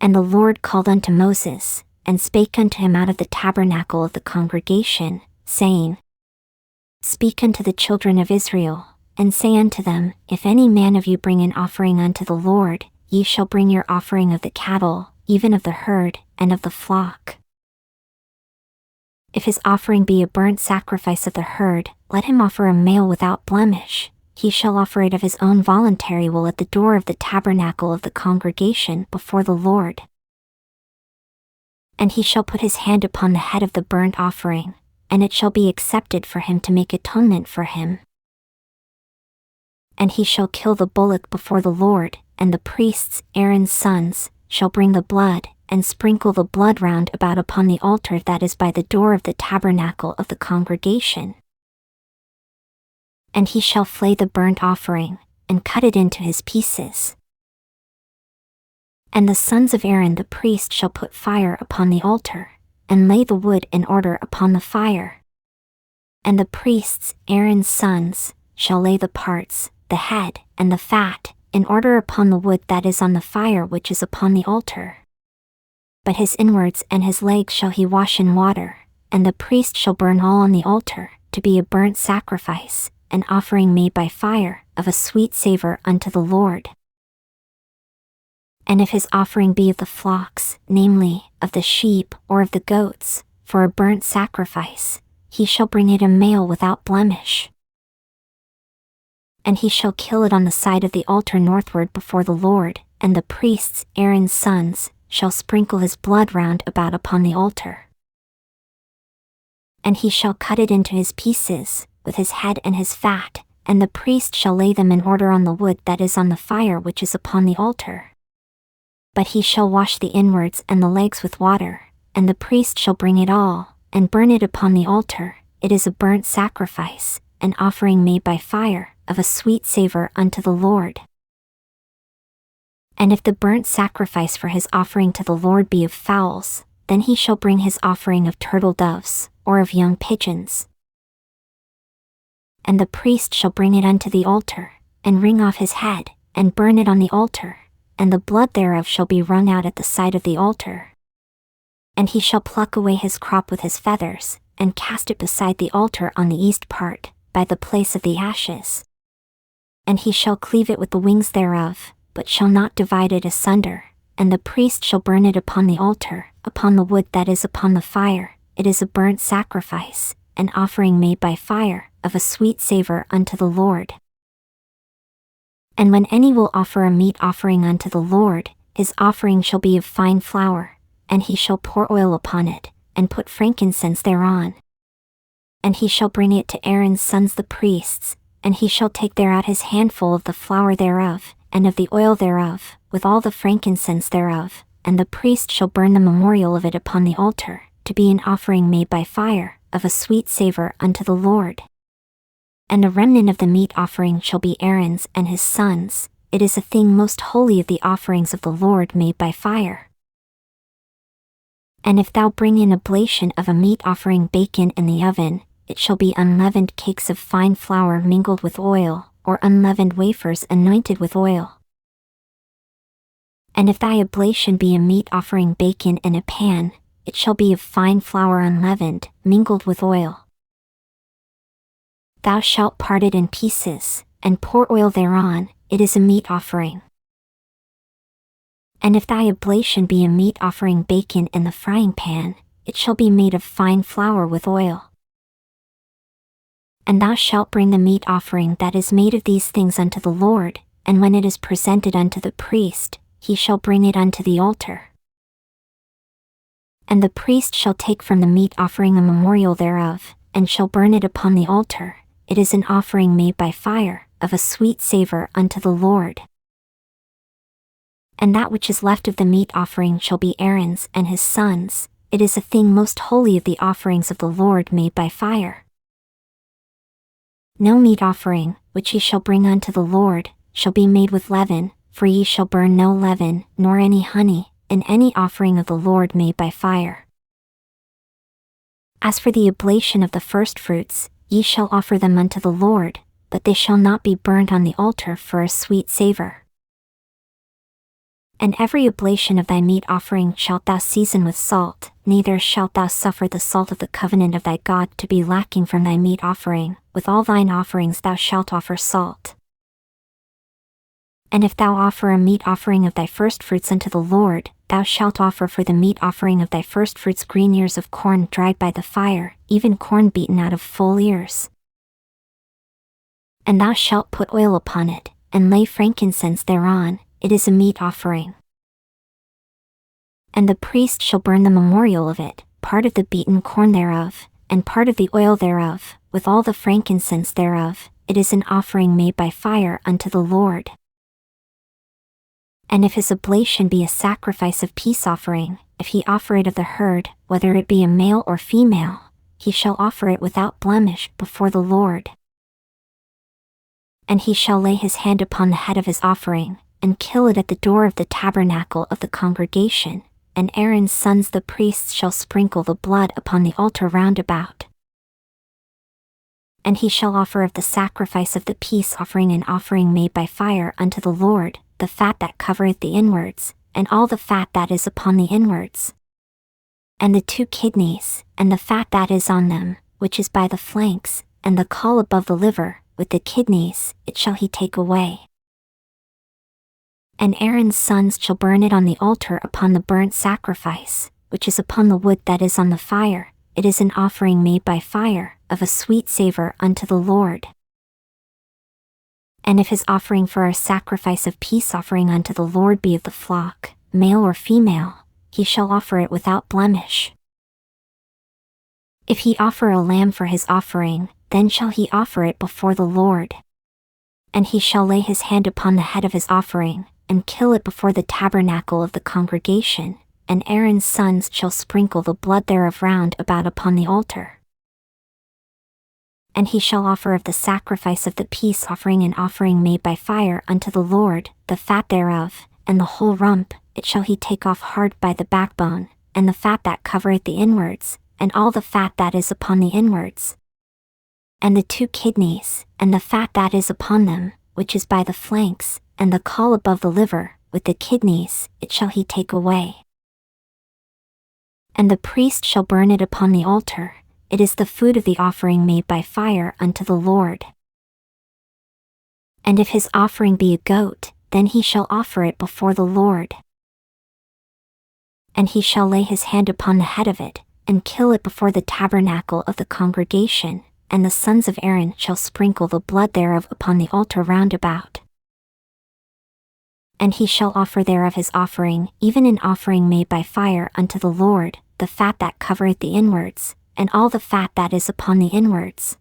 And the Lord called unto Moses, and spake unto him out of the tabernacle of the congregation, saying, Speak unto the children of Israel, and say unto them, If any man of you bring an offering unto the Lord, ye shall bring your offering of the cattle, even of the herd, and of the flock. If his offering be a burnt sacrifice of the herd, let him offer a male without blemish. He shall offer it of his own voluntary will at the door of the tabernacle of the congregation before the Lord. And he shall put his hand upon the head of the burnt offering, and it shall be accepted for him to make atonement for him. And he shall kill the bullock before the Lord, and the priests, Aaron's sons, shall bring the blood, and sprinkle the blood round about upon the altar that is by the door of the tabernacle of the congregation. And he shall flay the burnt offering, and cut it into his pieces. And the sons of Aaron the priest shall put fire upon the altar, and lay the wood in order upon the fire. And the priests, Aaron's sons, shall lay the parts, the head, and the fat, in order upon the wood that is on the fire which is upon the altar. But his inwards and his legs shall he wash in water, and the priest shall burn all on the altar, to be a burnt sacrifice, an offering made by fire, of a sweet savor unto the Lord. And if his offering be of the flocks, namely, of the sheep or of the goats, for a burnt sacrifice, he shall bring it a male without blemish. And he shall kill it on the side of the altar northward before the Lord, and the priests, Aaron's sons, shall sprinkle his blood round about upon the altar. And he shall cut it into his pieces, with his head and his fat, and the priest shall lay them in order on the wood that is on the fire which is upon the altar. But he shall wash the inwards and the legs with water, and the priest shall bring it all, and burn it upon the altar. It is a burnt sacrifice, an offering made by fire, of a sweet savor unto the Lord. And if the burnt sacrifice for his offering to the Lord be of fowls, then he shall bring his offering of turtle doves, or of young pigeons. And the priest shall bring it unto the altar, and wring off his head, and burn it on the altar, and the blood thereof shall be wrung out at the side of the altar. And he shall pluck away his crop with his feathers, and cast it beside the altar on the east part, by the place of the ashes. And he shall cleave it with the wings thereof, but shall not divide it asunder, and the priest shall burn it upon the altar, upon the wood that is upon the fire. It is a burnt sacrifice, an offering made by fire, of a sweet savor unto the Lord. And when any will offer a meat offering unto the Lord, his offering shall be of fine flour, and he shall pour oil upon it, and put frankincense thereon. And he shall bring it to Aaron's sons the priests, and he shall take thereout his handful of the flour thereof, and of the oil thereof, with all the frankincense thereof, and the priest shall burn the memorial of it upon the altar, to be an offering made by fire, of a sweet savor unto the Lord. And the remnant of the meat offering shall be Aaron's and his sons. It is a thing most holy of the offerings of the Lord made by fire. And if thou bring an oblation of a meat offering baken in the oven, it shall be unleavened cakes of fine flour mingled with oil, or unleavened wafers anointed with oil. And if thy oblation be a meat offering baken in a pan, it shall be of fine flour unleavened, mingled with oil. Thou shalt part it in pieces, and pour oil thereon. It is a meat offering. And if thy oblation be a meat offering baken in the frying pan, it shall be made of fine flour with oil. And thou shalt bring the meat offering that is made of these things unto the Lord, and when it is presented unto the priest, he shall bring it unto the altar. And the priest shall take from the meat offering a memorial thereof, and shall burn it upon the altar. It is an offering made by fire, of a sweet savor unto the Lord. And that which is left of the meat offering shall be Aaron's and his sons. It is a thing most holy of the offerings of the Lord made by fire. No meat offering, which ye shall bring unto the Lord, shall be made with leaven, for ye shall burn no leaven, nor any honey, in any offering of the Lord made by fire. As for the oblation of the firstfruits, ye shall offer them unto the Lord, but they shall not be burnt on the altar for a sweet savor. And every oblation of thy meat offering shalt thou season with salt, neither shalt thou suffer the salt of the covenant of thy God to be lacking from thy meat offering. With all thine offerings thou shalt offer salt. And if thou offer a meat offering of thy firstfruits unto the Lord, thou shalt offer for the meat offering of thy firstfruits green ears of corn dried by the fire, even corn beaten out of full ears. And thou shalt put oil upon it, and lay frankincense thereon. It is a meat offering. And the priest shall burn the memorial of it, part of the beaten corn thereof, and part of the oil thereof, with all the frankincense thereof. It is an offering made by fire unto the Lord. And if his oblation be a sacrifice of peace offering, if he offer it of the herd, whether it be a male or female, he shall offer it without blemish before the Lord. And he shall lay his hand upon the head of his offering, and kill it at the door of the tabernacle of the congregation, and Aaron's sons the priests shall sprinkle the blood upon the altar round about. And he shall offer of the sacrifice of the peace offering an offering made by fire unto the Lord, the fat that covereth the inwards, and all the fat that is upon the inwards, and the 2 kidneys, and the fat that is on them, which is by the flanks, and the caul above the liver, with the kidneys, it shall he take away. And Aaron's sons shall burn it on the altar upon the burnt sacrifice, which is upon the wood that is on the fire. It is an offering made by fire, of a sweet savor unto the Lord. And if his offering for a sacrifice of peace offering unto the Lord be of the flock, male or female, he shall offer it without blemish. If he offer a lamb for his offering, then shall he offer it before the Lord. And he shall lay his hand upon the head of his offering, and kill it before the tabernacle of the congregation, and Aaron's sons shall sprinkle the blood thereof round about upon the altar. And he shall offer of the sacrifice of the peace offering an offering made by fire unto the Lord, the fat thereof, and the whole rump, it shall he take off hard by the backbone, and the fat that covereth the inwards, and all the fat that is upon the inwards, and the 2 kidneys, and the fat that is upon them, which is by the flanks, and the caul above the liver, with the kidneys, it shall he take away. And the priest shall burn it upon the altar. It is the food of the offering made by fire unto the Lord. And if his offering be a goat, then he shall offer it before the Lord. And he shall lay his hand upon the head of it, and kill it before the tabernacle of the congregation, and the sons of Aaron shall sprinkle the blood thereof upon the altar round about. And he shall offer thereof his offering, even an offering made by fire unto the Lord, the fat that covereth the inwards, and all the fat that is upon the inwards,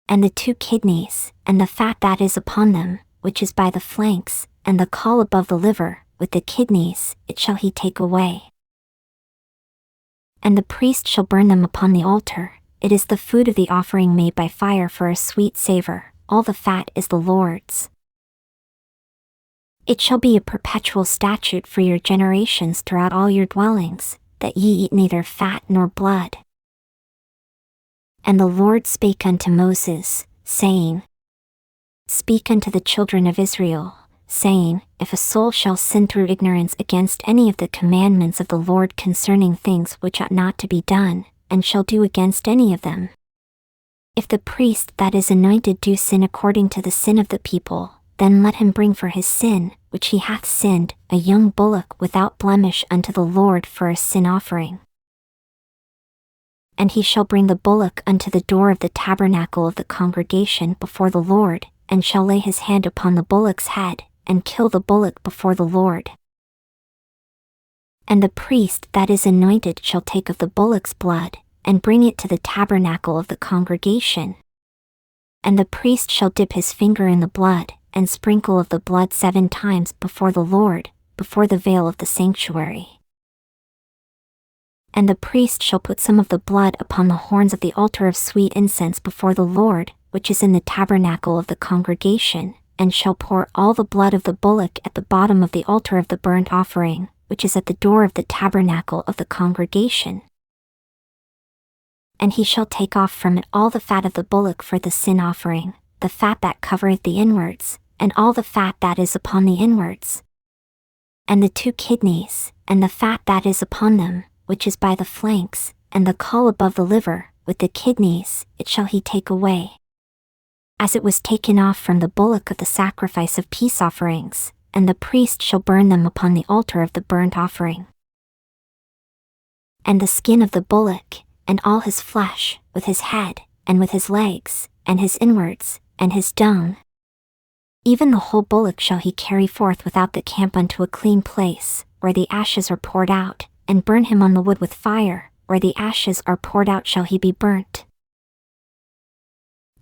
and the 2 kidneys, and the fat that is upon them, which is by the flanks, and the caul above the liver, with the kidneys, it shall he take away. And the priest shall burn them upon the altar. It is the food of the offering made by fire for a sweet savor. All the fat is the Lord's. It shall be a perpetual statute for your generations throughout all your dwellings, that ye eat neither fat nor blood. And the Lord spake unto Moses, saying, Speak unto the children of Israel, saying, If a soul shall sin through ignorance against any of the commandments of the Lord concerning things which ought not to be done, and shall do against any of them. If the priest that is anointed do sin according to the sin of the people, then let him bring for his sin, which he hath sinned, a young bullock without blemish unto the Lord for a sin offering. And he shall bring the bullock unto the door of the tabernacle of the congregation before the Lord, and shall lay his hand upon the bullock's head, and kill the bullock before the Lord. And the priest that is anointed shall take of the bullock's blood, and bring it to the tabernacle of the congregation. And the priest shall dip his finger in the blood, and sprinkle of the blood 7 times before the Lord, before the veil of the sanctuary. And the priest shall put some of the blood upon the horns of the altar of sweet incense before the Lord, which is in the tabernacle of the congregation, and shall pour all the blood of the bullock at the bottom of the altar of the burnt offering, which is at the door of the tabernacle of the congregation. And he shall take off from it all the fat of the bullock for the sin offering, the fat that covereth the inwards, and all the fat that is upon the inwards, and the 2 kidneys, and the fat that is upon them, which is by the flanks, and the caul above the liver, with the kidneys, it shall he take away. As it was taken off from the bullock of the sacrifice of peace offerings, and the priest shall burn them upon the altar of the burnt offering. And the skin of the bullock, and all his flesh, with his head, and with his legs, and his inwards, and his dung, even the whole bullock shall he carry forth without the camp unto a clean place, where the ashes are poured out, and burn him on the wood with fire, where the ashes are poured out shall he be burnt.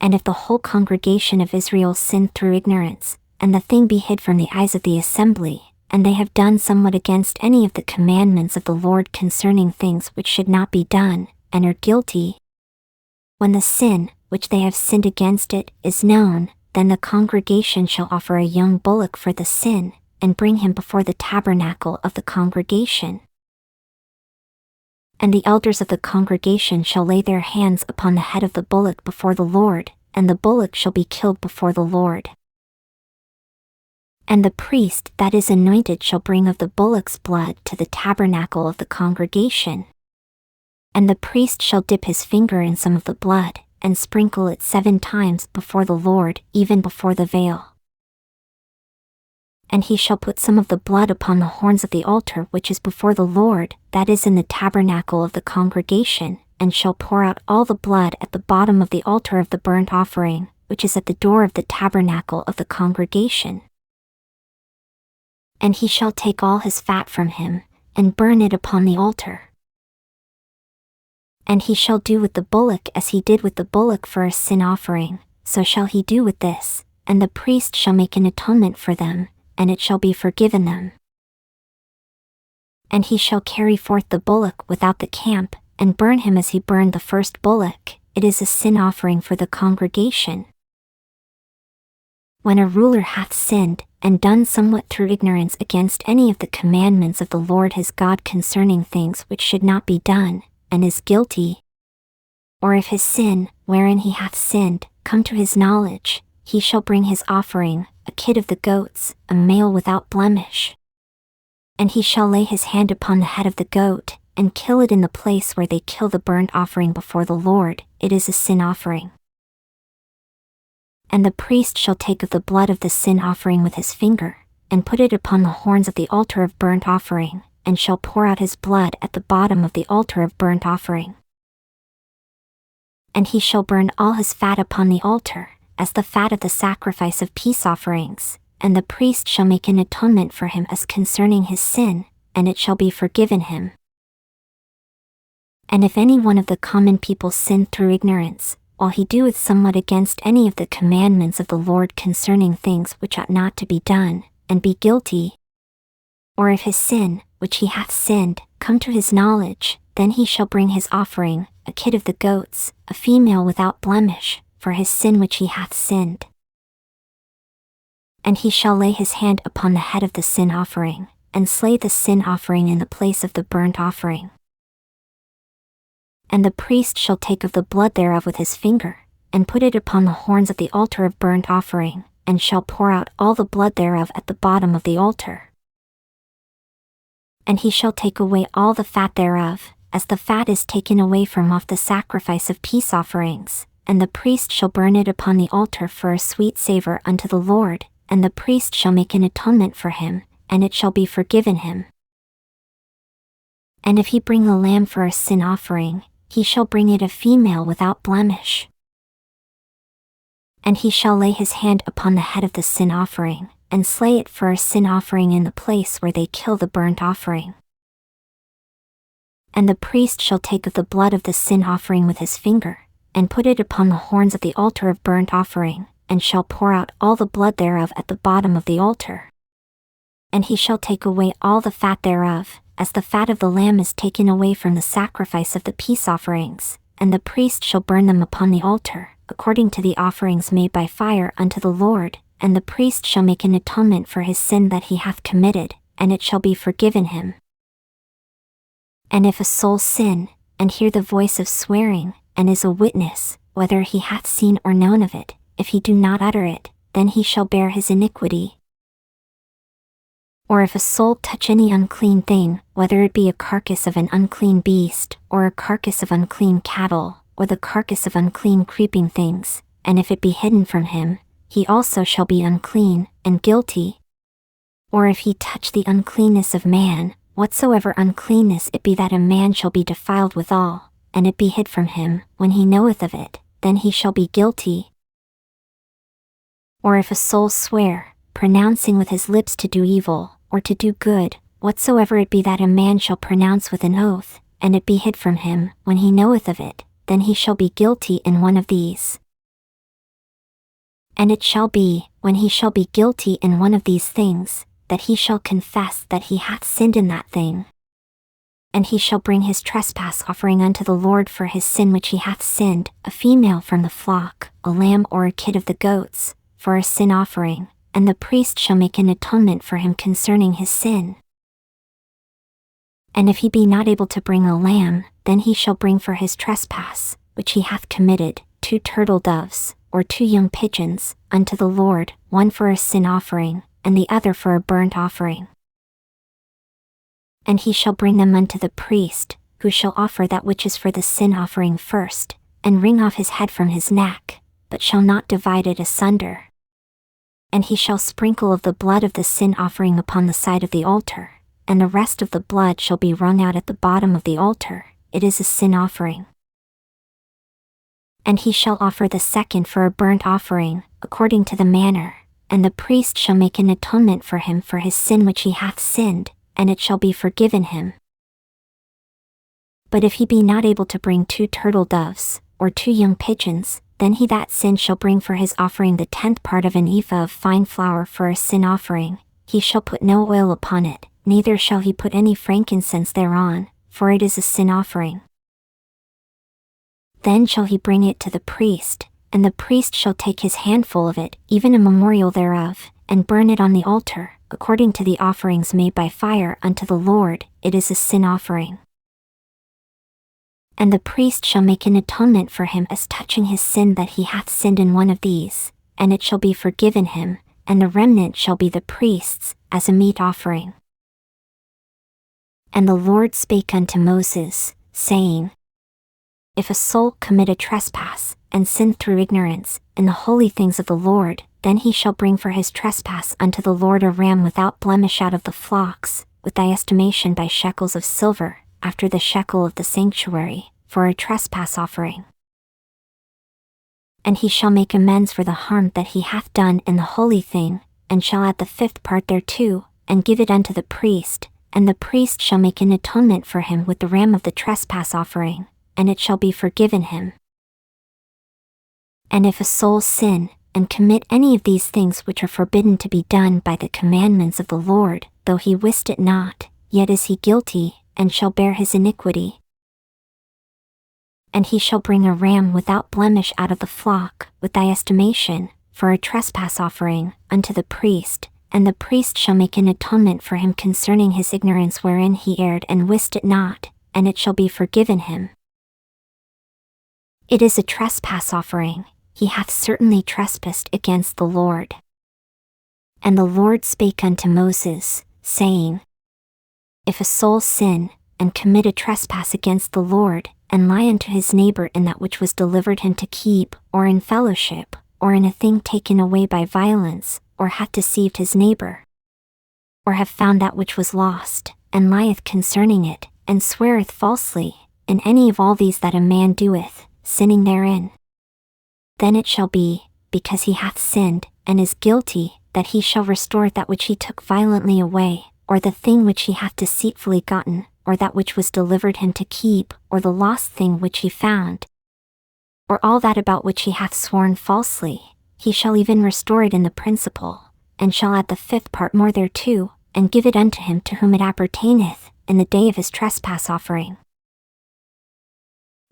And if the whole congregation of Israel sin through ignorance, and the thing be hid from the eyes of the assembly, and they have done somewhat against any of the commandments of the Lord concerning things which should not be done, and are guilty, when the sin, which they have sinned against it, is known, then the congregation shall offer a young bullock for the sin, and bring him before the tabernacle of the congregation. And the elders of the congregation shall lay their hands upon the head of the bullock before the Lord, and the bullock shall be killed before the Lord. And the priest that is anointed shall bring of the bullock's blood to the tabernacle of the congregation. And the priest shall dip his finger in some of the blood, and sprinkle it 7 times before the Lord, even before the veil. And he shall put some of the blood upon the horns of the altar which is before the Lord, that is in the tabernacle of the congregation, and shall pour out all the blood at the bottom of the altar of the burnt offering, which is at the door of the tabernacle of the congregation. And he shall take all his fat from him, and burn it upon the altar. And he shall do with the bullock as he did with the bullock for a sin offering, so shall he do with this, and the priest shall make an atonement for them, and it shall be forgiven them. And he shall carry forth the bullock without the camp, and burn him as he burned the first bullock. It is a sin offering for the congregation. When a ruler hath sinned, and done somewhat through ignorance against any of the commandments of the Lord his God concerning things which should not be done, and is guilty, or if his sin, wherein he hath sinned, come to his knowledge, he shall bring his offering, a kid of the goats, a male without blemish. And he shall lay his hand upon the head of the goat, and kill it in the place where they kill the burnt offering before the Lord. It is a sin offering. And the priest shall take of the blood of the sin offering with his finger, and put it upon the horns of the altar of burnt offering, and shall pour out his blood at the bottom of the altar of burnt offering. And he shall burn all his fat upon the altar, as the fat of the sacrifice of peace offerings, and the priest shall make an atonement for him as concerning his sin, and it shall be forgiven him. And if any one of the common people sin through ignorance, while he doeth somewhat against any of the commandments of the Lord concerning things which ought not to be done, and be guilty, or if his sin, which he hath sinned, come to his knowledge, then he shall bring his offering, a kid of the goats, a female without blemish, for his sin which he hath sinned. And he shall lay his hand upon the head of the sin offering, and slay the sin offering in the place of the burnt offering. And the priest shall take of the blood thereof with his finger, and put it upon the horns of the altar of burnt offering, and shall pour out all the blood thereof at the bottom of the altar. And he shall take away all the fat thereof, as the fat is taken away from off the sacrifice of peace offerings, and the priest shall burn it upon the altar for a sweet savor unto the Lord, and the priest shall make an atonement for him, and it shall be forgiven him. And if he bring a lamb for a sin offering, he shall bring it a female without blemish. And he shall lay his hand upon the head of the sin offering, and slay it for a sin offering in the place where they kill the burnt offering. And the priest shall take of the blood of the sin offering with his finger, and put it upon the horns of the altar of burnt offering, and shall pour out all the blood thereof at the bottom of the altar. And he shall take away all the fat thereof, as the fat of the lamb is taken away from the sacrifice of the peace offerings, and the priest shall burn them upon the altar, according to the offerings made by fire unto the Lord, and the priest shall make an atonement for his sin that he hath committed, and it shall be forgiven him. And if a soul sin, and hear the voice of swearing, and is a witness, whether he hath seen or known of it, if he do not utter it, then he shall bear his iniquity. Or if a soul touch any unclean thing, whether it be a carcass of an unclean beast, or a carcass of unclean cattle, or the carcass of unclean creeping things, and if it be hidden from him, he also shall be unclean, and guilty. Or if he touch the uncleanness of man, whatsoever uncleanness it be that a man shall be defiled withal, and it be hid from him, when he knoweth of it, then he shall be guilty. Or if a soul swear, pronouncing with his lips to do evil, or to do good, whatsoever it be that a man shall pronounce with an oath, and it be hid from him, when he knoweth of it, then he shall be guilty in one of these. And it shall be, when he shall be guilty in one of these things, that he shall confess that he hath sinned in that thing. And he shall bring his trespass offering unto the Lord for his sin which he hath sinned, a female from the flock, a lamb or a kid of the goats, for a sin offering, and the priest shall make an atonement for him concerning his sin. And if he be not able to bring a lamb, then he shall bring for his trespass, which he hath committed, 2 turtle doves, or 2 young pigeons, unto the Lord, one for a sin offering, and the other for a burnt offering. And he shall bring them unto the priest, who shall offer that which is for the sin offering first, and wring off his head from his neck, but shall not divide it asunder. And he shall sprinkle of the blood of the sin offering upon the side of the altar, and the rest of the blood shall be wrung out at the bottom of the altar, it is a sin offering. And he shall offer the second for a burnt offering, according to the manner, and the priest shall make an atonement for him for his sin which he hath sinned, and it shall be forgiven him. But if he be not able to bring 2 turtle doves, or 2 young pigeons, then he that sinned shall bring for his offering the 10th part of an ephah of fine flour for a sin offering. He shall put no oil upon it, neither shall he put any frankincense thereon, for it is a sin offering. Then shall he bring it to the priest, and the priest shall take his handful of it, even a memorial thereof, and burn it on the altar, according to the offerings made by fire unto the Lord, it is a sin offering. And the priest shall make an atonement for him as touching his sin that he hath sinned in one of these, and it shall be forgiven him, and the remnant shall be the priest's, as a meat offering. And the Lord spake unto Moses, saying, If a soul commit a trespass, and sin through ignorance, in the holy things of the Lord, then he shall bring for his trespass unto the Lord a ram without blemish out of the flocks, with thy estimation by shekels of silver, after the shekel of the sanctuary, for a trespass offering. And he shall make amends for the harm that he hath done in the holy thing, and shall add the 5th part thereto, and give it unto the priest, and the priest shall make an atonement for him with the ram of the trespass offering, and it shall be forgiven him. And if a soul sin, and commit any of these things which are forbidden to be done by the commandments of the Lord, though he wist it not, yet is he guilty, and shall bear his iniquity. And he shall bring a ram without blemish out of the flock, with thy estimation, for a trespass offering, unto the priest, and the priest shall make an atonement for him concerning his ignorance wherein he erred and wist it not, and it shall be forgiven him. It is a trespass offering, he hath certainly trespassed against the Lord. And the Lord spake unto Moses, saying, If a soul sin, and commit a trespass against the Lord, and lie unto his neighbor in that which was delivered him to keep, or in fellowship, or in a thing taken away by violence, or hath deceived his neighbor, or have found that which was lost, and lieth concerning it, and sweareth falsely, in any of all these that a man doeth, sinning therein. Then it shall be, because he hath sinned, and is guilty, that he shall restore that which he took violently away, or the thing which he hath deceitfully gotten, or that which was delivered him to keep, or the lost thing which he found, or all that about which he hath sworn falsely, he shall even restore it in the principal, and shall add the 5th part more thereto, and give it unto him to whom it appertaineth, in the day of his trespass offering.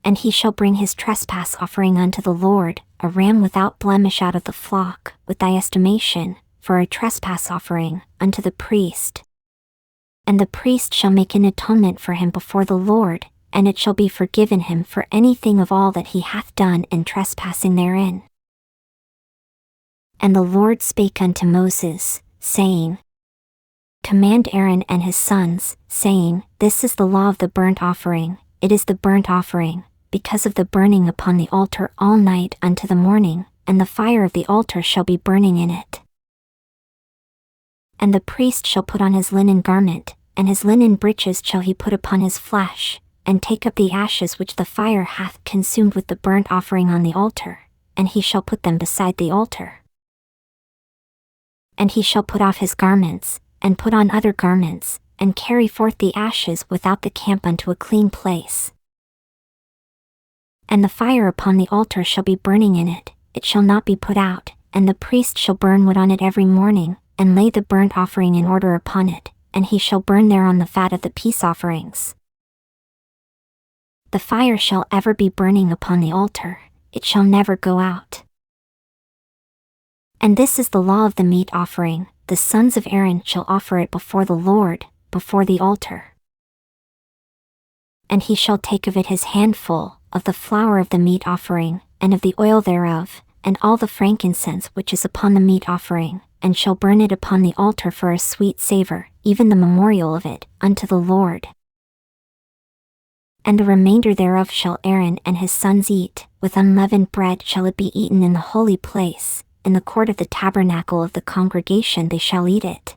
And he shall bring his trespass offering unto the Lord, a ram without blemish out of the flock, with thy estimation, for a trespass offering, unto the priest. And the priest shall make an atonement for him before the Lord, and it shall be forgiven him for anything of all that he hath done in trespassing therein. And the Lord spake unto Moses, saying, Command Aaron and his sons, saying, This is the law of the burnt offering, it is the burnt offering, because of the burning upon the altar all night unto the morning, and the fire of the altar shall be burning in it. And the priest shall put on his linen garment, and his linen breeches shall he put upon his flesh, and take up the ashes which the fire hath consumed with the burnt offering on the altar, and he shall put them beside the altar. And he shall put off his garments, and put on other garments, and carry forth the ashes without the camp unto a clean place. And the fire upon the altar shall be burning in it, it shall not be put out, and the priest shall burn wood on it every morning, and lay the burnt offering in order upon it, and he shall burn thereon the fat of the peace offerings. The fire shall ever be burning upon the altar, it shall never go out. And this is the law of the meat offering, the sons of Aaron shall offer it before the Lord, before the altar. And he shall take of it his handful, of the flour of the meat offering, and of the oil thereof, and all the frankincense which is upon the meat offering, and shall burn it upon the altar for a sweet savour, even the memorial of it, unto the Lord. And the remainder thereof shall Aaron and his sons eat, with unleavened bread shall it be eaten in the holy place, in the court of the tabernacle of the congregation they shall eat it.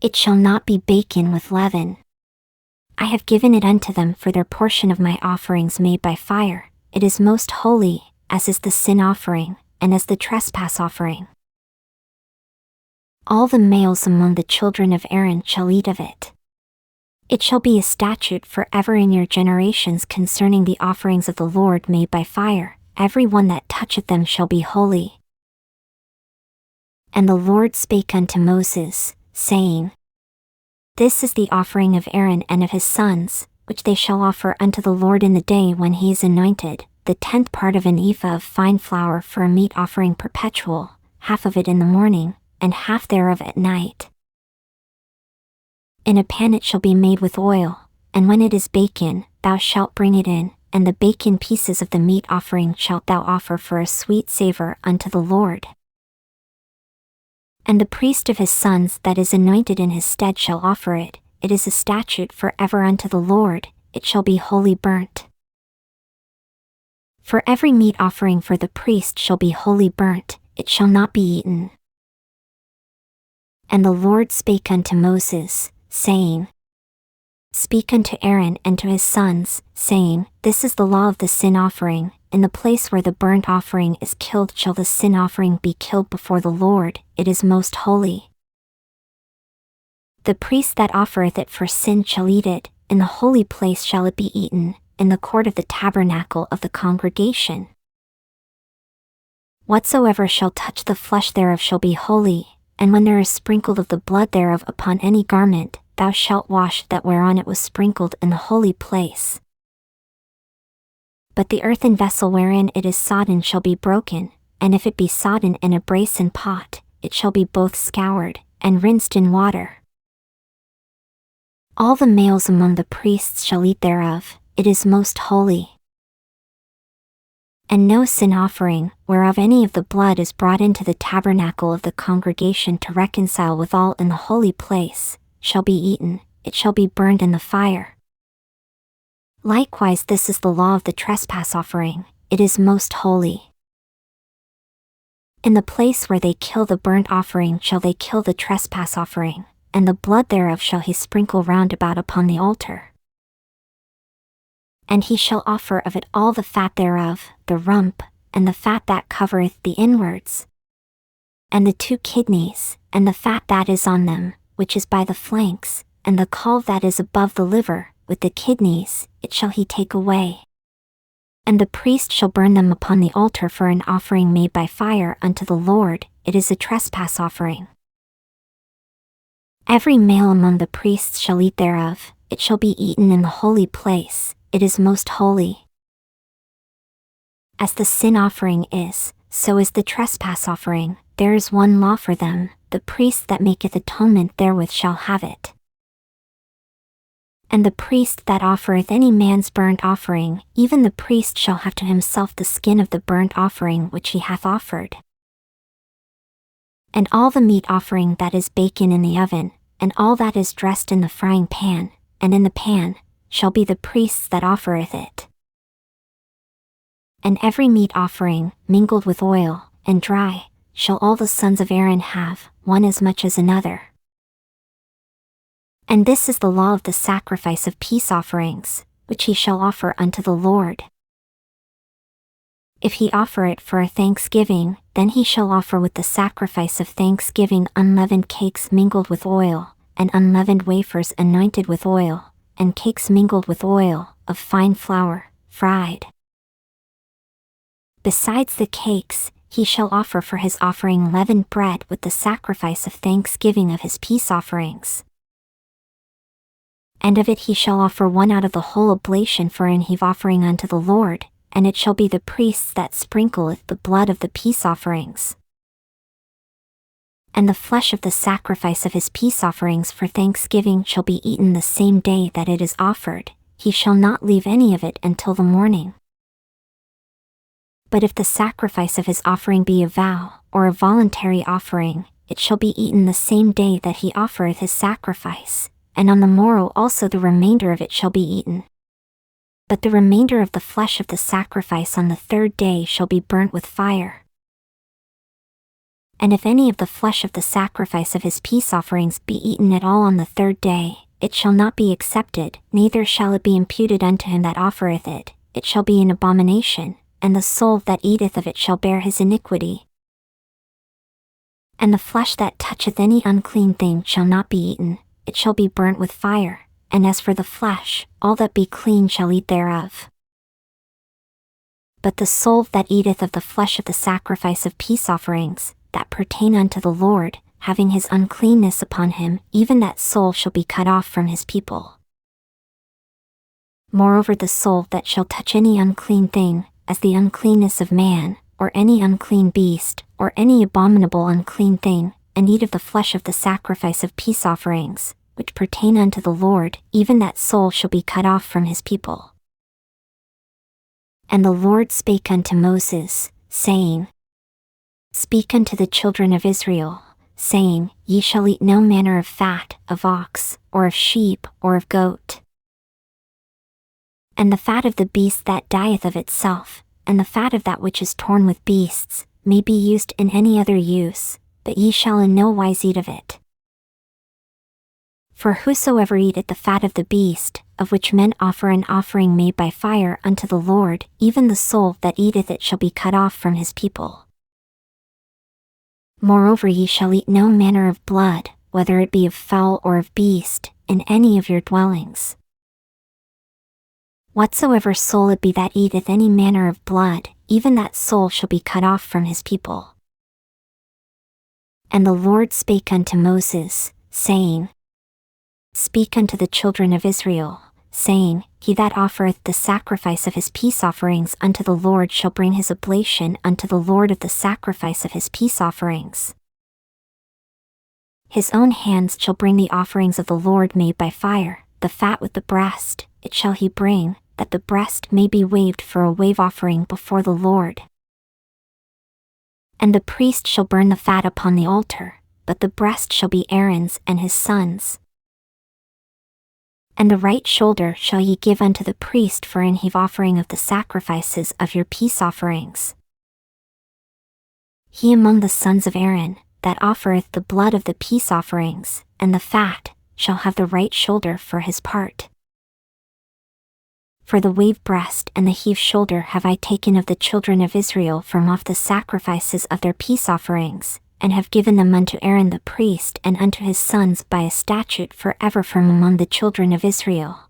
It shall not be baken with leaven. I have given it unto them for their portion of my offerings made by fire, it is most holy, as is the sin offering, and as the trespass offering. All the males among the children of Aaron shall eat of it. It shall be a statute forever in your generations concerning the offerings of the Lord made by fire, every one that toucheth them shall be holy. And the Lord spake unto Moses, saying, This is the offering of Aaron and of his sons, which they shall offer unto the Lord in the day when he is anointed, the 10th part of an ephah of fine flour for a meat offering perpetual, half of it in the morning, and half thereof at night. In a pan it shall be made with oil, and when it is baken, thou shalt bring it in, and the baken pieces of the meat offering shalt thou offer for a sweet savour unto the Lord. And the priest of his sons that is anointed in his stead shall offer it, it is a statute for ever unto the Lord, it shall be wholly burnt. For every meat offering for the priest shall be wholly burnt, it shall not be eaten. And the Lord spake unto Moses, saying, Speak unto Aaron and to his sons, saying, This is the law of the sin offering, in the place where the burnt offering is killed shall the sin offering be killed before the Lord, it is most holy. The priest that offereth it for sin shall eat it, in the holy place shall it be eaten, in the court of the tabernacle of the congregation. Whatsoever shall touch the flesh thereof shall be holy, and when there is sprinkled of the blood thereof upon any garment, thou shalt wash that whereon it was sprinkled in the holy place. But the earthen vessel wherein it is sodden shall be broken, and if it be sodden in a brasen pot, it shall be both scoured, and rinsed in water. All the males among the priests shall eat thereof, it is most holy. And no sin offering, whereof any of the blood is brought into the tabernacle of the congregation to reconcile withal in the holy place, shall be eaten, it shall be burned in the fire. Likewise this is the law of the trespass offering, it is most holy. In the place where they kill the burnt offering shall they kill the trespass offering, and the blood thereof shall he sprinkle round about upon the altar. And he shall offer of it all the fat thereof, the rump, and the fat that covereth the inwards, and the 2 kidneys, and the fat that is on them, which is by the flanks, and the caul that is above the liver, with the kidneys, it shall he take away. And the priest shall burn them upon the altar for an offering made by fire unto the Lord, it is a trespass offering. Every male among the priests shall eat thereof, it shall be eaten in the holy place, it is most holy. As the sin offering is, so is the trespass offering, there is one law for them, the priest that maketh atonement therewith shall have it. And the priest that offereth any man's burnt offering, even the priest shall have to himself the skin of the burnt offering which he hath offered. And all the meat offering that is baken in the oven, and all that is dressed in the frying pan, and in the pan, shall be the priest's that offereth it. And every meat offering, mingled with oil, and dry, shall all the sons of Aaron have, one as much as another. And this is the law of the sacrifice of peace offerings, which he shall offer unto the Lord. If he offer it for a thanksgiving, then he shall offer with the sacrifice of thanksgiving unleavened cakes mingled with oil, and unleavened wafers anointed with oil, and cakes mingled with oil, of fine flour, fried. Besides the cakes, he shall offer for his offering leavened bread with the sacrifice of thanksgiving of his peace offerings. And of it he shall offer one out of the whole oblation for an heave offering unto the Lord, and it shall be the priest's that sprinkleth the blood of the peace offerings. And the flesh of the sacrifice of his peace offerings for thanksgiving shall be eaten the same day that it is offered, he shall not leave any of it until the morning. But if the sacrifice of his offering be a vow, or a voluntary offering, it shall be eaten the same day that he offereth his sacrifice, and on the morrow also the remainder of it shall be eaten. But the remainder of the flesh of the sacrifice on the third day shall be burnt with fire. And if any of the flesh of the sacrifice of his peace offerings be eaten at all on the third day, it shall not be accepted, neither shall it be imputed unto him that offereth it, it shall be an abomination, and the soul that eateth of it shall bear his iniquity. And the flesh that toucheth any unclean thing shall not be eaten, it shall be burnt with fire, and as for the flesh, all that be clean shall eat thereof. But the soul that eateth of the flesh of the sacrifice of peace offerings, that pertain unto the Lord, having his uncleanness upon him, even that soul shall be cut off from his people. Moreover, the soul that shall touch any unclean thing, as the uncleanness of man, or any unclean beast, or any abominable unclean thing, and eat of the flesh of the sacrifice of peace offerings, which pertain unto the Lord, even that soul shall be cut off from his people. And the Lord spake unto Moses, saying, Speak unto the children of Israel, saying, Ye shall eat no manner of fat, of ox, or of sheep, or of goat. And the fat of the beast that dieth of itself, and the fat of that which is torn with beasts, may be used in any other use, but ye shall in no wise eat of it. For whosoever eateth the fat of the beast, of which men offer an offering made by fire unto the Lord, even the soul that eateth it shall be cut off from his people. Moreover, ye shall eat no manner of blood, whether it be of fowl or of beast, in any of your dwellings. Whatsoever soul it be that eateth any manner of blood, even that soul shall be cut off from his people. And the Lord spake unto Moses, saying, Speak unto the children of Israel, saying, He that offereth the sacrifice of his peace offerings unto the Lord shall bring his oblation unto the Lord of the sacrifice of his peace offerings. His own hands shall bring the offerings of the Lord made by fire, the fat with the breast, it shall he bring, that the breast may be waved for a wave offering before the Lord. And the priest shall burn the fat upon the altar, but the breast shall be Aaron's and his sons'. And the right shoulder shall ye give unto the priest for an heave offering of the sacrifices of your peace offerings. He among the sons of Aaron, that offereth the blood of the peace offerings, and the fat, shall have the right shoulder for his part. For the wave breast and the heave shoulder have I taken of the children of Israel from off the sacrifices of their peace offerings, and have given them unto Aaron the priest and unto his sons by a statute forever from among the children of Israel.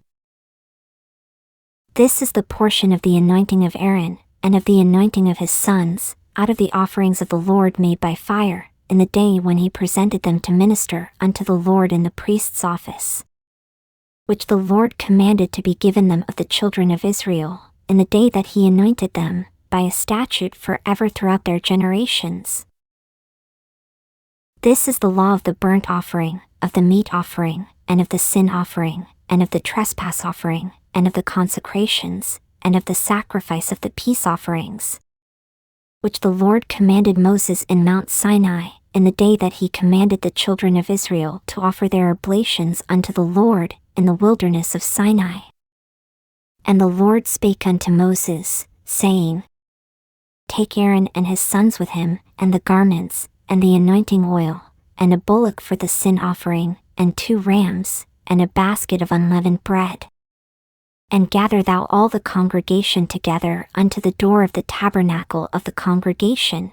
This is the portion of the anointing of Aaron, and of the anointing of his sons, out of the offerings of the Lord made by fire, in the day when he presented them to minister unto the Lord in the priest's office, which the Lord commanded to be given them of the children of Israel, in the day that he anointed them, by a statute forever throughout their generations. This is the law of the burnt offering, of the meat offering, and of the sin offering, and of the trespass offering, and of the consecrations, and of the sacrifice of the peace offerings, which the Lord commanded Moses in Mount Sinai, in the day that he commanded the children of Israel to offer their oblations unto the Lord in the wilderness of Sinai. And the Lord spake unto Moses, saying, Take Aaron and his sons with him, and the garments, and the anointing oil, and a bullock for the sin offering, and 2 rams, and a basket of unleavened bread. And gather thou all the congregation together unto the door of the tabernacle of the congregation.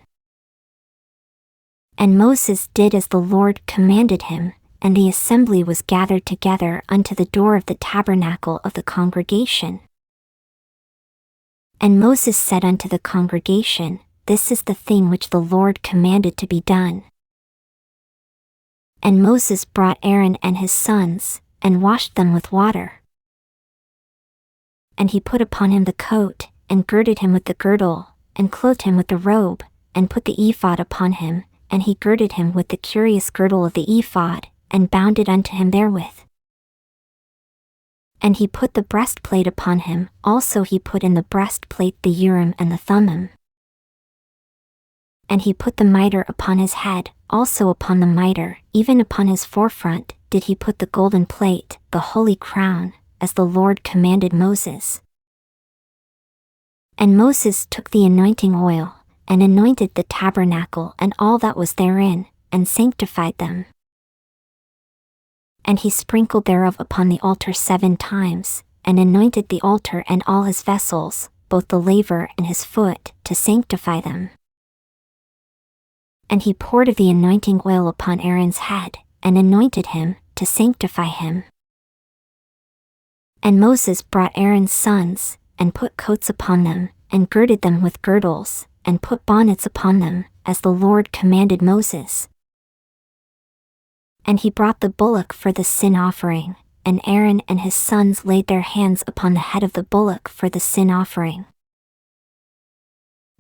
And Moses did as the Lord commanded him, and the assembly was gathered together unto the door of the tabernacle of the congregation. And Moses said unto the congregation, This is the thing which the Lord commanded to be done. And Moses brought Aaron and his sons, and washed them with water. And he put upon him the coat, and girded him with the girdle, and clothed him with the robe, and put the ephod upon him, and he girded him with the curious girdle of the ephod, and bound it unto him therewith. And he put the breastplate upon him, also he put in the breastplate the Urim and the Thummim. And he put the mitre upon his head, also upon the mitre, even upon his forefront, did he put the golden plate, the holy crown, as the Lord commanded Moses. And Moses took the anointing oil, and anointed the tabernacle and all that was therein, and sanctified them. And he sprinkled thereof upon the altar 7 times, and anointed the altar and all his vessels, both the laver and his foot, to sanctify them. And he poured of the anointing oil upon Aaron's head, and anointed him, to sanctify him. And Moses brought Aaron's sons, and put coats upon them, and girded them with girdles, and put bonnets upon them, as the Lord commanded Moses. And he brought the bullock for the sin offering, and Aaron and his sons laid their hands upon the head of the bullock for the sin offering.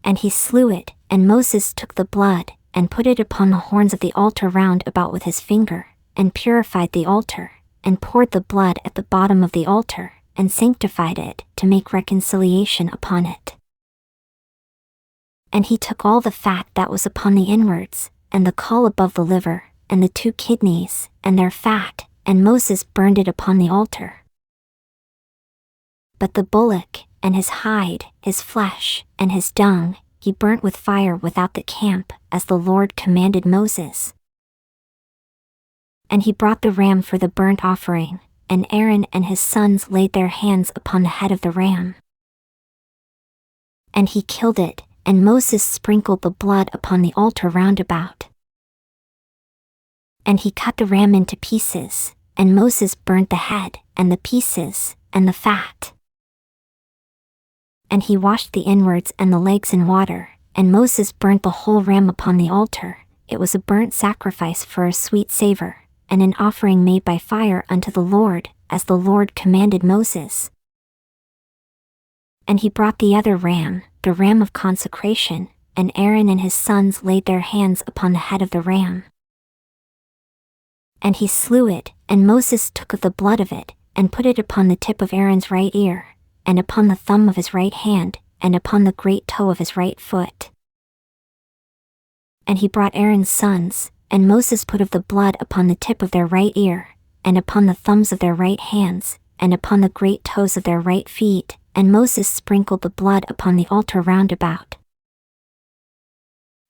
And he slew it, and Moses took the blood, and put it upon the horns of the altar round about with his finger, and purified the altar, and poured the blood at the bottom of the altar, and sanctified it, to make reconciliation upon it. And he took all the fat that was upon the inwards, and the caul above the liver, and the 2 kidneys, and their fat, and Moses burned it upon the altar. But the bullock, and his hide, his flesh, and his dung, he burnt with fire without the camp, as the Lord commanded Moses. And he brought the ram for the burnt offering, and Aaron and his sons laid their hands upon the head of the ram. And he killed it, and Moses sprinkled the blood upon the altar round about. And he cut the ram into pieces, and Moses burnt the head, and the pieces, and the fat. And he washed the inwards and the legs in water, and Moses burnt the whole ram upon the altar. It was a burnt sacrifice for a sweet savor, and an offering made by fire unto the Lord, as the Lord commanded Moses. And he brought the other ram, the ram of consecration, and Aaron and his sons laid their hands upon the head of the ram. And he slew it, and Moses took of the blood of it, and put it upon the tip of Aaron's right ear, and upon the thumb of his right hand, and upon the great toe of his right foot. And he brought Aaron's sons, and Moses put of the blood upon the tip of their right ear, and upon the thumbs of their right hands, and upon the great toes of their right feet, and Moses sprinkled the blood upon the altar round about.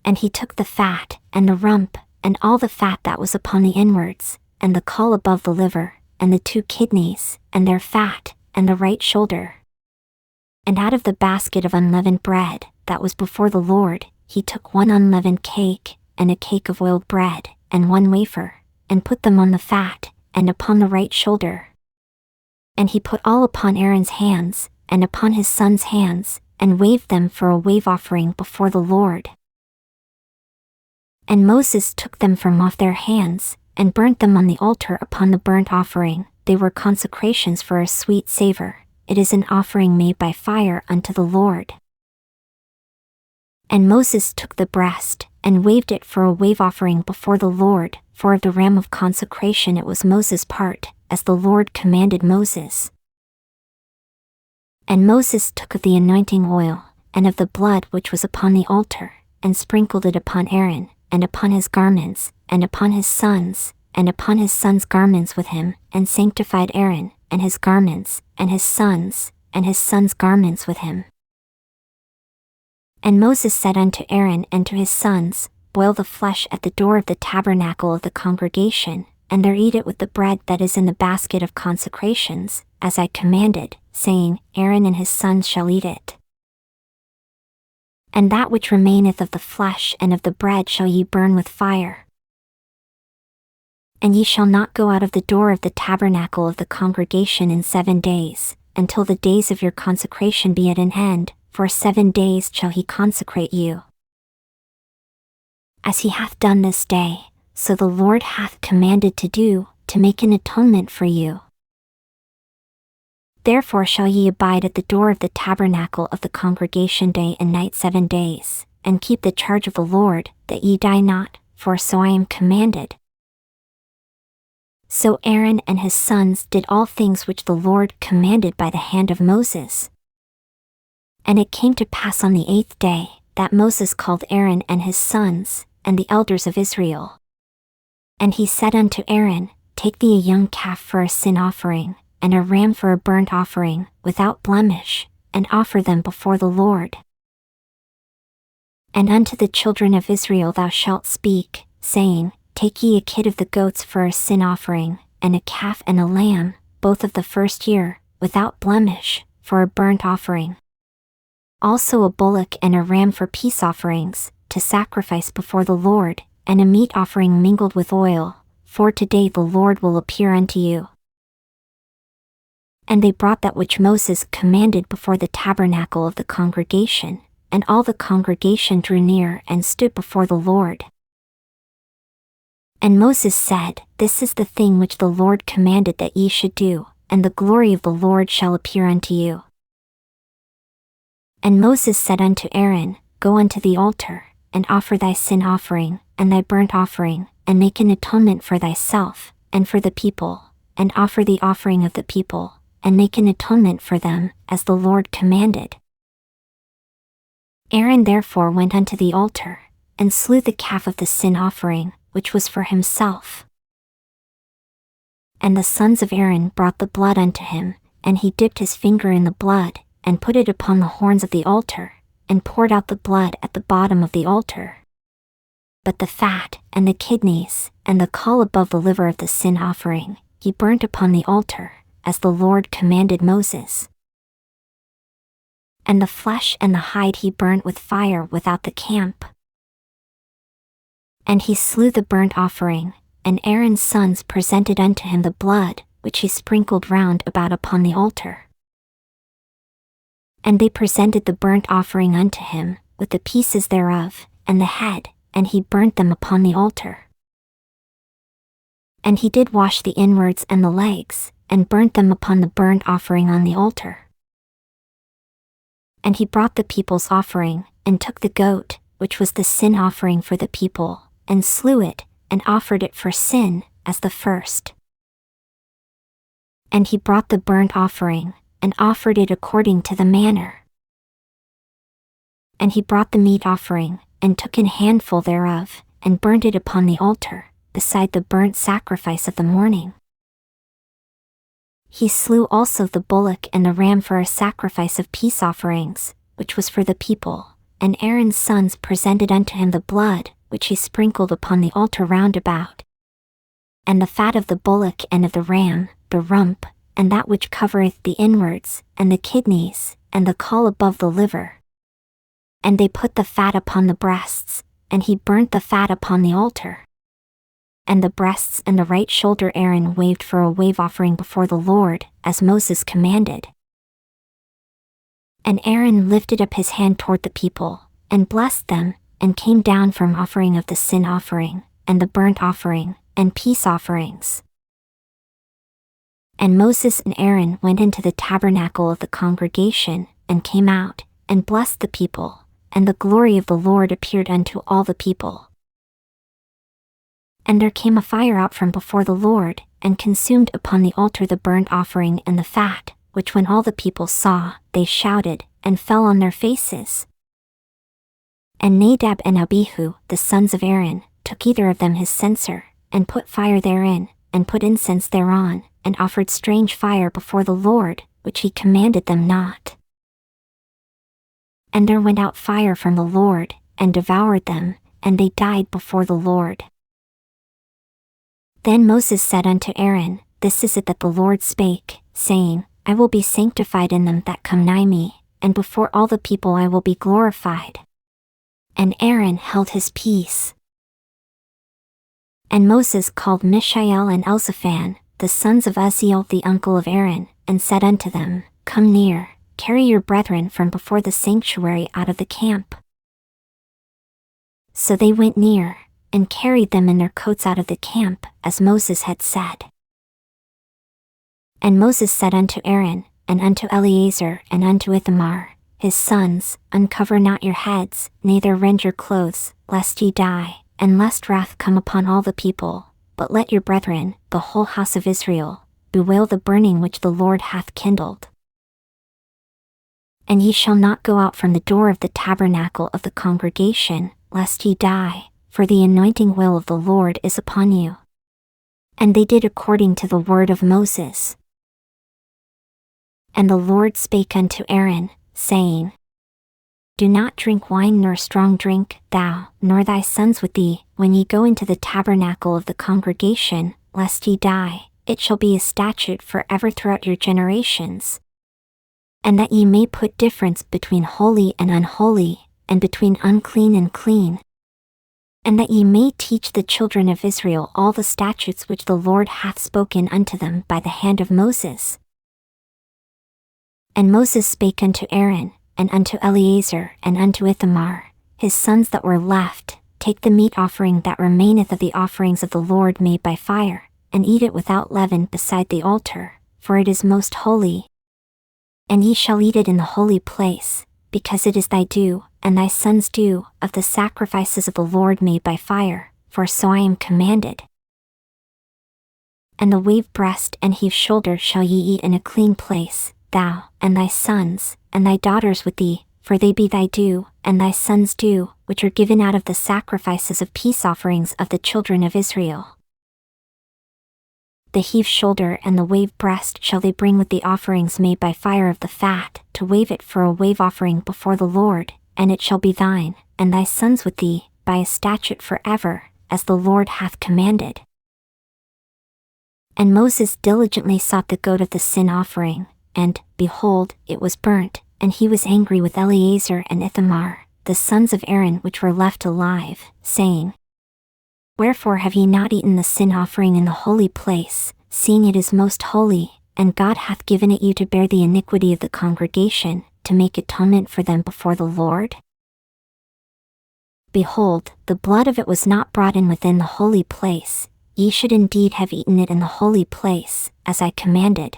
And he took the fat, and the rump, and all the fat that was upon the inwards, and the caul above the liver, and the 2 kidneys, and their fat, and the right shoulder. And out of the basket of unleavened bread, that was before the Lord, he took 1 unleavened cake, and a cake of oiled bread, and 1 wafer, and put them on the fat, and upon the right shoulder. And he put all upon Aaron's hands, and upon his sons' hands, and waved them for a wave offering before the Lord. And Moses took them from off their hands, and burnt them on the altar upon the burnt offering. They were consecrations for a sweet savor. It is an offering made by fire unto the Lord. And Moses took the breast, and waved it for a wave offering before the Lord, for of the ram of consecration it was Moses' part, as the Lord commanded Moses. And Moses took of the anointing oil, and of the blood which was upon the altar, and sprinkled it upon Aaron, and upon his garments, and upon his sons, and upon his sons' garments with him, and sanctified Aaron, and his garments, and his sons' garments with him. And Moses said unto Aaron and to his sons, Boil the flesh at the door of the tabernacle of the congregation, and there eat it with the bread that is in the basket of consecrations, as I commanded, saying, Aaron and his sons shall eat it. And that which remaineth of the flesh and of the bread shall ye burn with fire. And ye shall not go out of the door of the tabernacle of the congregation in 7 days, until the days of your consecration be at an end, for 7 days shall he consecrate you. As he hath done this day, so the Lord hath commanded to do, to make an atonement for you. Therefore shall ye abide at the door of the tabernacle of the congregation day and night 7 days, and keep the charge of the Lord, that ye die not, for so I am commanded. So Aaron and his sons did all things which the Lord commanded by the hand of Moses. And it came to pass on the 8th day, that Moses called Aaron and his sons, and the elders of Israel. And he said unto Aaron, Take thee a young calf for a sin offering, and a ram for a burnt offering, without blemish, and offer them before the Lord. And unto the children of Israel thou shalt speak, saying, Take ye a kid of the goats for a sin offering, and a calf and a lamb, both of the first year, without blemish, for a burnt offering. Also a bullock and a ram for peace offerings, to sacrifice before the Lord, and a meat offering mingled with oil, for today the Lord will appear unto you. And they brought that which Moses commanded before the tabernacle of the congregation, and all the congregation drew near and stood before the Lord. And Moses said, This is the thing which the Lord commanded that ye should do, and the glory of the Lord shall appear unto you. And Moses said unto Aaron, Go unto the altar, and offer thy sin offering, and thy burnt offering, and make an atonement for thyself, and for the people, and offer the offering of the people, and make an atonement for them, as the Lord commanded. Aaron therefore went unto the altar, and slew the calf of the sin offering, which was for himself. And the sons of Aaron brought the blood unto him, and he dipped his finger in the blood, and put it upon the horns of the altar, and poured out the blood at the bottom of the altar. But the fat, and the kidneys, and the caul above the liver of the sin offering, he burnt upon the altar, as the Lord commanded Moses. And the flesh and the hide he burnt with fire without the camp. And he slew the burnt offering, and Aaron's sons presented unto him the blood, which he sprinkled round about upon the altar. And they presented the burnt offering unto him, with the pieces thereof, and the head, and he burnt them upon the altar. And he did wash the inwards and the legs, and burnt them upon the burnt offering on the altar. And he brought the people's offering, and took the goat, which was the sin offering for the people, and slew it, and offered it for sin, as the first. And he brought the burnt offering, and offered it according to the manner. And he brought the meat offering, and took an handful thereof, and burnt it upon the altar, beside the burnt sacrifice of the morning. He slew also the bullock and the ram for a sacrifice of peace offerings, which was for the people, and Aaron's sons presented unto him the blood, which he sprinkled upon the altar round about. And the fat of the bullock and of the ram, the rump, and that which covereth the inwards, and the kidneys, and the caul above the liver. And they put the fat upon the breasts, and he burnt the fat upon the altar. And the breasts and the right shoulder Aaron waved for a wave offering before the Lord, as Moses commanded. And Aaron lifted up his hand toward the people, and blessed them, and came down from offering of the sin offering, and the burnt offering, and peace offerings. And Moses and Aaron went into the tabernacle of the congregation, and came out, and blessed the people, and the glory of the Lord appeared unto all the people. And there came a fire out from before the Lord, and consumed upon the altar the burnt offering and the fat, which when all the people saw, they shouted, and fell on their faces. And Nadab and Abihu, the sons of Aaron, took either of them his censer, and put fire therein, and put incense thereon, and offered strange fire before the Lord, which he commanded them not. And there went out fire from the Lord, and devoured them, and they died before the Lord. Then Moses said unto Aaron, This is it that the Lord spake, saying, I will be sanctified in them that come nigh me, and before all the people I will be glorified. And Aaron held his peace. And Moses called Mishael and Elzaphan, the sons of Uzziel the uncle of Aaron, and said unto them, Come near, carry your brethren from before the sanctuary out of the camp. So they went near, and carried them in their coats out of the camp, as Moses had said. And Moses said unto Aaron, and unto Eleazar, and unto Ithamar, his sons, Uncover not your heads, neither rend your clothes, lest ye die, and lest wrath come upon all the people, but let your brethren, the whole house of Israel, bewail the burning which the Lord hath kindled. And ye shall not go out from the door of the tabernacle of the congregation, lest ye die, for the anointing will of the Lord is upon you. And they did according to the word of Moses. And the Lord spake unto Aaron, saying, Do not drink wine nor strong drink, thou, nor thy sons with thee, when ye go into the tabernacle of the congregation, lest ye die. It shall be a statute forever throughout your generations. And that ye may put difference between holy and unholy, and between unclean and clean. And that ye may teach the children of Israel all the statutes which the Lord hath spoken unto them by the hand of Moses. And Moses spake unto Aaron, and unto Eleazar, and unto Ithamar, his sons that were left, Take the meat offering that remaineth of the offerings of the Lord made by fire, and eat it without leaven beside the altar, for it is most holy. And ye shall eat it in the holy place, because it is thy due, and thy sons' due, of the sacrifices of the Lord made by fire, for so I am commanded. And the wave breast and heave shoulder shall ye eat in a clean place, thou, and thy sons, and thy daughters with thee, for they be thy due, and thy sons' due, which are given out of the sacrifices of peace offerings of the children of Israel. The heave shoulder and the wave breast shall they bring with the offerings made by fire of the fat, to wave it for a wave offering before the Lord, and it shall be thine, and thy sons with thee, by a statute forever, as the Lord hath commanded. And Moses diligently sought the goat of the sin offering, and, behold, it was burnt, and he was angry with Eleazar and Ithamar, the sons of Aaron which were left alive, saying, Wherefore have ye not eaten the sin offering in the holy place, seeing it is most holy, and God hath given it you to bear the iniquity of the congregation, to make atonement for them before the Lord? Behold, the blood of it was not brought in within the holy place, ye should indeed have eaten it in the holy place, as I commanded.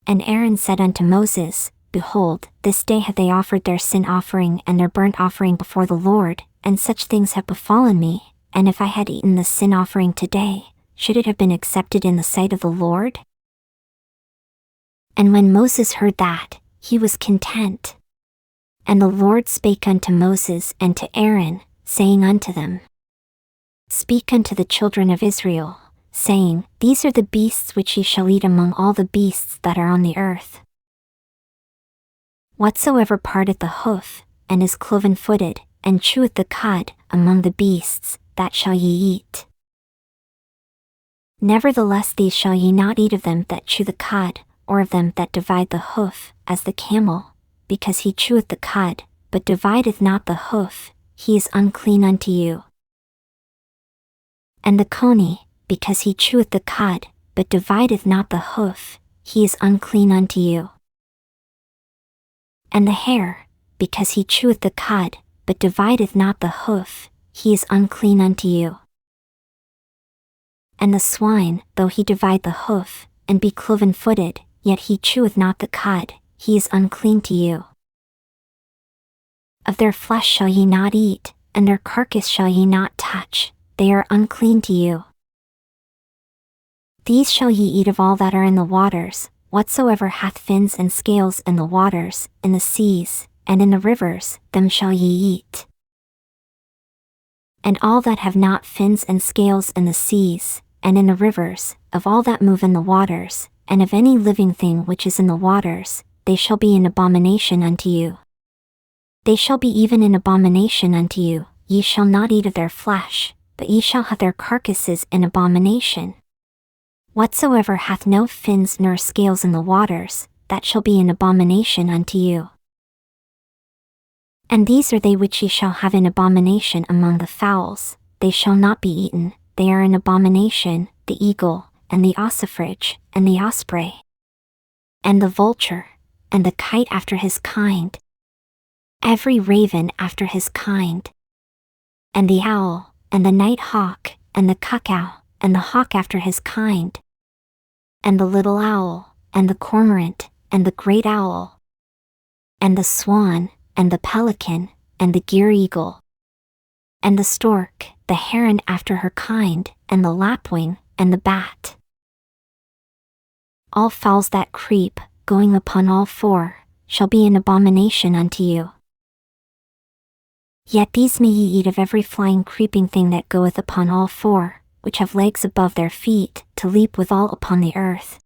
And Aaron said unto Moses, Behold, this day have they offered their sin offering and their burnt offering before the Lord, and such things have befallen me, and if I had eaten the sin offering today, should it have been accepted in the sight of the Lord? And when Moses heard that, he was content. And the Lord spake unto Moses and to Aaron, saying unto them, Speak unto the children of Israel, saying, These are the beasts which ye shall eat among all the beasts that are on the earth. Whatsoever parteth the hoof, and is cloven-footed, and cheweth the cud, among the beasts, that shall ye eat. Nevertheless these shall ye not eat of them that chew the cud, or of them that divide the hoof, as the camel, because he cheweth the cud, but divideth not the hoof, he is unclean unto you. And the coney, because he cheweth the cud, but divideth not the hoof, he is unclean unto you. And the hare, because he cheweth the cud, but divideth not the hoof, he is unclean unto you. And the swine, though he divide the hoof, and be cloven-footed, yet he cheweth not the cud, he is unclean to you. Of their flesh shall ye not eat, and their carcass shall ye not touch, they are unclean to you. These shall ye eat of all that are in the waters, whatsoever hath fins and scales in the waters, in the seas, and in the rivers, them shall ye eat. And all that have not fins and scales in the seas, and in the rivers, of all that move in the waters, and of any living thing which is in the waters, they shall be an abomination unto you. They shall be even an abomination unto you, ye shall not eat of their flesh, but ye shall have their carcasses in abomination. Whatsoever hath no fins nor scales in the waters, that shall be an abomination unto you. And these are they which ye shall have in abomination among the fowls, they shall not be eaten, they are an abomination, the eagle, and the ossifrage, and the osprey, and the vulture, and the kite after his kind, every raven after his kind, and the owl, and the night hawk, and the cuckow, and the hawk after his kind, and the little owl, and the cormorant, and the great owl, and the swan, and the pelican, and the gier eagle, and the stork, the heron after her kind, and the lapwing, and the bat. All fowls that creep, going upon all four, shall be an abomination unto you. Yet these may ye eat of every flying creeping thing that goeth upon all four, which have legs above their feet, to leap withal upon the earth.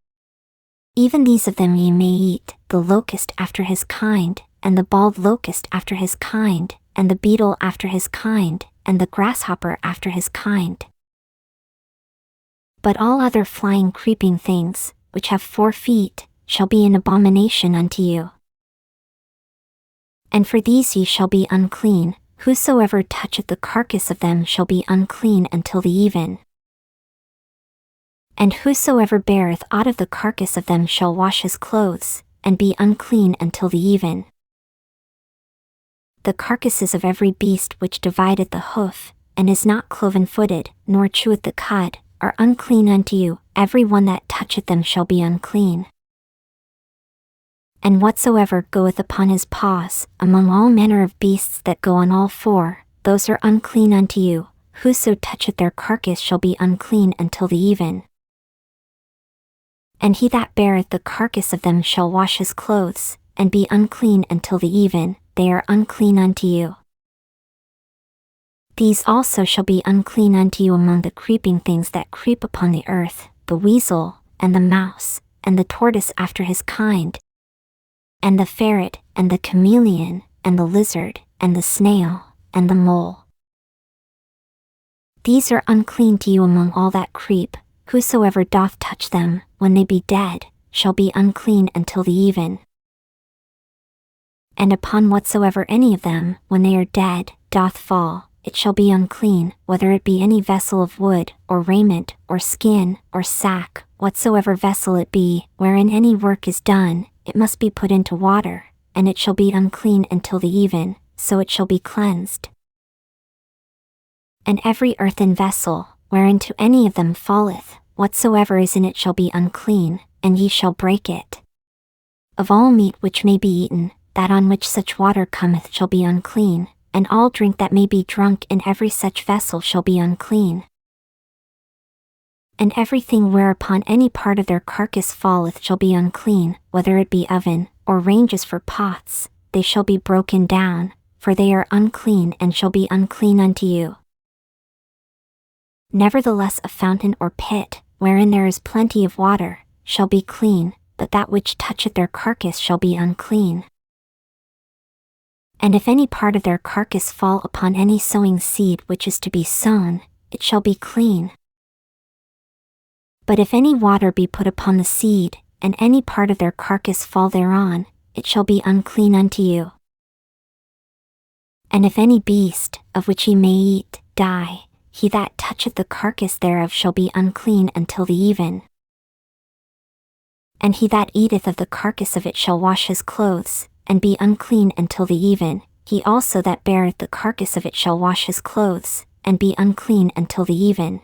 Even these of them ye may eat, the locust after his kind, and the bald locust after his kind, and the beetle after his kind, and the grasshopper after his kind. But all other flying creeping things, which have 4 feet, shall be an abomination unto you. And for these ye shall be unclean, whosoever toucheth the carcass of them shall be unclean until the even. And whosoever beareth aught of the carcass of them shall wash his clothes, and be unclean until the even. The carcasses of every beast which divideth the hoof, and is not cloven-footed, nor cheweth the cud, are unclean unto you, every one that toucheth them shall be unclean. And whatsoever goeth upon his paws, among all manner of beasts that go on all four, those are unclean unto you, whoso toucheth their carcass shall be unclean until the even. And he that beareth the carcass of them shall wash his clothes, and be unclean until the even, they are unclean unto you. These also shall be unclean unto you among the creeping things that creep upon the earth, the weasel, and the mouse, and the tortoise after his kind, and the ferret, and the chameleon, and the lizard, and the snail, and the mole. These are unclean to you among all that creep, whosoever doth touch them, when they be dead, shall be unclean until the even. And upon whatsoever any of them, when they are dead, doth fall, it shall be unclean, whether it be any vessel of wood, or raiment, or skin, or sack, whatsoever vessel it be, wherein any work is done, it must be put into water, and it shall be unclean until the even, so it shall be cleansed. And every earthen vessel, whereinto any of them falleth, whatsoever is in it shall be unclean, and ye shall break it. Of all meat which may be eaten, that on which such water cometh shall be unclean, and all drink that may be drunk in every such vessel shall be unclean. And everything whereupon any part of their carcass falleth shall be unclean, whether it be oven, or ranges for pots, they shall be broken down, for they are unclean and shall be unclean unto you. Nevertheless a fountain or pit, wherein there is plenty of water, shall be clean, but that which toucheth their carcass shall be unclean. And if any part of their carcass fall upon any sowing seed which is to be sown, it shall be clean. But if any water be put upon the seed, and any part of their carcass fall thereon, it shall be unclean unto you. And if any beast, of which ye may eat, die, he that toucheth the carcass thereof shall be unclean until the even. And he that eateth of the carcass of it shall wash his clothes, and be unclean until the even, he also that beareth the carcass of it shall wash his clothes, and be unclean until the even.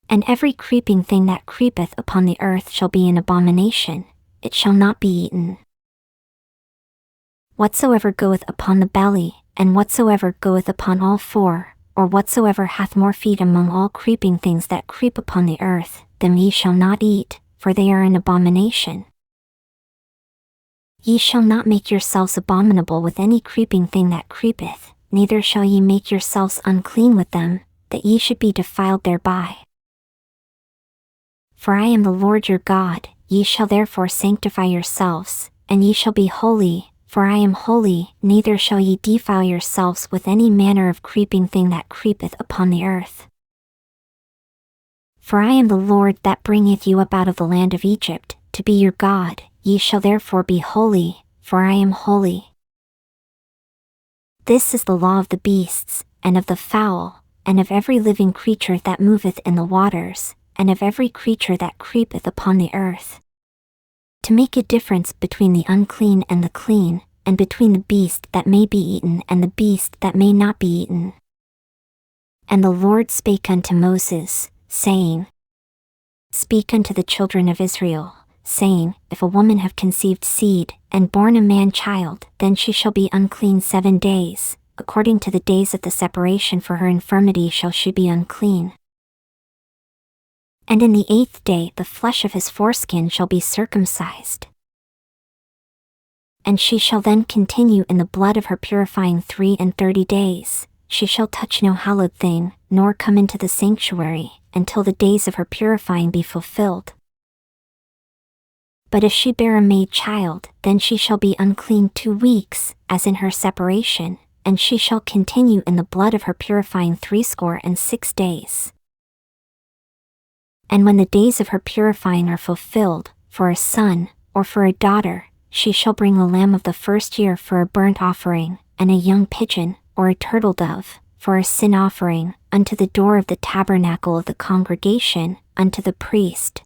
And every creeping thing that creepeth upon the earth shall be an abomination, it shall not be eaten. Whatsoever goeth upon the belly, and whatsoever goeth upon all four, or whatsoever hath more feet among all creeping things that creep upon the earth, them ye shall not eat, for they are an abomination. Ye shall not make yourselves abominable with any creeping thing that creepeth, neither shall ye make yourselves unclean with them, that ye should be defiled thereby. For I am the Lord your God, ye shall therefore sanctify yourselves, and ye shall be holy, for I am holy, neither shall ye defile yourselves with any manner of creeping thing that creepeth upon the earth. For I am the Lord that bringeth you up out of the land of Egypt, to be your God, ye shall therefore be holy, for I am holy. This is the law of the beasts, and of the fowl, and of every living creature that moveth in the waters, and of every creature that creepeth upon the earth. To make a difference between the unclean and the clean, and between the beast that may be eaten and the beast that may not be eaten. And the Lord spake unto Moses, saying, Speak unto the children of Israel, saying, If a woman have conceived seed, and born a man child, then she shall be unclean 7 days, according to the days of the separation for her infirmity shall she be unclean. And in the 8th day the flesh of his foreskin shall be circumcised. And she shall then continue in the blood of her purifying 33 days, she shall touch no hallowed thing, nor come into the sanctuary, until the days of her purifying be fulfilled. But if she bear a maid child, then she shall be unclean 2 weeks, as in her separation, and she shall continue in the blood of her purifying 66 days. And when the days of her purifying are fulfilled, for a son, or for a daughter, she shall bring a lamb of the 1st year for a burnt offering, and a young pigeon, or a turtle dove, for a sin offering, unto the door of the tabernacle of the congregation, unto the priest,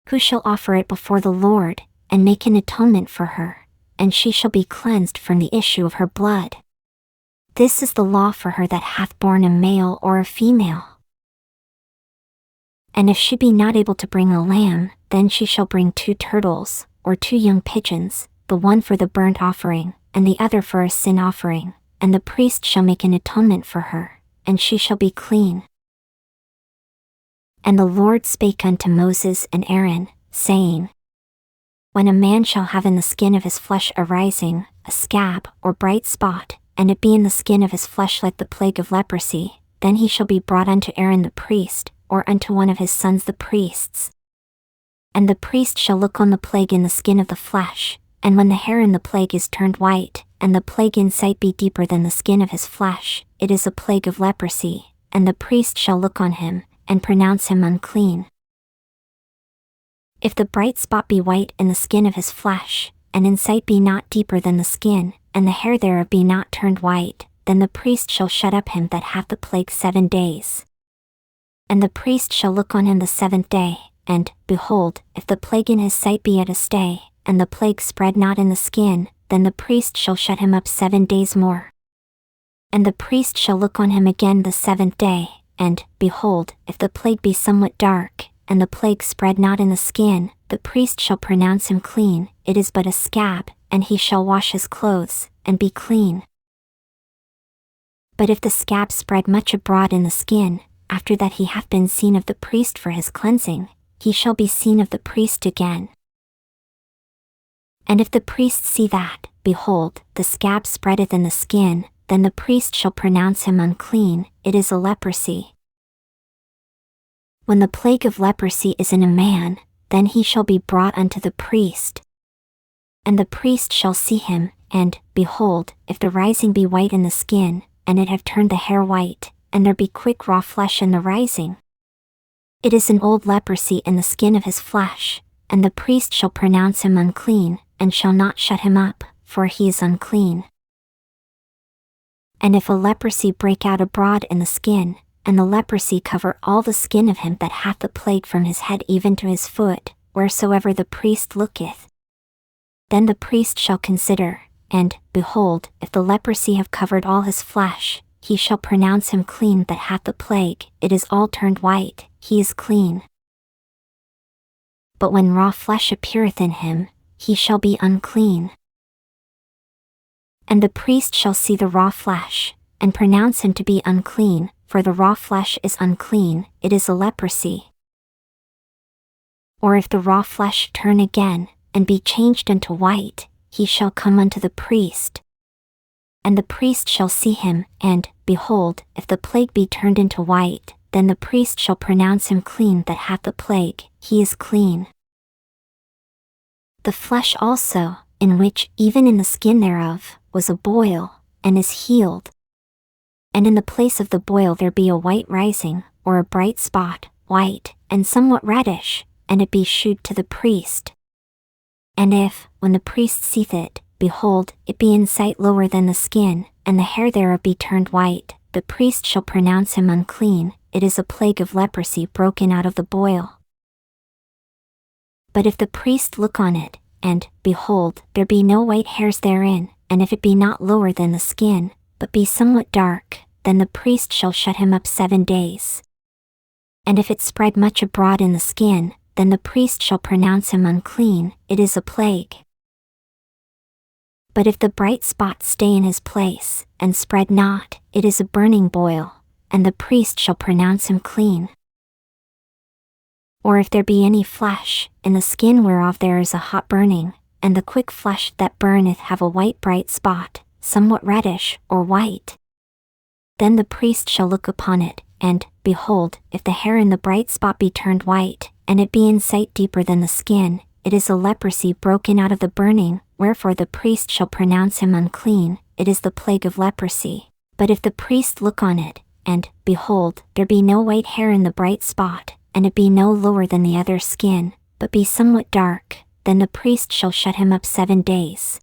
who shall offer it before the Lord, and make an atonement for her, and she shall be cleansed from the issue of her blood. This is the law for her that hath borne a male or a female. And if she be not able to bring a lamb, then she shall bring 2 turtles, or 2 young pigeons, the one for the burnt offering, and the other for a sin offering, and the priest shall make an atonement for her, and she shall be clean. And the Lord spake unto Moses and Aaron, saying, When a man shall have in the skin of his flesh a rising, a scab, or bright spot, and it be in the skin of his flesh like the plague of leprosy, then he shall be brought unto Aaron the priest, or unto one of his sons the priests. And the priest shall look on the plague in the skin of the flesh, and when the hair in the plague is turned white, and the plague in sight be deeper than the skin of his flesh, it is a plague of leprosy, and the priest shall look on him, and pronounce him unclean. If the bright spot be white in the skin of his flesh, and in sight be not deeper than the skin, and the hair thereof be not turned white, then the priest shall shut up him that hath the plague 7 days. And the priest shall look on him the 7th day, and, behold, if the plague in his sight be at a stay, and the plague spread not in the skin, then the priest shall shut him up 7 days more. And the priest shall look on him again the 7th day, and, behold, if the plague be somewhat dark, and the plague spread not in the skin, the priest shall pronounce him clean, it is but a scab, and he shall wash his clothes, and be clean. But if the scab spread much abroad in the skin, after that he hath been seen of the priest for his cleansing, he shall be seen of the priest again. And if the priest see that, behold, the scab spreadeth in the skin, then the priest shall pronounce him unclean, it is a leprosy. When the plague of leprosy is in a man, then he shall be brought unto the priest. And the priest shall see him, and, behold, if the rising be white in the skin, and it have turned the hair white, and there be quick raw flesh in the rising, it is an old leprosy in the skin of his flesh, and the priest shall pronounce him unclean, and shall not shut him up, for he is unclean. And if a leprosy break out abroad in the skin, and the leprosy cover all the skin of him that hath the plague from his head even to his foot, wheresoever the priest looketh, then the priest shall consider, and, behold, if the leprosy have covered all his flesh, he shall pronounce him clean that hath the plague, it is all turned white, he is clean. But when raw flesh appeareth in him, he shall be unclean. And the priest shall see the raw flesh, and pronounce him to be unclean, for the raw flesh is unclean, it is a leprosy. Or if the raw flesh turn again, and be changed unto white, he shall come unto the priest. And the priest shall see him, and, behold, if the plague be turned into white, then the priest shall pronounce him clean that hath the plague, he is clean. The flesh also, in which, even in the skin thereof, was a boil, and is healed. And in the place of the boil there be a white rising, or a bright spot, white, and somewhat reddish, and it be shewed to the priest. And if, when the priest seeth it, behold, it be in sight lower than the skin, and the hair thereof be turned white, the priest shall pronounce him unclean, it is a plague of leprosy broken out of the boil. But if the priest look on it, and, behold, there be no white hairs therein, and if it be not lower than the skin, but be somewhat dark, then the priest shall shut him up 7 days. And if it spread much abroad in the skin, then the priest shall pronounce him unclean, it is a plague. But if the bright spot stay in his place, and spread not, it is a burning boil, and the priest shall pronounce him clean. Or if there be any flesh, in the skin whereof there is a hot burning, and the quick flesh that burneth have a white bright spot, somewhat reddish, or white, then the priest shall look upon it, and, behold, if the hair in the bright spot be turned white, and it be in sight deeper than the skin, it is a leprosy broken out of the burning, wherefore the priest shall pronounce him unclean, it is the plague of leprosy. But if the priest look on it, and, behold, there be no white hair in the bright spot, and it be no lower than the other skin, but be somewhat dark, then the priest shall shut him up 7 days.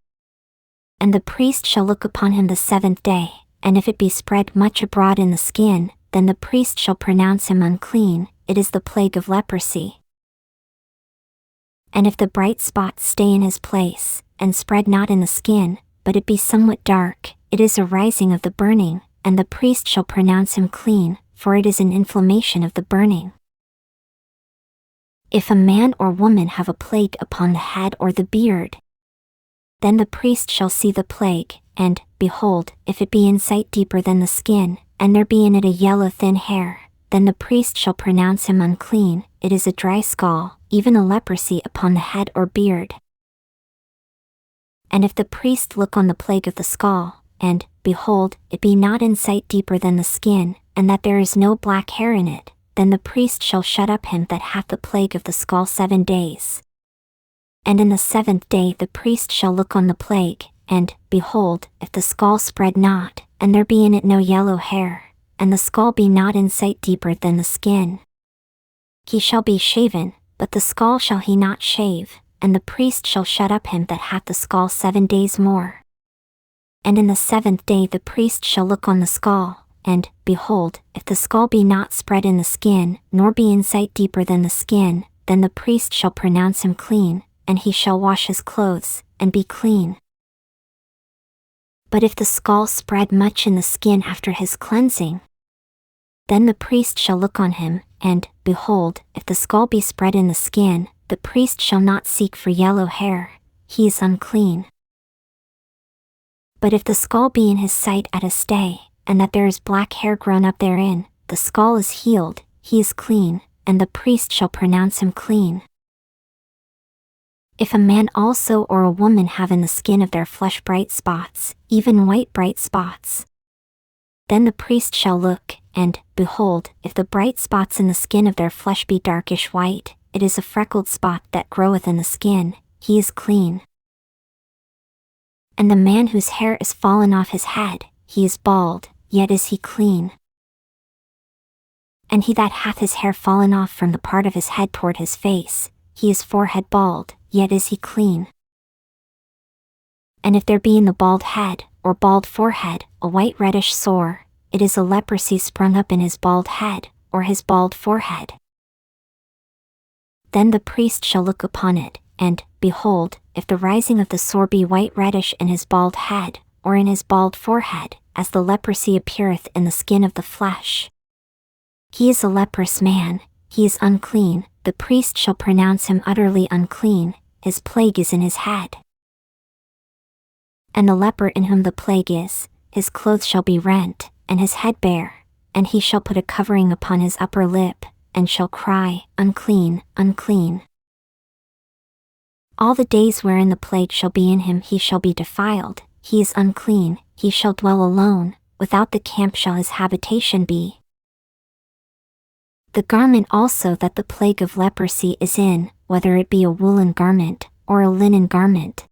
And the priest shall look upon him the 7th day, and if it be spread much abroad in the skin, then the priest shall pronounce him unclean, it is the plague of leprosy. And if the bright spot stay in his place, and spread not in the skin, but it be somewhat dark, it is a rising of the burning, and the priest shall pronounce him clean, for it is an inflammation of the burning. If a man or woman have a plague upon the head or the beard, then the priest shall see the plague, and, behold, if it be in sight deeper than the skin, and there be in it a yellow thin hair, then the priest shall pronounce him unclean, it is a dry scall, even a leprosy upon the head or beard. And if the priest look on the plague of the skull, and, behold, it be not in sight deeper than the skin, and that there is no black hair in it, then the priest shall shut up him that hath the plague of the skull 7 days. And in the 7th day the priest shall look on the plague, and, behold, if the skull spread not, and there be in it no yellow hair, and the skull be not in sight deeper than the skin, he shall be shaven, but the skull shall he not shave, and the priest shall shut up him that hath the skull 7 days more. And in the 7th day the priest shall look on the skull, and, behold, if the skull be not spread in the skin, nor be in sight deeper than the skin, then the priest shall pronounce him clean, and he shall wash his clothes, and be clean. But if the skull spread much in the skin after his cleansing, then the priest shall look on him, and, behold, if the skull be spread in the skin, the priest shall not seek for yellow hair, he is unclean. But if the skull be in his sight at a stay, and that there is black hair grown up therein, the skull is healed, he is clean, and the priest shall pronounce him clean. If a man also or a woman have in the skin of their flesh bright spots, even white bright spots, then the priest shall look, and, behold, if the bright spots in the skin of their flesh be darkish white, it is a freckled spot that groweth in the skin, he is clean. And the man whose hair is fallen off his head, he is bald, yet is he clean. And he that hath his hair fallen off from the part of his head toward his face, he is forehead bald, yet is he clean. And if there be in the bald head, or bald forehead, a white reddish sore, it is a leprosy sprung up in his bald head, or his bald forehead. Then the priest shall look upon it, and, behold, if the rising of the sore be white reddish in his bald head, or in his bald forehead, as the leprosy appeareth in the skin of the flesh, he is a leprous man, he is unclean, the priest shall pronounce him utterly unclean, his plague is in his head. And the leper in whom the plague is, his clothes shall be rent, and his head bare, and he shall put a covering upon his upper lip, and shall cry, unclean, unclean. All the days wherein the plague shall be in him he shall be defiled, he is unclean, he shall dwell alone, without the camp shall his habitation be. The garment also that the plague of leprosy is in, whether it be a woolen garment, or a linen garment,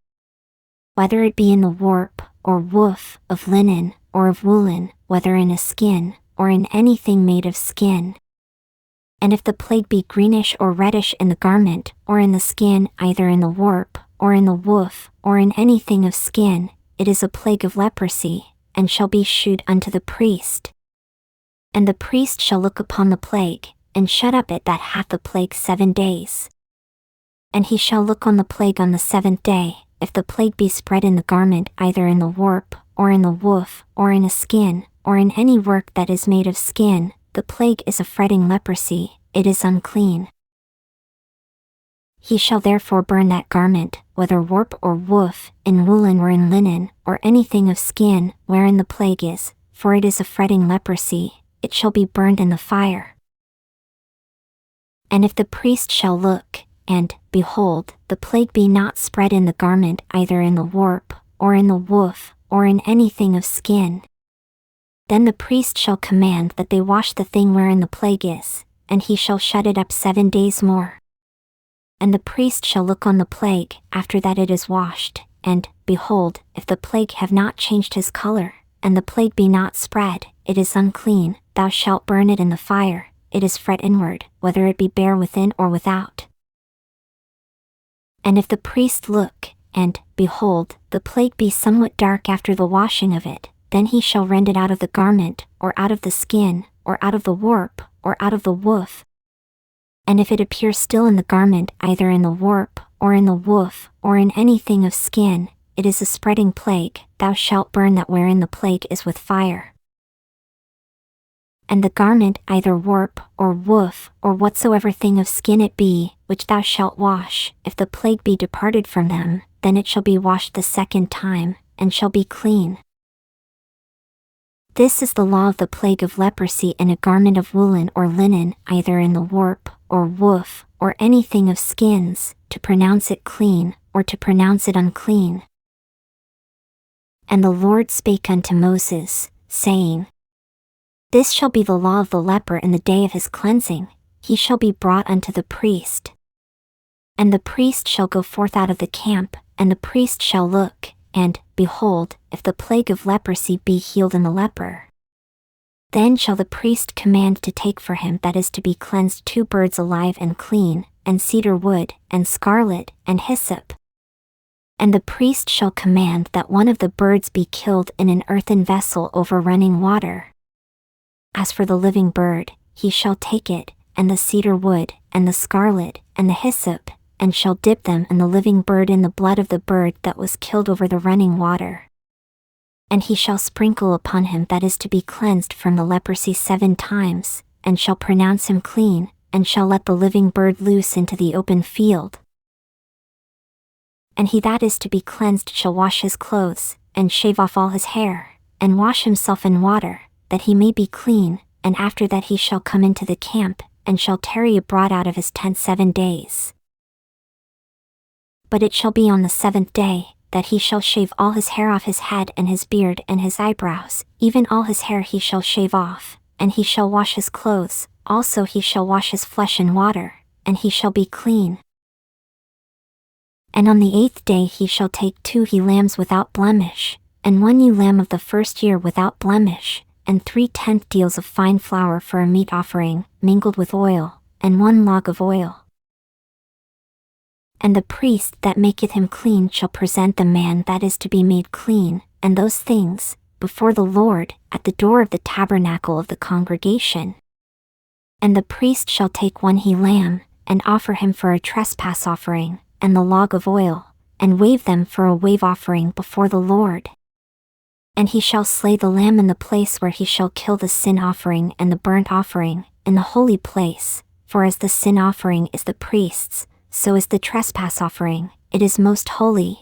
whether it be in the warp, or woof, of linen, or of woolen, whether in a skin, or in anything made of skin. And if the plague be greenish or reddish in the garment, or in the skin, either in the warp, or in the woof, or in anything of skin, it is a plague of leprosy, and shall be shewed unto the priest. And the priest shall look upon the plague, and shut up it that hath the plague 7 days. And he shall look on the plague on the 7th day, if the plague be spread in the garment either in the warp, or in the woof, or in a skin, or in any work that is made of skin, the plague is a fretting leprosy, it is unclean. He shall therefore burn that garment, whether warp or woof, in woolen or in linen, or anything of skin, wherein the plague is, for it is a fretting leprosy, it shall be burned in the fire. And if the priest shall look, and, behold, the plague be not spread in the garment either in the warp, or in the woof, or in anything of skin, then the priest shall command that they wash the thing wherein the plague is, and he shall shut it up 7 days more. And the priest shall look on the plague after that it is washed, and, behold, if the plague have not changed his color, and the plague be not spread, it is unclean, thou shalt burn it in the fire, it is fret inward, whether it be bare within or without. And if the priest look, and, behold, the plague be somewhat dark after the washing of it, then he shall rend it out of the garment, or out of the skin, or out of the warp, or out of the woof. And if it appear still in the garment either in the warp, or in the woof, or in anything of skin, it is a spreading plague, thou shalt burn that wherein the plague is with fire. And the garment either warp, or woof, or whatsoever thing of skin it be, which thou shalt wash, if the plague be departed from them, then it shall be washed the 2nd time, and shall be clean. This is the law of the plague of leprosy in a garment of woolen or linen, either in the warp, or woof, or anything of skins, to pronounce it clean, or to pronounce it unclean. And the Lord spake unto Moses, saying, This shall be the law of the leper in the day of his cleansing, he shall be brought unto the priest. And the priest shall go forth out of the camp, and the priest shall look, and, behold, if the plague of leprosy be healed in the leper, then shall the priest command to take for him that is to be cleansed 2 birds alive and clean, and cedar wood, and scarlet, and hyssop. And the priest shall command that one of the birds be killed in an earthen vessel over running water. As for the living bird, he shall take it, and the cedar wood, and the scarlet, and the hyssop, and shall dip them and the living bird in the blood of the bird that was killed over the running water. And he shall sprinkle upon him that is to be cleansed from the leprosy 7 times, and shall pronounce him clean, and shall let the living bird loose into the open field. And he that is to be cleansed shall wash his clothes, and shave off all his hair, and wash himself in water, that he may be clean, and after that he shall come into the camp, and shall tarry abroad out of his tent 7 days. But it shall be on the 7th day, that he shall shave all his hair off his head and his beard and his eyebrows, even all his hair he shall shave off, and he shall wash his clothes, also he shall wash his flesh in water, and he shall be clean. And on the 8th day he shall take 2 he lambs without blemish, and 1 ewe lamb of the 1st year without blemish, and 3/10 deals of fine flour for a meat offering, mingled with oil, and 1 log of oil. And the priest that maketh him clean shall present the man that is to be made clean, and those things, before the Lord, at the door of the tabernacle of the congregation. And the priest shall take 1 he lamb, and offer him for a trespass offering, and the log of oil, and wave them for a wave offering before the Lord. And he shall slay the lamb in the place where he shall kill the sin offering and the burnt offering, in the holy place, for as the sin offering is the priest's, so is the trespass offering, it is most holy.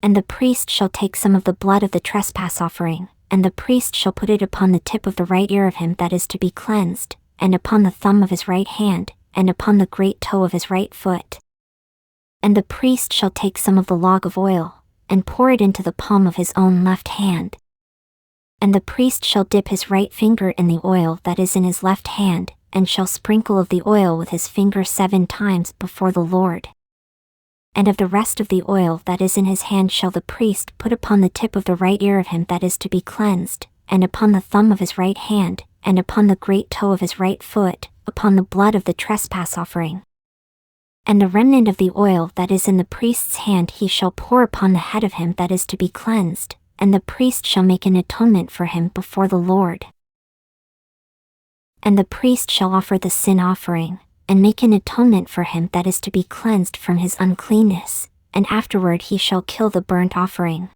And the priest shall take some of the blood of the trespass offering, and the priest shall put it upon the tip of the right ear of him that is to be cleansed, and upon the thumb of his right hand, and upon the great toe of his right foot. And the priest shall take some of the log of oil, and pour it into the palm of his own left hand. And the priest shall dip his right finger in the oil that is in his left hand, and shall sprinkle of the oil with his finger 7 times before the Lord. And of the rest of the oil that is in his hand shall the priest put upon the tip of the right ear of him that is to be cleansed, and upon the thumb of his right hand, and upon the great toe of his right foot, upon the blood of the trespass offering. And the remnant of the oil that is in the priest's hand he shall pour upon the head of him that is to be cleansed, and the priest shall make an atonement for him before the Lord. And the priest shall offer the sin offering, and make an atonement for him that is to be cleansed from his uncleanness, and afterward he shall kill the burnt offering.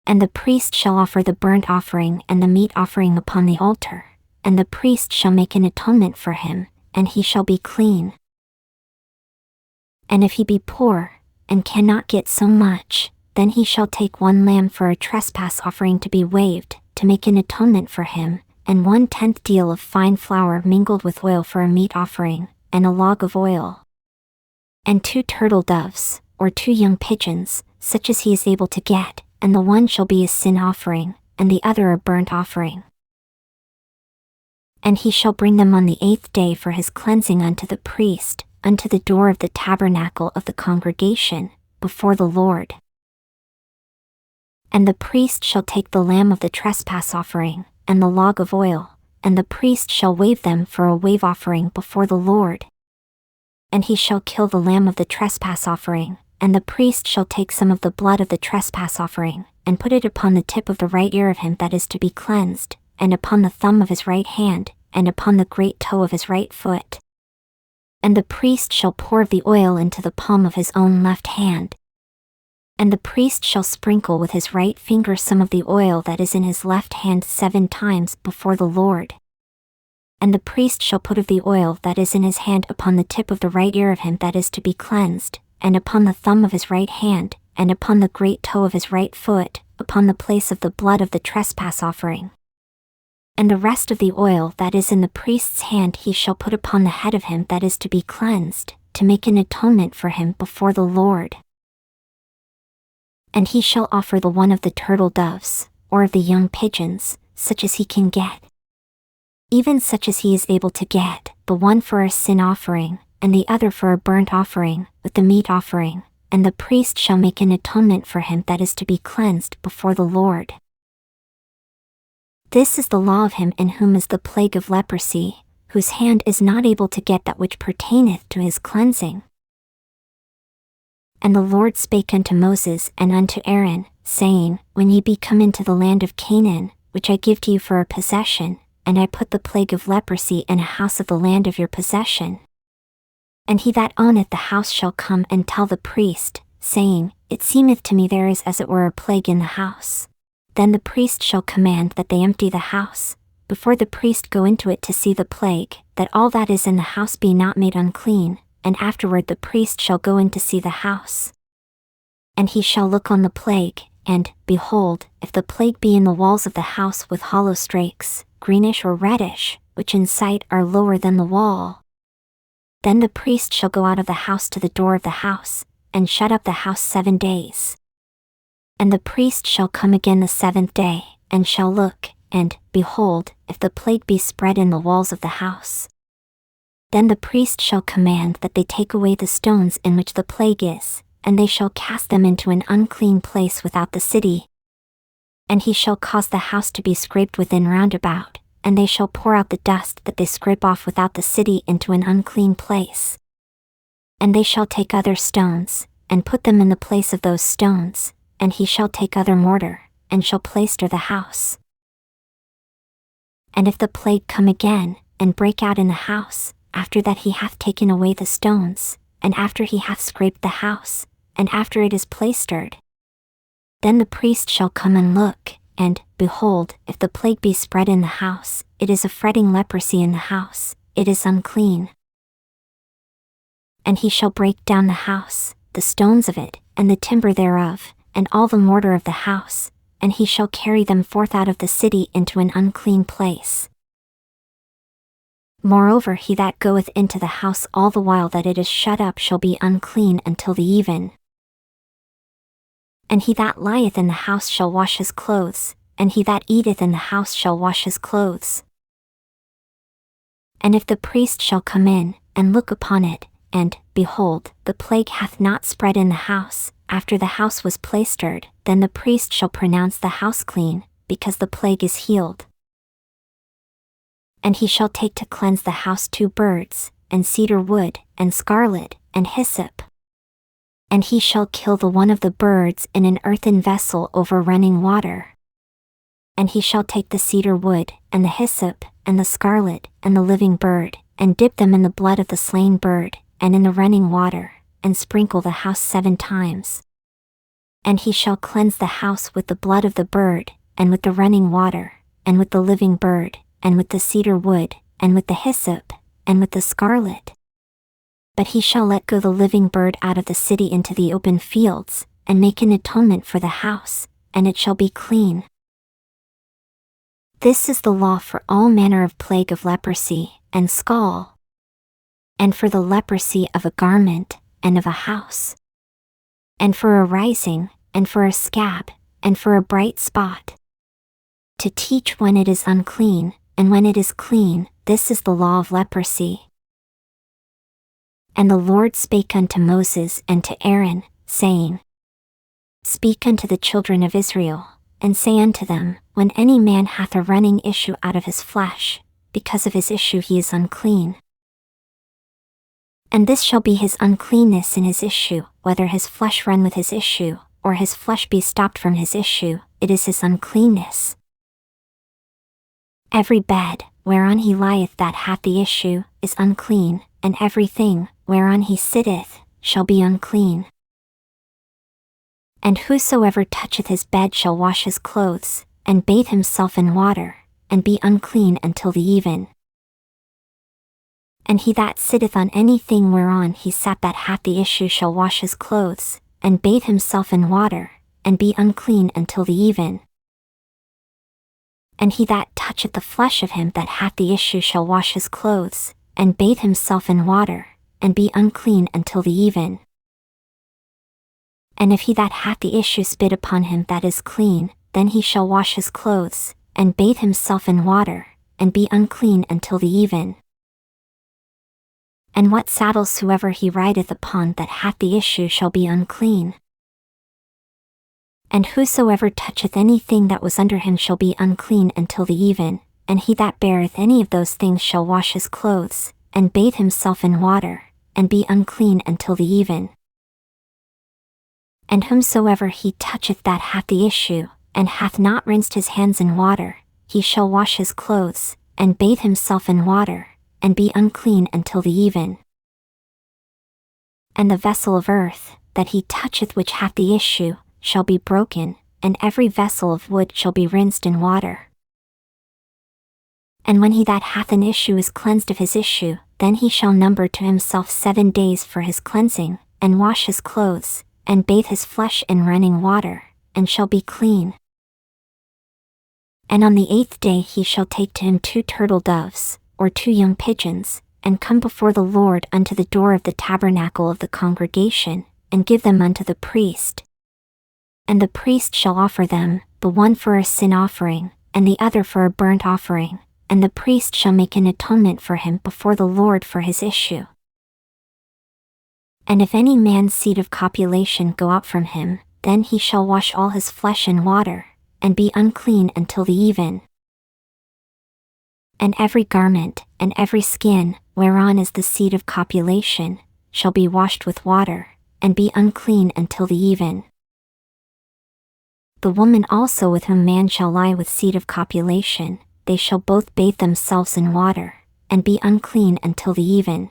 And the priest shall offer the burnt offering and the meat offering upon the altar, and the priest shall make an atonement for him, and he shall be clean. And if he be poor, and cannot get so much, then he shall take 1 lamb for a trespass offering to be waved, to make an atonement for him, and 1/10 deal of fine flour mingled with oil for a meat offering, and a log of oil. And 2 turtle doves, or 2 young pigeons, such as he is able to get, and the one shall be a sin offering, and the other a burnt offering. And he shall bring them on the 8th day for his cleansing unto the priest, unto the door of the tabernacle of the congregation, before the Lord. And the priest shall take the lamb of the trespass offering, and the log of oil, and the priest shall wave them for a wave offering before the Lord. And he shall kill the lamb of the trespass offering, and the priest shall take some of the blood of the trespass offering, and put it upon the tip of the right ear of him that is to be cleansed, and upon the thumb of his right hand, and upon the great toe of his right foot. And the priest shall pour of the oil into the palm of his own left hand. And the priest shall sprinkle with his right finger some of the oil that is in his left hand 7 times before the Lord. And the priest shall put of the oil that is in his hand upon the tip of the right ear of him that is to be cleansed, and upon the thumb of his right hand, and upon the great toe of his right foot, upon the place of the blood of the trespass offering. And the rest of the oil that is in the priest's hand he shall put upon the head of him that is to be cleansed, to make an atonement for him before the Lord. And he shall offer the one of the turtle doves, or of the young pigeons, such as he can get. Even such as he is able to get, the one for a sin offering, and the other for a burnt offering, with the meat offering, and the priest shall make an atonement for him that is to be cleansed before the Lord. This is the law of him in whom is the plague of leprosy, whose hand is not able to get that which pertaineth to his cleansing. And the Lord spake unto Moses and unto Aaron, saying, When ye be come into the land of Canaan, which I give to you for a possession, and I put the plague of leprosy in a house of the land of your possession. And he that owneth the house shall come and tell the priest, saying, It seemeth to me there is as it were a plague in the house. Then the priest shall command that they empty the house, before the priest go into it to see the plague, that all that is in the house be not made unclean, and afterward the priest shall go in to see the house. And he shall look on the plague, and, behold, if the plague be in the walls of the house with hollow strakes, greenish or reddish, which in sight are lower than the wall, then the priest shall go out of the house to the door of the house, and shut up the house 7 days. And the priest shall come again the 7th day, and shall look, and, behold, if the plague be spread in the walls of the house. Then the priest shall command that they take away the stones in which the plague is, and they shall cast them into an unclean place without the city. And he shall cause the house to be scraped within round about, and they shall pour out the dust that they scrape off without the city into an unclean place. And they shall take other stones, and put them in the place of those stones, and he shall take other mortar, and shall plaister the house. And if the plague come again, and break out in the house, after that he hath taken away the stones, and after he hath scraped the house, and after it is plaistered, then the priest shall come and look, and, behold, if the plague be spread in the house, it is a fretting leprosy in the house, it is unclean. And he shall break down the house, the stones of it, and the timber thereof, and all the mortar of the house, and he shall carry them forth out of the city into an unclean place. Moreover, he that goeth into the house all the while that it is shut up shall be unclean until the even. And he that lieth in the house shall wash his clothes, and he that eateth in the house shall wash his clothes. And if the priest shall come in, and look upon it, and, behold, the plague hath not spread in the house, after the house was plaistered, then the priest shall pronounce the house clean, because the plague is healed. And he shall take to cleanse the house 2 birds, and cedar wood, and scarlet, and hyssop. And he shall kill the one of the birds in an earthen vessel over running water. And he shall take the cedar wood, and the hyssop, and the scarlet, and the living bird, and dip them in the blood of the slain bird, and in the running water, and sprinkle the house 7 times. And he shall cleanse the house with the blood of the bird, and with the running water, and with the living bird, and with the cedar wood, and with the hyssop, and with the scarlet. But he shall let go the living bird out of the city into the open fields, and make an atonement for the house, and it shall be clean. This is the law for all manner of plague of leprosy, and scall, and for the leprosy of a garment, and of a house, and for a rising, and for a scab, and for a bright spot, to teach when it is unclean, and when it is clean. This is the law of leprosy. And the Lord spake unto Moses and to Aaron, saying, Speak unto the children of Israel, and say unto them, When any man hath a running issue out of his flesh, because of his issue he is unclean. And this shall be his uncleanness in his issue, whether his flesh run with his issue, or his flesh be stopped from his issue, it is his uncleanness. Every bed, whereon he lieth that hath the issue, is unclean, and everything, whereon he sitteth, shall be unclean. And whosoever toucheth his bed shall wash his clothes, and bathe himself in water, and be unclean until the even. And he that sitteth on anything whereon he sat that hath the issue shall wash his clothes, and bathe himself in water, and be unclean until the even. And he that toucheth the flesh of him that hath the issue shall wash his clothes, and bathe himself in water, and be unclean until the even. And if he that hath the issue spit upon him that is clean, then he shall wash his clothes, and bathe himself in water, and be unclean until the even. And what saddlesoever he rideth upon that hath the issue shall be unclean. And whosoever toucheth anything that was under him shall be unclean until the even, and he that beareth any of those things shall wash his clothes, and bathe himself in water, and be unclean until the even. And whomsoever he toucheth that hath the issue, and hath not rinsed his hands in water, he shall wash his clothes, and bathe himself in water, and be unclean until the even. And the vessel of earth, that he toucheth which hath the issue, shall be broken, and every vessel of wood shall be rinsed in water. And when he that hath an issue is cleansed of his issue, then he shall number to himself 7 days for his cleansing, and wash his clothes, and bathe his flesh in running water, and shall be clean. And on the 8th day he shall take to him 2 turtle doves, or 2 young pigeons, and come before the Lord unto the door of the tabernacle of the congregation, and give them unto the priest. And the priest shall offer them, the one for a sin offering, and the other for a burnt offering, and the priest shall make an atonement for him before the Lord for his issue. And if any man's seed of copulation go out from him, then he shall wash all his flesh in water, and be unclean until the even. And every garment, and every skin, whereon is the seed of copulation, shall be washed with water, and be unclean until the even. The woman also with whom man shall lie with seed of copulation, they shall both bathe themselves in water, and be unclean until the even.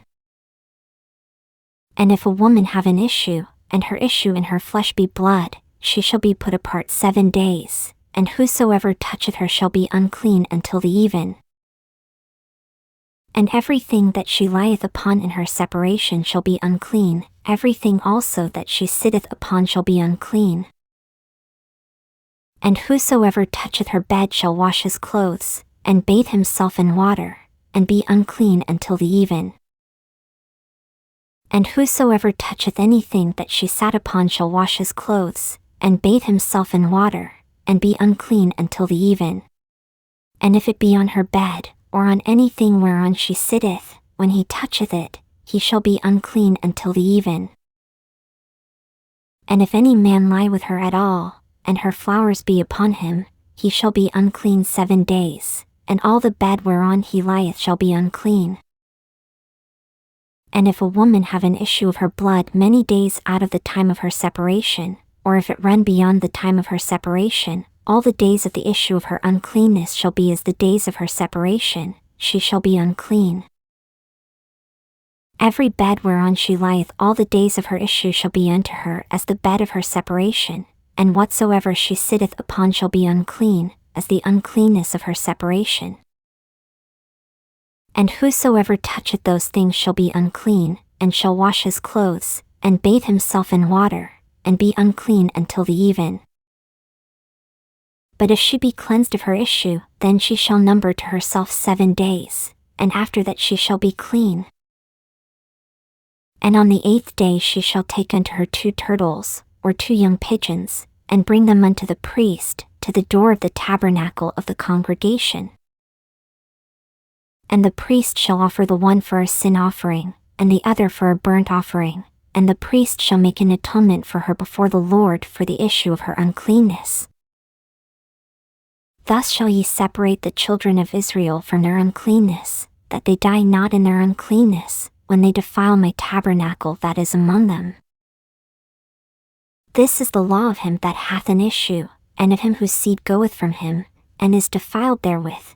And if a woman have an issue, and her issue in her flesh be blood, she shall be put apart 7 days, and whosoever toucheth her shall be unclean until the even. And everything that she lieth upon in her separation shall be unclean, everything also that she sitteth upon shall be unclean. And whosoever toucheth her bed shall wash his clothes, and bathe himself in water, and be unclean until the even. And whosoever toucheth anything that she sat upon shall wash his clothes, and bathe himself in water, and be unclean until the even. And if it be on her bed, or on anything whereon she sitteth, when he toucheth it, he shall be unclean until the even. And if any man lie with her at all, and her flowers be upon him, he shall be unclean 7 days, and all the bed whereon he lieth shall be unclean. And if a woman have an issue of her blood many days out of the time of her separation, or if it run beyond the time of her separation, all the days of the issue of her uncleanness shall be as the days of her separation, she shall be unclean. Every bed whereon she lieth all the days of her issue shall be unto her as the bed of her separation, and whatsoever she sitteth upon shall be unclean, as the uncleanness of her separation. And whosoever toucheth those things shall be unclean, and shall wash his clothes, and bathe himself in water, and be unclean until the even. But if she be cleansed of her issue, then she shall number to herself 7 days, and after that she shall be clean. And on the 8th day she shall take unto her 2 turtles, or 2 young pigeons, and bring them unto the priest, to the door of the tabernacle of the congregation. And the priest shall offer the one for a sin offering, and the other for a burnt offering, and the priest shall make an atonement for her before the Lord for the issue of her uncleanness. Thus shall ye separate the children of Israel from their uncleanness, that they die not in their uncleanness, when they defile my tabernacle that is among them. This is the law of him that hath an issue, and of him whose seed goeth from him, and is defiled therewith.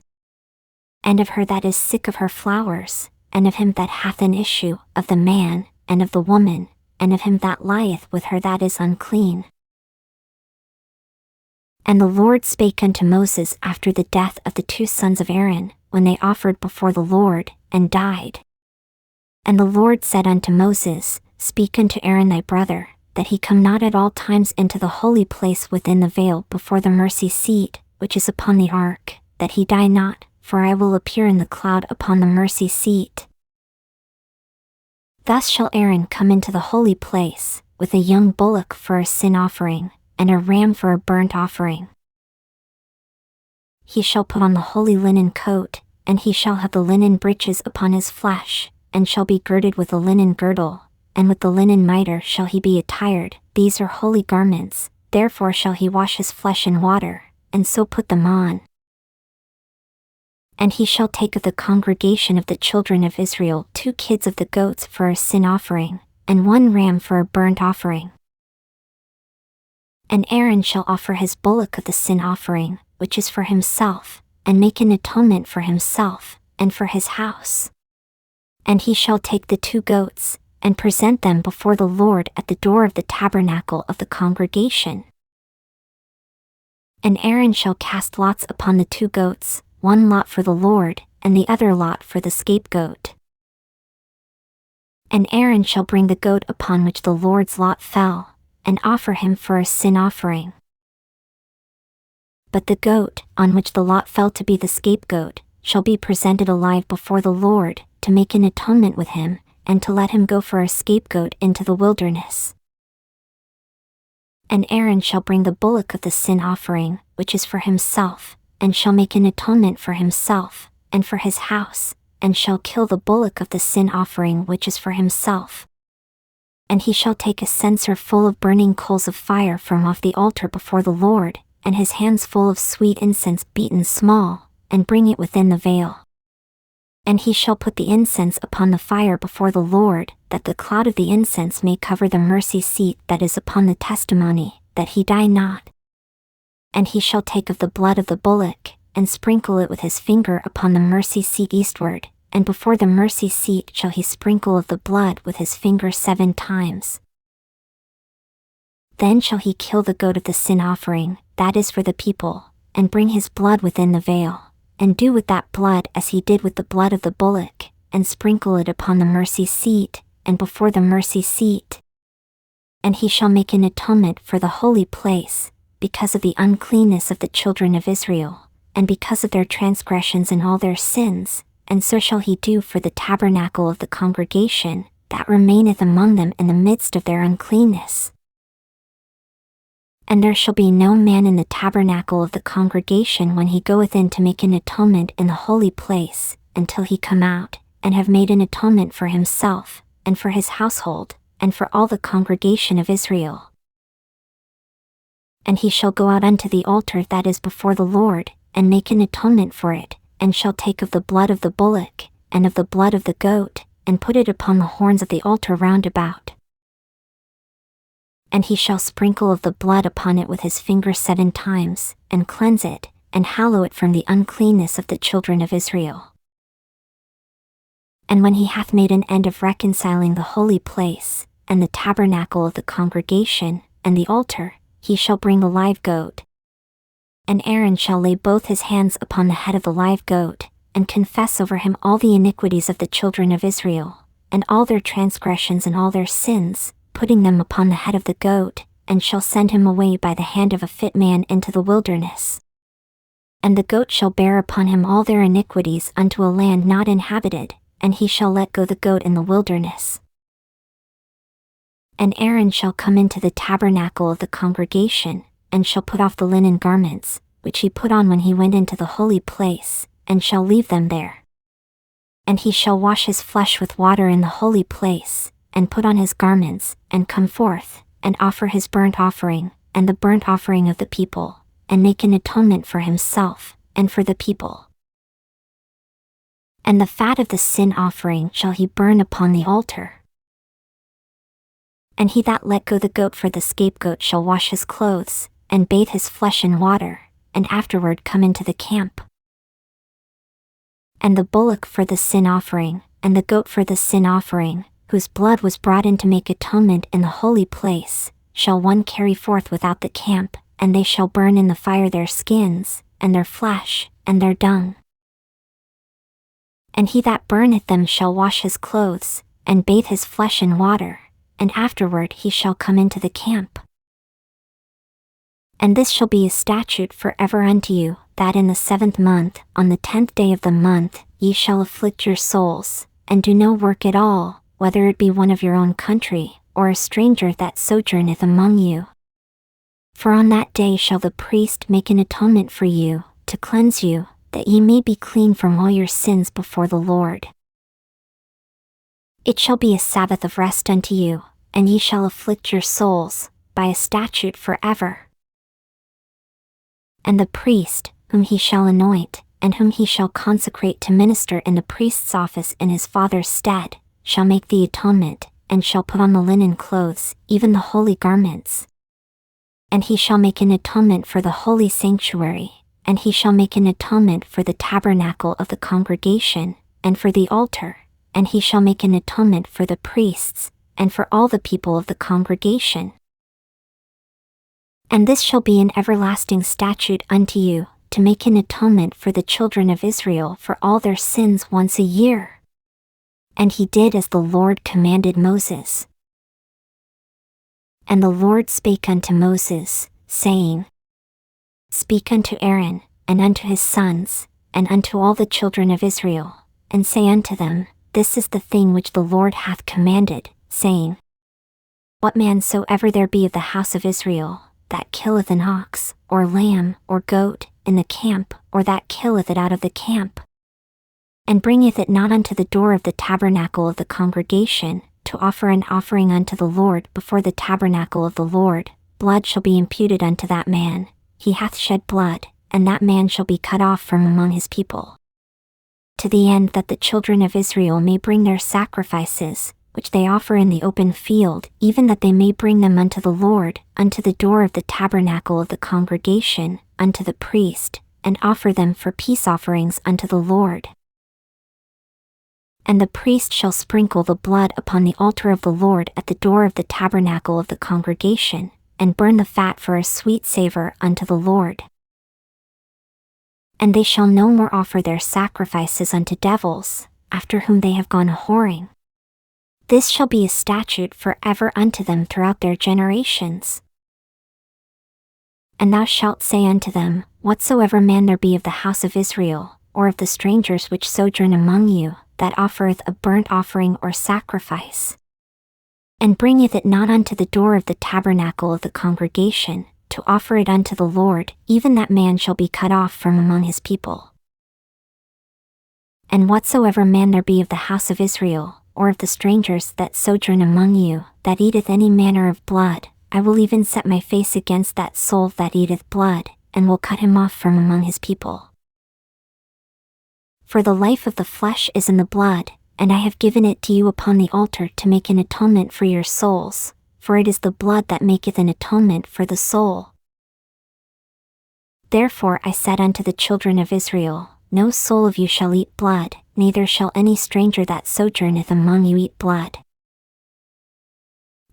And of her that is sick of her flowers, and of him that hath an issue, of the man, and of the woman, and of him that lieth with her that is unclean. And the Lord spake unto Moses after the death of the 2 sons of Aaron, when they offered before the Lord, and died. And the Lord said unto Moses, Speak unto Aaron thy brother, that he come not at all times into the holy place within the veil before the mercy seat, which is upon the ark, that he die not, for I will appear in the cloud upon the mercy seat. Thus shall Aaron come into the holy place, with a young bullock for a sin offering, and a ram for a burnt offering. He shall put on the holy linen coat, and he shall have the linen breeches upon his flesh, and shall be girded with a linen girdle, and with the linen mitre shall he be attired. These are holy garments, therefore shall he wash his flesh in water, and so put them on. And he shall take of the congregation of the children of Israel 2 kids of the goats for a sin offering, and 1 ram for a burnt offering. And Aaron shall offer his bullock of the sin offering, which is for himself, and make an atonement for himself, and for his house. And he shall take the 2 goats, and present them before the Lord at the door of the tabernacle of the congregation. And Aaron shall cast lots upon the 2 goats, 1 lot for the Lord, and the other lot for the scapegoat. And Aaron shall bring the goat upon which the Lord's lot fell, and offer him for a sin offering. But the goat, on which the lot fell to be the scapegoat, shall be presented alive before the Lord, to make an atonement with him, and to let him go for a scapegoat into the wilderness. And Aaron shall bring the bullock of the sin offering, which is for himself, and shall make an atonement for himself, and for his house, and shall kill the bullock of the sin offering which is for himself. And he shall take a censer full of burning coals of fire from off the altar before the Lord, and his hands full of sweet incense beaten small, and bring it within the veil. And he shall put the incense upon the fire before the Lord, that the cloud of the incense may cover the mercy seat that is upon the testimony, that he die not. And he shall take of the blood of the bullock, and sprinkle it with his finger upon the mercy seat eastward, and before the mercy seat shall he sprinkle of the blood with his finger 7 times. Then shall he kill the goat of the sin offering, that is for the people, and bring his blood within the veil, and do with that blood as he did with the blood of the bullock, and sprinkle it upon the mercy seat, and before the mercy seat. And he shall make an atonement for the holy place, because of the uncleanness of the children of Israel, and because of their transgressions and all their sins, and so shall he do for the tabernacle of the congregation, that remaineth among them in the midst of their uncleanness. And there shall be no man in the tabernacle of the congregation when he goeth in to make an atonement in the holy place, until he come out, and have made an atonement for himself, and for his household, and for all the congregation of Israel. And he shall go out unto the altar that is before the Lord, and make an atonement for it, and shall take of the blood of the bullock, and of the blood of the goat, and put it upon the horns of the altar round about. And he shall sprinkle of the blood upon it with his finger 7 times, and cleanse it, and hallow it from the uncleanness of the children of Israel. And when he hath made an end of reconciling the holy place, and the tabernacle of the congregation, and the altar, he shall bring the live goat. And Aaron shall lay both his hands upon the head of the live goat, and confess over him all the iniquities of the children of Israel, and all their transgressions and all their sins, putting them upon the head of the goat, and shall send him away by the hand of a fit man into the wilderness. And the goat shall bear upon him all their iniquities unto a land not inhabited, and he shall let go the goat in the wilderness. And Aaron shall come into the tabernacle of the congregation, and shall put off the linen garments, which he put on when he went into the holy place, and shall leave them there. And he shall wash his flesh with water in the holy place, and put on his garments, and come forth, and offer his burnt offering, and the burnt offering of the people, and make an atonement for himself, and for the people. And the fat of the sin offering shall he burn upon the altar. And he that let go the goat for the scapegoat shall wash his clothes, and bathe his flesh in water, and afterward come into the camp. And the bullock for the sin offering, and the goat for the sin offering, whose blood was brought in to make atonement in the holy place, shall one carry forth without the camp, and they shall burn in the fire their skins, and their flesh, and their dung. And he that burneth them shall wash his clothes, and bathe his flesh in water, and afterward he shall come into the camp. And this shall be a statute for ever unto you, that in the 7th month, on the 10th day of the month, ye shall afflict your souls, and do no work at all, whether it be one of your own country, or a stranger that sojourneth among you. For on that day shall the priest make an atonement for you, to cleanse you, that ye may be clean from all your sins before the Lord. It shall be a Sabbath of rest unto you, and ye shall afflict your souls, by a statute forever. And the priest, whom he shall anoint, and whom he shall consecrate to minister in the priest's office in his father's stead, shall make the atonement, and shall put on the linen clothes, even the holy garments. And he shall make an atonement for the holy sanctuary, and he shall make an atonement for the tabernacle of the congregation, and for the altar, and he shall make an atonement for the priests, and for all the people of the congregation. And this shall be an everlasting statute unto you, to make an atonement for the children of Israel for all their sins once a year. And he did as the Lord commanded Moses. And the Lord spake unto Moses, saying, Speak unto Aaron, and unto his sons, and unto all the children of Israel, and say unto them, This is the thing which the Lord hath commanded, saying, What man soever there be of the house of Israel, that killeth an ox, or lamb, or goat, in the camp, or that killeth it out of the camp, and bringeth it not unto the door of the tabernacle of the congregation, to offer an offering unto the Lord before the tabernacle of the Lord, blood shall be imputed unto that man, he hath shed blood, and that man shall be cut off from among his people. To the end that the children of Israel may bring their sacrifices, which they offer in the open field, even that they may bring them unto the Lord, unto the door of the tabernacle of the congregation, unto the priest, and offer them for peace offerings unto the Lord. And the priest shall sprinkle the blood upon the altar of the Lord at the door of the tabernacle of the congregation, and burn the fat for a sweet savor unto the Lord. And they shall no more offer their sacrifices unto devils, after whom they have gone a-whoring. This shall be a statute forever unto them throughout their generations. And thou shalt say unto them, Whatsoever man there be of the house of Israel, or of the strangers which sojourn among you, that offereth a burnt offering or sacrifice, and bringeth it not unto the door of the tabernacle of the congregation, to offer it unto the Lord, even that man shall be cut off from among his people. And whatsoever man there be of the house of Israel, or of the strangers that sojourn among you, that eateth any manner of blood, I will even set my face against that soul that eateth blood, and will cut him off from among his people. For the life of the flesh is in the blood, and I have given it to you upon the altar to make an atonement for your souls, for it is the blood that maketh an atonement for the soul. Therefore I said unto the children of Israel, No soul of you shall eat blood, neither shall any stranger that sojourneth among you eat blood.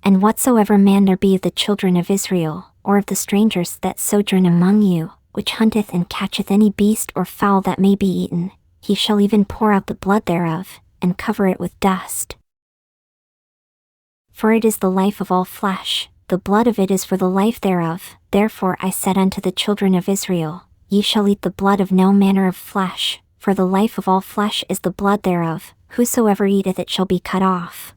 And whatsoever man there be of the children of Israel, or of the strangers that sojourn among you, which hunteth and catcheth any beast or fowl that may be eaten, he shall even pour out the blood thereof, and cover it with dust. For it is the life of all flesh, the blood of it is for the life thereof. Therefore I said unto the children of Israel, Ye shall eat the blood of no manner of flesh, for the life of all flesh is the blood thereof, whosoever eateth it shall be cut off.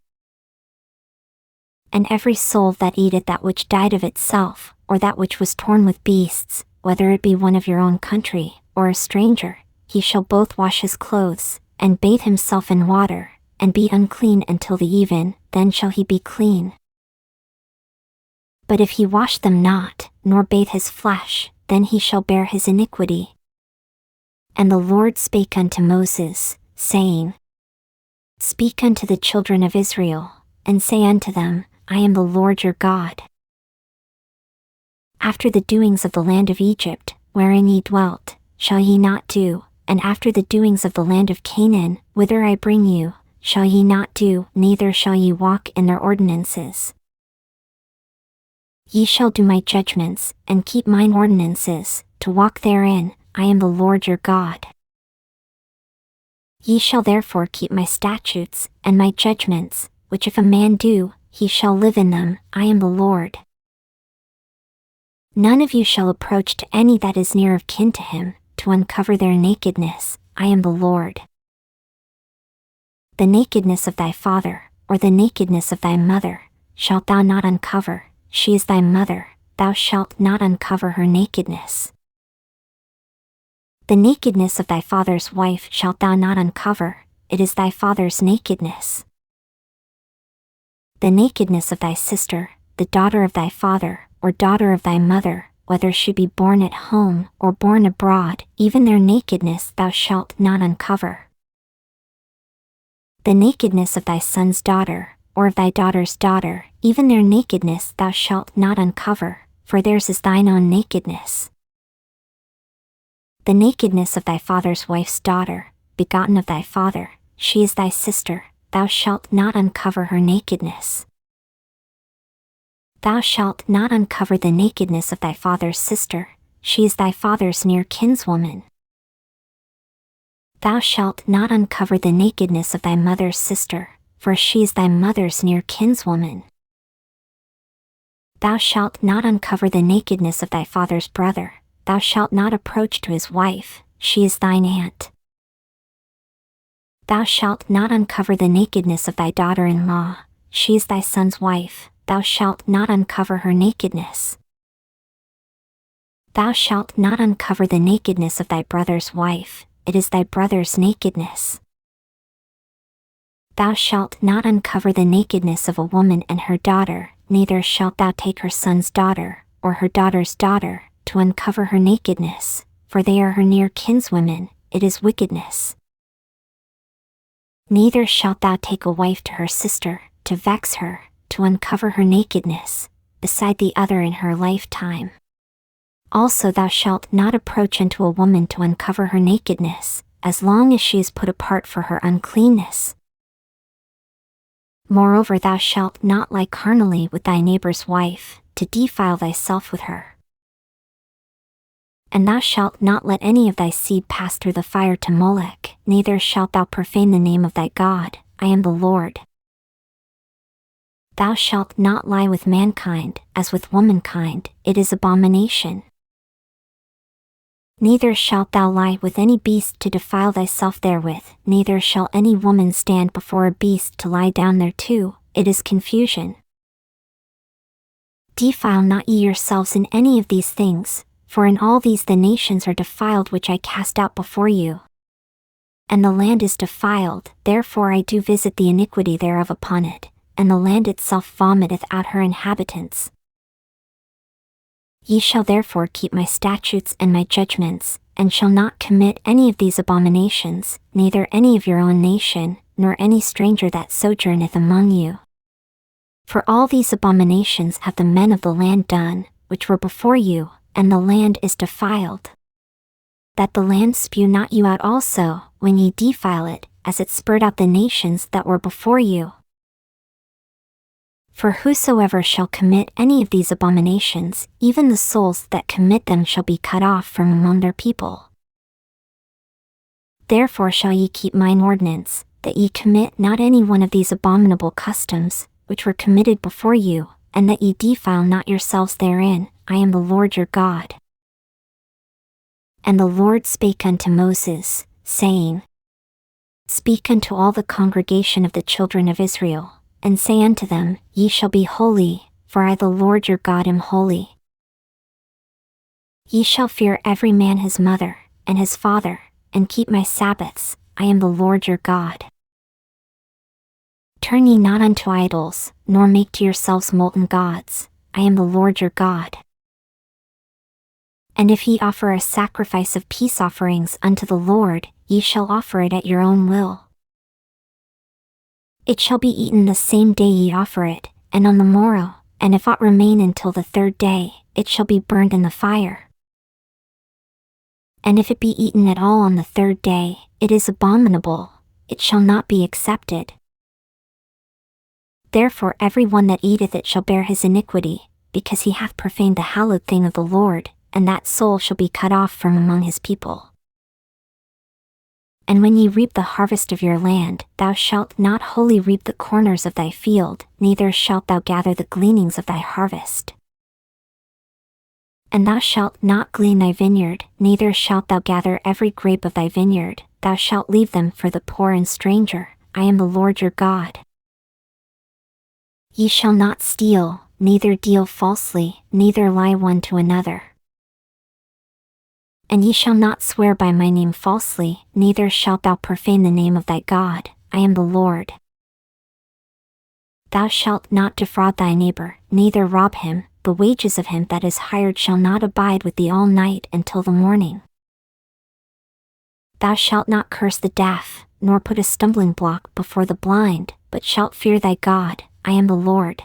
And every soul that eateth that which died of itself, or that which was torn with beasts, whether it be one of your own country, or a stranger, he shall both wash his clothes, and bathe himself in water, and be unclean until the even, then shall he be clean. But if he wash them not, nor bathe his flesh, then he shall bear his iniquity. And the Lord spake unto Moses, saying, Speak unto the children of Israel, and say unto them, I am the Lord your God. After the doings of the land of Egypt, wherein ye dwelt, shall ye not do, and after the doings of the land of Canaan, whither I bring you, shall ye not do, neither shall ye walk in their ordinances. Ye shall do my judgments, and keep mine ordinances, to walk therein, I am the Lord your God. Ye shall therefore keep my statutes, and my judgments, which if a man do, he shall live in them, I am the Lord. None of you shall approach to any that is near of kin to him, to uncover their nakedness, I am the Lord. The nakedness of thy father, or the nakedness of thy mother, shalt thou not uncover, she is thy mother, thou shalt not uncover her nakedness. The nakedness of thy father's wife shalt thou not uncover, it is thy father's nakedness. The nakedness of thy sister, the daughter of thy father, or daughter of thy mother, whether she be born at home or born abroad, even their nakedness thou shalt not uncover. The nakedness of thy son's daughter, or of thy daughter's daughter, even their nakedness thou shalt not uncover, for theirs is thine own nakedness. The nakedness of thy father's wife's daughter, begotten of thy father, she is thy sister, thou shalt not uncover her nakedness. Thou shalt not uncover the nakedness of thy father's sister, she is thy father's near kinswoman. Thou shalt not uncover the nakedness of thy mother's sister, for she is thy mother's near kinswoman. Thou shalt not uncover the nakedness of thy father's brother, thou shalt not approach to his wife, she is thine aunt. Thou shalt not uncover the nakedness of thy daughter-in-law, she is thy son's wife, thou shalt not uncover her nakedness. Thou shalt not uncover the nakedness of thy brother's wife, it is thy brother's nakedness. Thou shalt not uncover the nakedness of a woman and her daughter, neither shalt thou take her son's daughter, or her daughter's daughter, to uncover her nakedness, for they are her near kinswomen, it is wickedness. Neither shalt thou take a wife to her sister, to vex her, to uncover her nakedness, beside the other in her lifetime. Also thou shalt not approach unto a woman to uncover her nakedness, as long as she is put apart for her uncleanness. Moreover thou shalt not lie carnally with thy neighbor's wife, to defile thyself with her. And thou shalt not let any of thy seed pass through the fire to Molech, neither shalt thou profane the name of thy God, I am the Lord. Thou shalt not lie with mankind, as with womankind, it is abomination. Neither shalt thou lie with any beast to defile thyself therewith, neither shall any woman stand before a beast to lie down thereto, it is confusion. Defile not ye yourselves in any of these things, for in all these the nations are defiled which I cast out before you. And the land is defiled, therefore I do visit the iniquity thereof upon it, and the land itself vomiteth out her inhabitants. Ye shall therefore keep my statutes and my judgments, and shall not commit any of these abominations, neither any of your own nation, nor any stranger that sojourneth among you. For all these abominations have the men of the land done, which were before you, and the land is defiled. That the land spew not you out also, when ye defile it, as it spurred out the nations that were before you. For whosoever shall commit any of these abominations, even the souls that commit them shall be cut off from among their people. Therefore shall ye keep mine ordinance, that ye commit not any one of these abominable customs, which were committed before you, and that ye defile not yourselves therein, I am the Lord your God. And the Lord spake unto Moses, saying, Speak unto all the congregation of the children of Israel, and say unto them, Ye shall be holy, for I the Lord your God am holy. Ye shall fear every man his mother, and his father, and keep my Sabbaths, I am the Lord your God. Turn ye not unto idols, nor make to yourselves molten gods, I am the Lord your God. And if ye offer a sacrifice of peace offerings unto the Lord, ye shall offer it at your own will. It shall be eaten the same day ye offer it, and on the morrow, and if aught remain until the third day, it shall be burned in the fire. And if it be eaten at all on the third day, it is abominable, it shall not be accepted. Therefore every one that eateth it shall bear his iniquity, because he hath profaned the hallowed thing of the Lord, and that soul shall be cut off from among his people. And when ye reap the harvest of your land, thou shalt not wholly reap the corners of thy field, neither shalt thou gather the gleanings of thy harvest. And thou shalt not glean thy vineyard, neither shalt thou gather every grape of thy vineyard, thou shalt leave them for the poor and stranger, I am the Lord your God. Ye shall not steal, neither deal falsely, neither lie one to another. And ye shall not swear by my name falsely, neither shalt thou profane the name of thy God, I am the Lord. Thou shalt not defraud thy neighbor, neither rob him, the wages of him that is hired shall not abide with thee all night until the morning. Thou shalt not curse the deaf, nor put a stumbling block before the blind, but shalt fear thy God, I am the Lord.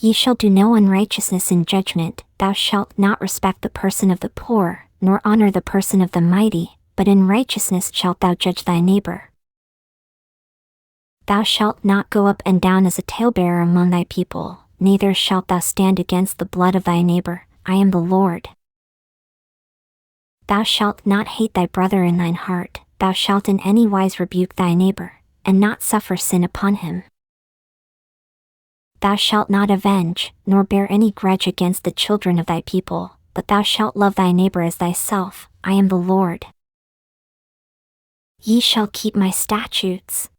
Ye shall do no unrighteousness in judgment, thou shalt not respect the person of the poor, nor honor the person of the mighty, but in righteousness shalt thou judge thy neighbor. Thou shalt not go up and down as a talebearer among thy people, neither shalt thou stand against the blood of thy neighbor, I am the Lord. Thou shalt not hate thy brother in thine heart, thou shalt in any wise rebuke thy neighbor, and not suffer sin upon him. Thou shalt not avenge, nor bear any grudge against the children of thy people, but thou shalt love thy neighbor as thyself, I am the Lord. Ye shall keep my statutes.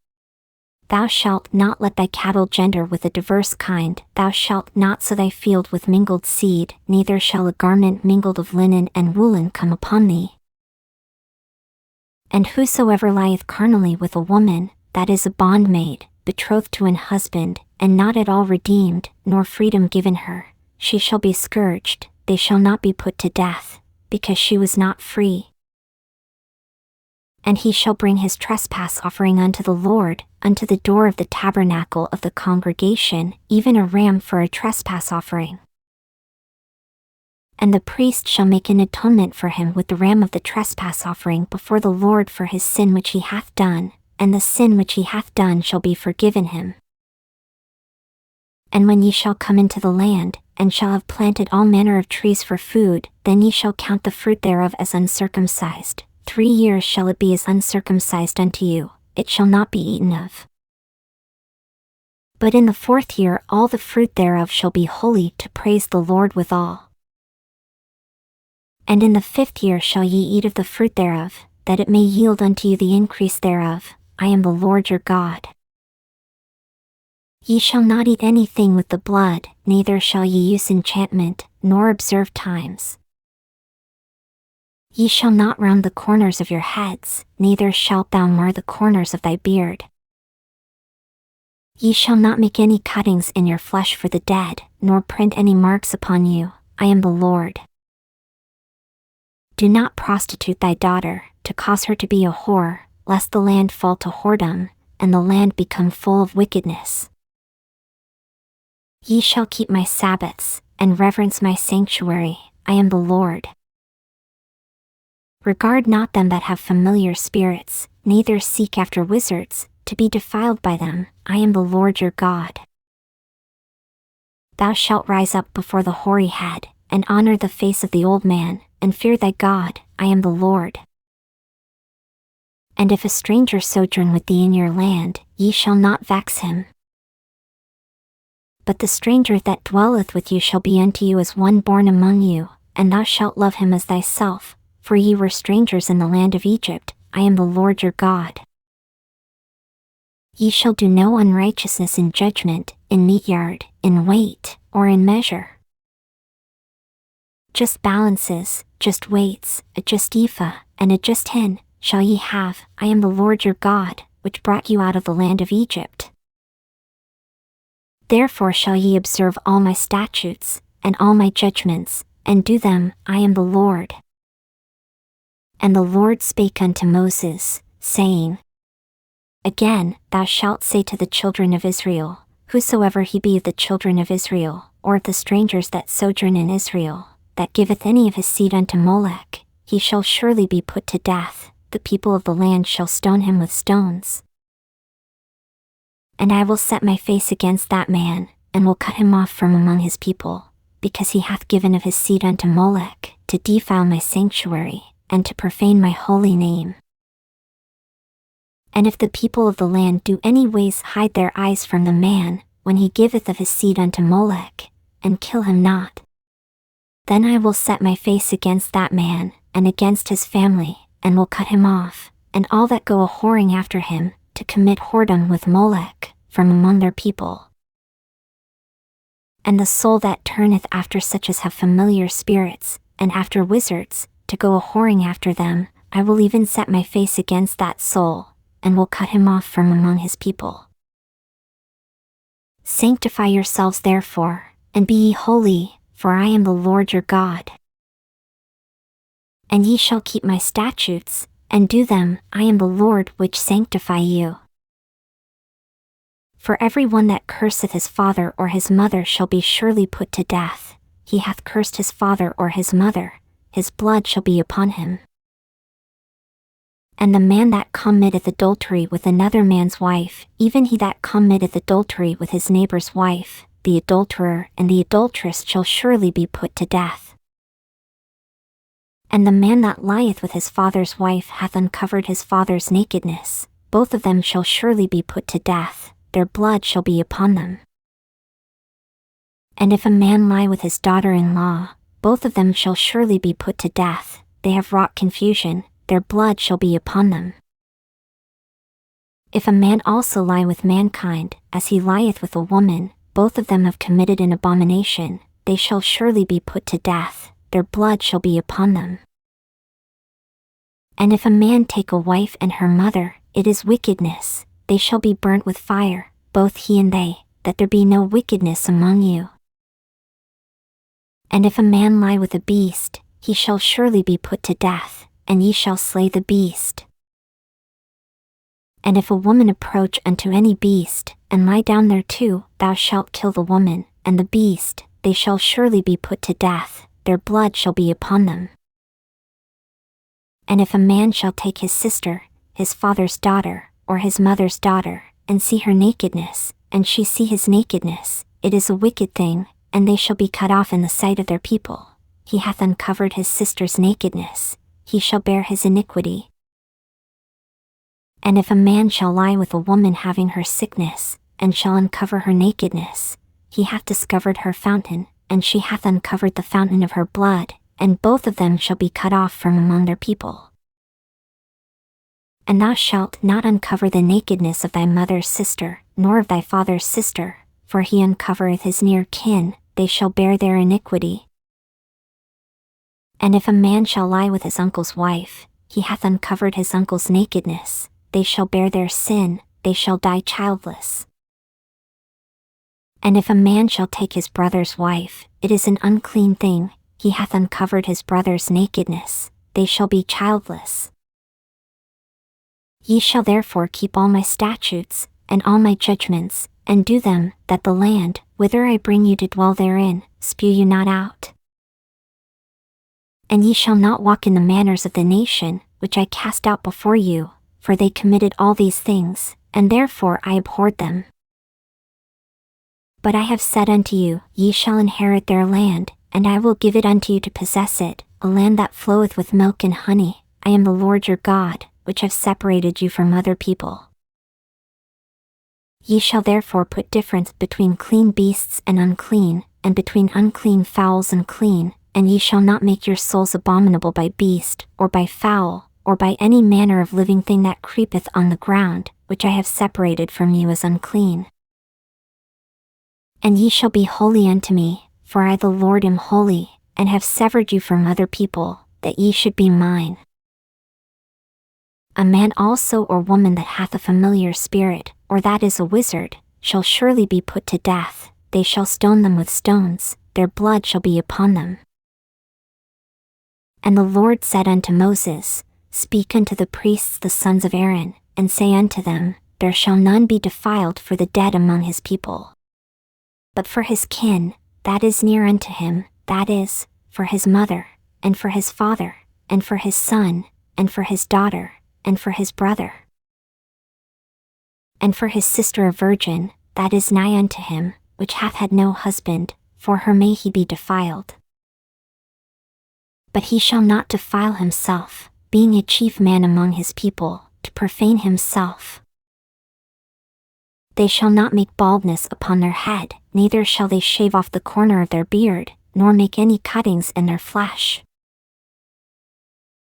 Thou shalt not let thy cattle gender with a diverse kind, thou shalt not sow thy field with mingled seed, neither shall a garment mingled of linen and woolen come upon thee. And whosoever lieth carnally with a woman, that is a bondmaid, betrothed to an husband, and not at all redeemed, nor freedom given her, she shall be scourged, they shall not be put to death, because she was not free. And he shall bring his trespass offering unto the Lord, unto the door of the tabernacle of the congregation, even a ram for a trespass offering. And the priest shall make an atonement for him with the ram of the trespass offering before the Lord for his sin which he hath done, and the sin which he hath done shall be forgiven him. And when ye shall come into the land, and shall have planted all manner of trees for food, then ye shall count the fruit thereof as uncircumcised. 3 years shall it be as uncircumcised unto you, it shall not be eaten of. But in the 4th year all the fruit thereof shall be holy to praise the Lord withal. And in the 5th year shall ye eat of the fruit thereof, that it may yield unto you the increase thereof. I am the Lord your God. Ye shall not eat anything with the blood, neither shall ye use enchantment, nor observe times. Ye shall not round the corners of your heads, neither shalt thou mar the corners of thy beard. Ye shall not make any cuttings in your flesh for the dead, nor print any marks upon you. I am the Lord. Do not prostitute thy daughter, to cause her to be a whore, lest the land fall to whoredom, and the land become full of wickedness. Ye shall keep my Sabbaths, and reverence my sanctuary. I am the Lord. Regard not them that have familiar spirits, neither seek after wizards, to be defiled by them. I am the Lord your God. Thou shalt rise up before the hoary head, and honor the face of the old man, and fear thy God. I am the Lord. And if a stranger sojourn with thee in your land, ye shall not vex him. But the stranger that dwelleth with you shall be unto you as one born among you, and thou shalt love him as thyself, for ye were strangers in the land of Egypt. I am the Lord your God. Ye shall do no unrighteousness in judgment, in meat yard, in weight, or in measure. Just balances, just weights, a just ephah, and a just hin, shall ye have. I am the Lord your God, which brought you out of the land of Egypt. Therefore shall ye observe all my statutes, and all my judgments, and do them. I am the Lord. And the Lord spake unto Moses, saying, Again, thou shalt say to the children of Israel, whosoever he be of the children of Israel, or of the strangers that sojourn in Israel, that giveth any of his seed unto Molech, he shall surely be put to death. The people of the land shall stone him with stones. And I will set my face against that man, and will cut him off from among his people, because he hath given of his seed unto Molech, to defile my sanctuary, and to profane my holy name. And if the people of the land do any ways hide their eyes from the man, when he giveth of his seed unto Molech, and kill him not, then I will set my face against that man, and against his family, and will cut him off, and all that go a-whoring after him, to commit whoredom with Molech, from among their people. And the soul that turneth after such as have familiar spirits, and after wizards, to go a-whoring after them, I will even set my face against that soul, and will cut him off from among his people. Sanctify yourselves therefore, and be ye holy, for I am the Lord your God. And ye shall keep my statutes, and do them. I am the Lord which sanctify you. For every one that curseth his father or his mother shall be surely put to death. He hath cursed his father or his mother, his blood shall be upon him. And the man that committeth adultery with another man's wife, even he that committeth adultery with his neighbor's wife, the adulterer and the adulteress shall surely be put to death. And the man that lieth with his father's wife hath uncovered his father's nakedness, both of them shall surely be put to death, their blood shall be upon them. And if a man lie with his daughter-in-law, both of them shall surely be put to death, they have wrought confusion, their blood shall be upon them. If a man also lie with mankind, as he lieth with a woman, both of them have committed an abomination, they shall surely be put to death, their blood shall be upon them. And if a man take a wife and her mother, it is wickedness, they shall be burnt with fire, both he and they, that there be no wickedness among you. And if a man lie with a beast, he shall surely be put to death, and ye shall slay the beast. And if a woman approach unto any beast, and lie down thereto, thou shalt kill the woman, and the beast, they shall surely be put to death, their blood shall be upon them. And if a man shall take his sister, his father's daughter, or his mother's daughter, and see her nakedness, and she see his nakedness, it is a wicked thing, and they shall be cut off in the sight of their people. He hath uncovered his sister's nakedness, he shall bear his iniquity. And if a man shall lie with a woman having her sickness, and shall uncover her nakedness, he hath discovered her fountain, and she hath uncovered the fountain of her blood, and both of them shall be cut off from among their people. And thou shalt not uncover the nakedness of thy mother's sister, nor of thy father's sister, for he uncovereth his near kin, they shall bear their iniquity. And if a man shall lie with his uncle's wife, he hath uncovered his uncle's nakedness, they shall bear their sin, they shall die childless. And if a man shall take his brother's wife, it is an unclean thing, he hath uncovered his brother's nakedness, they shall be childless. Ye shall therefore keep all my statutes, and all my judgments, and do them, that the land, whither I bring you to dwell therein, spew you not out. And ye shall not walk in the manners of the nation, which I cast out before you, for they committed all these things, and therefore I abhorred them. But I have said unto you, ye shall inherit their land, and I will give it unto you to possess it, a land that floweth with milk and honey. I am the Lord your God, which have separated you from other people. Ye shall therefore put difference between clean beasts and unclean, and between unclean fowls and clean, and ye shall not make your souls abominable by beast, or by fowl, or by any manner of living thing that creepeth on the ground, which I have separated from you as unclean. And ye shall be holy unto me, for I the Lord am holy, and have severed you from other people, that ye should be mine. A man also or woman that hath a familiar spirit, or that is a wizard, shall surely be put to death, they shall stone them with stones, their blood shall be upon them. And the Lord said unto Moses, Speak unto the priests the sons of Aaron, and say unto them, There shall none be defiled for the dead among his people. But for his kin, that is near unto him, that is, for his mother, and for his father, and for his son, and for his daughter, and for his brother, and for his sister a virgin, that is nigh unto him, which hath had no husband, for her may he be defiled. But he shall not defile himself, being a chief man among his people, to profane himself. They shall not make baldness upon their head, neither shall they shave off the corner of their beard, nor make any cuttings in their flesh.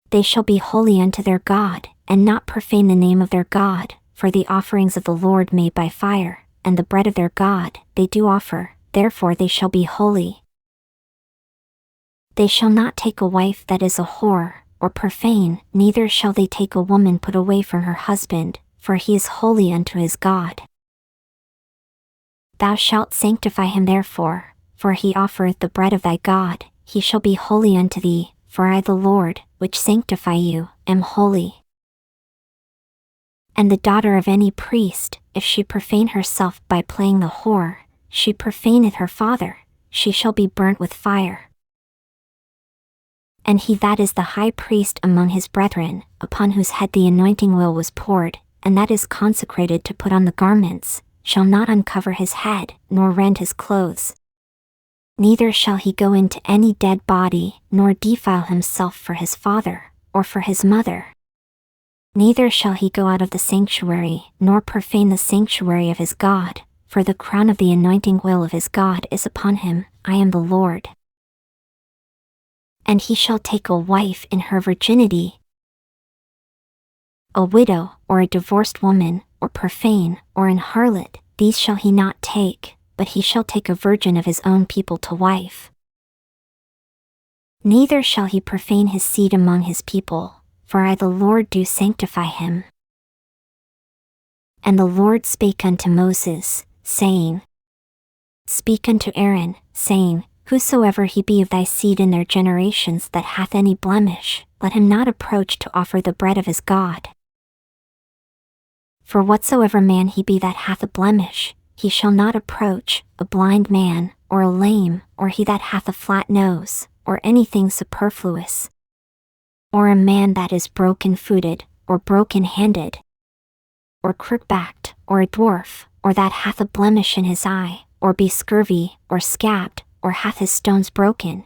They shall be holy unto their God, and not profane the name of their God, for the offerings of the Lord made by fire, and the bread of their God, they do offer, therefore they shall be holy. They shall not take a wife that is a whore, or profane, neither shall they take a woman put away from her husband, for he is holy unto his God. Thou shalt sanctify him therefore, for he offereth the bread of thy God, he shall be holy unto thee, for I the Lord, which sanctify you, am holy. And the daughter of any priest, if she profane herself by playing the whore, she profaneth her father, she shall be burnt with fire. And he that is the high priest among his brethren, upon whose head the anointing oil was poured, and that is consecrated to put on the garments, shall not uncover his head, nor rend his clothes. Neither shall he go into any dead body, nor defile himself for his father, or for his mother. Neither shall he go out of the sanctuary, nor profane the sanctuary of his God, for the crown of the anointing oil of his God is upon him, I am the Lord. And he shall take a wife in her virginity. A widow, or a divorced woman, or profane, or an harlot, these shall he not take, but he shall take a virgin of his own people to wife. Neither shall he profane his seed among his people, for I the Lord do sanctify him. And the Lord spake unto Moses, saying, Speak unto Aaron, saying, Whosoever he be of thy seed in their generations that hath any blemish, let him not approach to offer the bread of his God. For whatsoever man he be that hath a blemish, he shall not approach, a blind man, or a lame, or he that hath a flat nose, or anything superfluous, or a man that is broken-footed, or broken-handed, or crook-backed, or a dwarf, or that hath a blemish in his eye, or be scurvy, or scabbed, or hath his stones broken.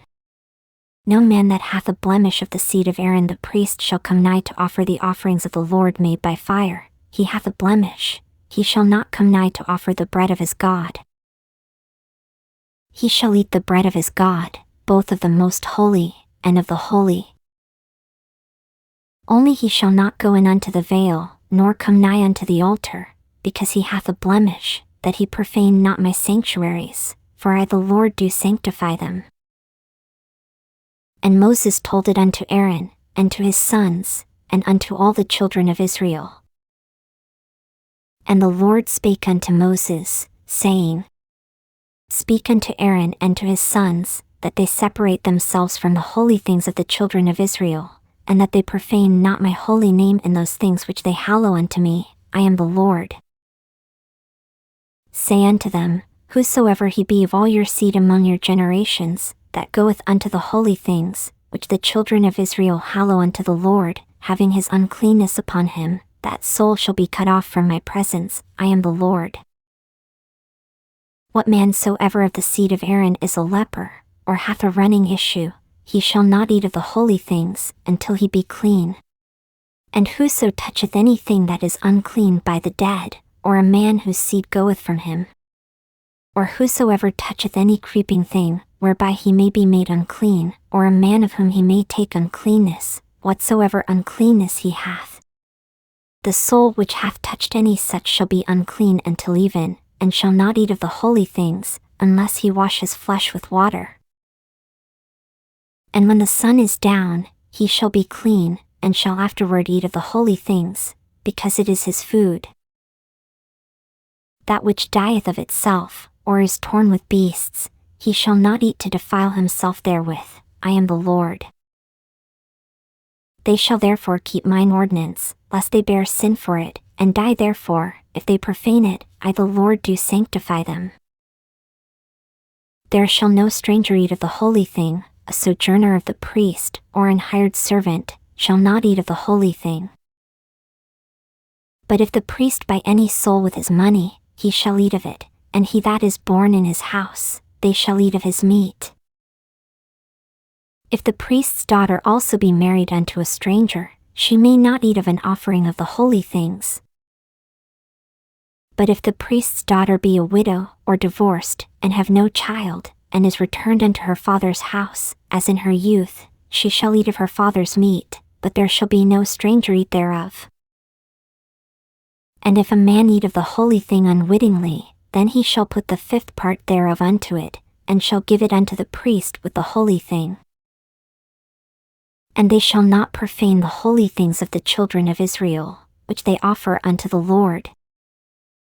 No man that hath a blemish of the seed of Aaron the priest shall come nigh to offer the offerings of the Lord made by fire. He hath a blemish, he shall not come nigh to offer the bread of his God. He shall eat the bread of his God, both of the most holy, and of the holy. Only he shall not go in unto the veil, nor come nigh unto the altar, because he hath a blemish, that he profane not my sanctuaries, for I the Lord do sanctify them. And Moses told it unto Aaron, and to his sons, and unto all the children of Israel. And the Lord spake unto Moses, saying, Speak unto Aaron and to his sons, that they separate themselves from the holy things of the children of Israel, and that they profane not my holy name in those things which they hallow unto me. I am the Lord. Say unto them, Whosoever he be of all your seed among your generations, that goeth unto the holy things, which the children of Israel hallow unto the Lord, having his uncleanness upon him, that soul shall be cut off from my presence. I am the Lord. What man soever of the seed of Aaron is a leper, or hath a running issue, he shall not eat of the holy things, until he be clean. And whoso toucheth anything that is unclean by the dead, or a man whose seed goeth from him, or whosoever toucheth any creeping thing, whereby he may be made unclean, or a man of whom he may take uncleanness, whatsoever uncleanness he hath, the soul which hath touched any such shall be unclean until even, and shall not eat of the holy things, unless he wash his flesh with water. And when the sun is down, he shall be clean, and shall afterward eat of the holy things, because it is his food. That which dieth of itself, or is torn with beasts, he shall not eat to defile himself therewith. I am the Lord. They shall therefore keep mine ordinance, lest they bear sin for it, and die therefore. If they profane it, I the Lord do sanctify them. There shall no stranger eat of the holy thing, a sojourner of the priest, or an hired servant, shall not eat of the holy thing. But if the priest buy any soul with his money, he shall eat of it, and he that is born in his house, they shall eat of his meat. If the priest's daughter also be married unto a stranger, she may not eat of an offering of the holy things. But if the priest's daughter be a widow, or divorced, and have no child, and is returned unto her father's house, as in her youth, she shall eat of her father's meat, but there shall be no stranger eat thereof. And if a man eat of the holy thing unwittingly, then he shall put the fifth part thereof unto it, and shall give it unto the priest with the holy thing. And they shall not profane the holy things of the children of Israel, which they offer unto the Lord,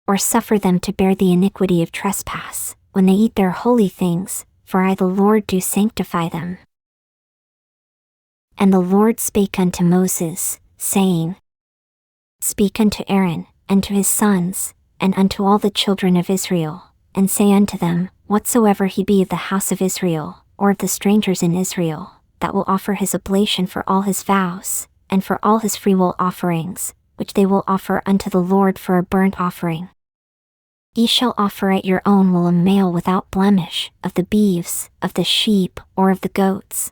or suffer them to bear the iniquity of trespass, when they eat their holy things, for I the Lord do sanctify them. And the Lord spake unto Moses, saying, Speak unto Aaron, and to his sons, and unto all the children of Israel, and say unto them, Whatsoever he be of the house of Israel, or of the strangers in Israel, that will offer his oblation for all his vows, and for all his freewill offerings, which they will offer unto the Lord for a burnt offering, ye shall offer at your own will a male without blemish, of the beeves, of the sheep, or of the goats.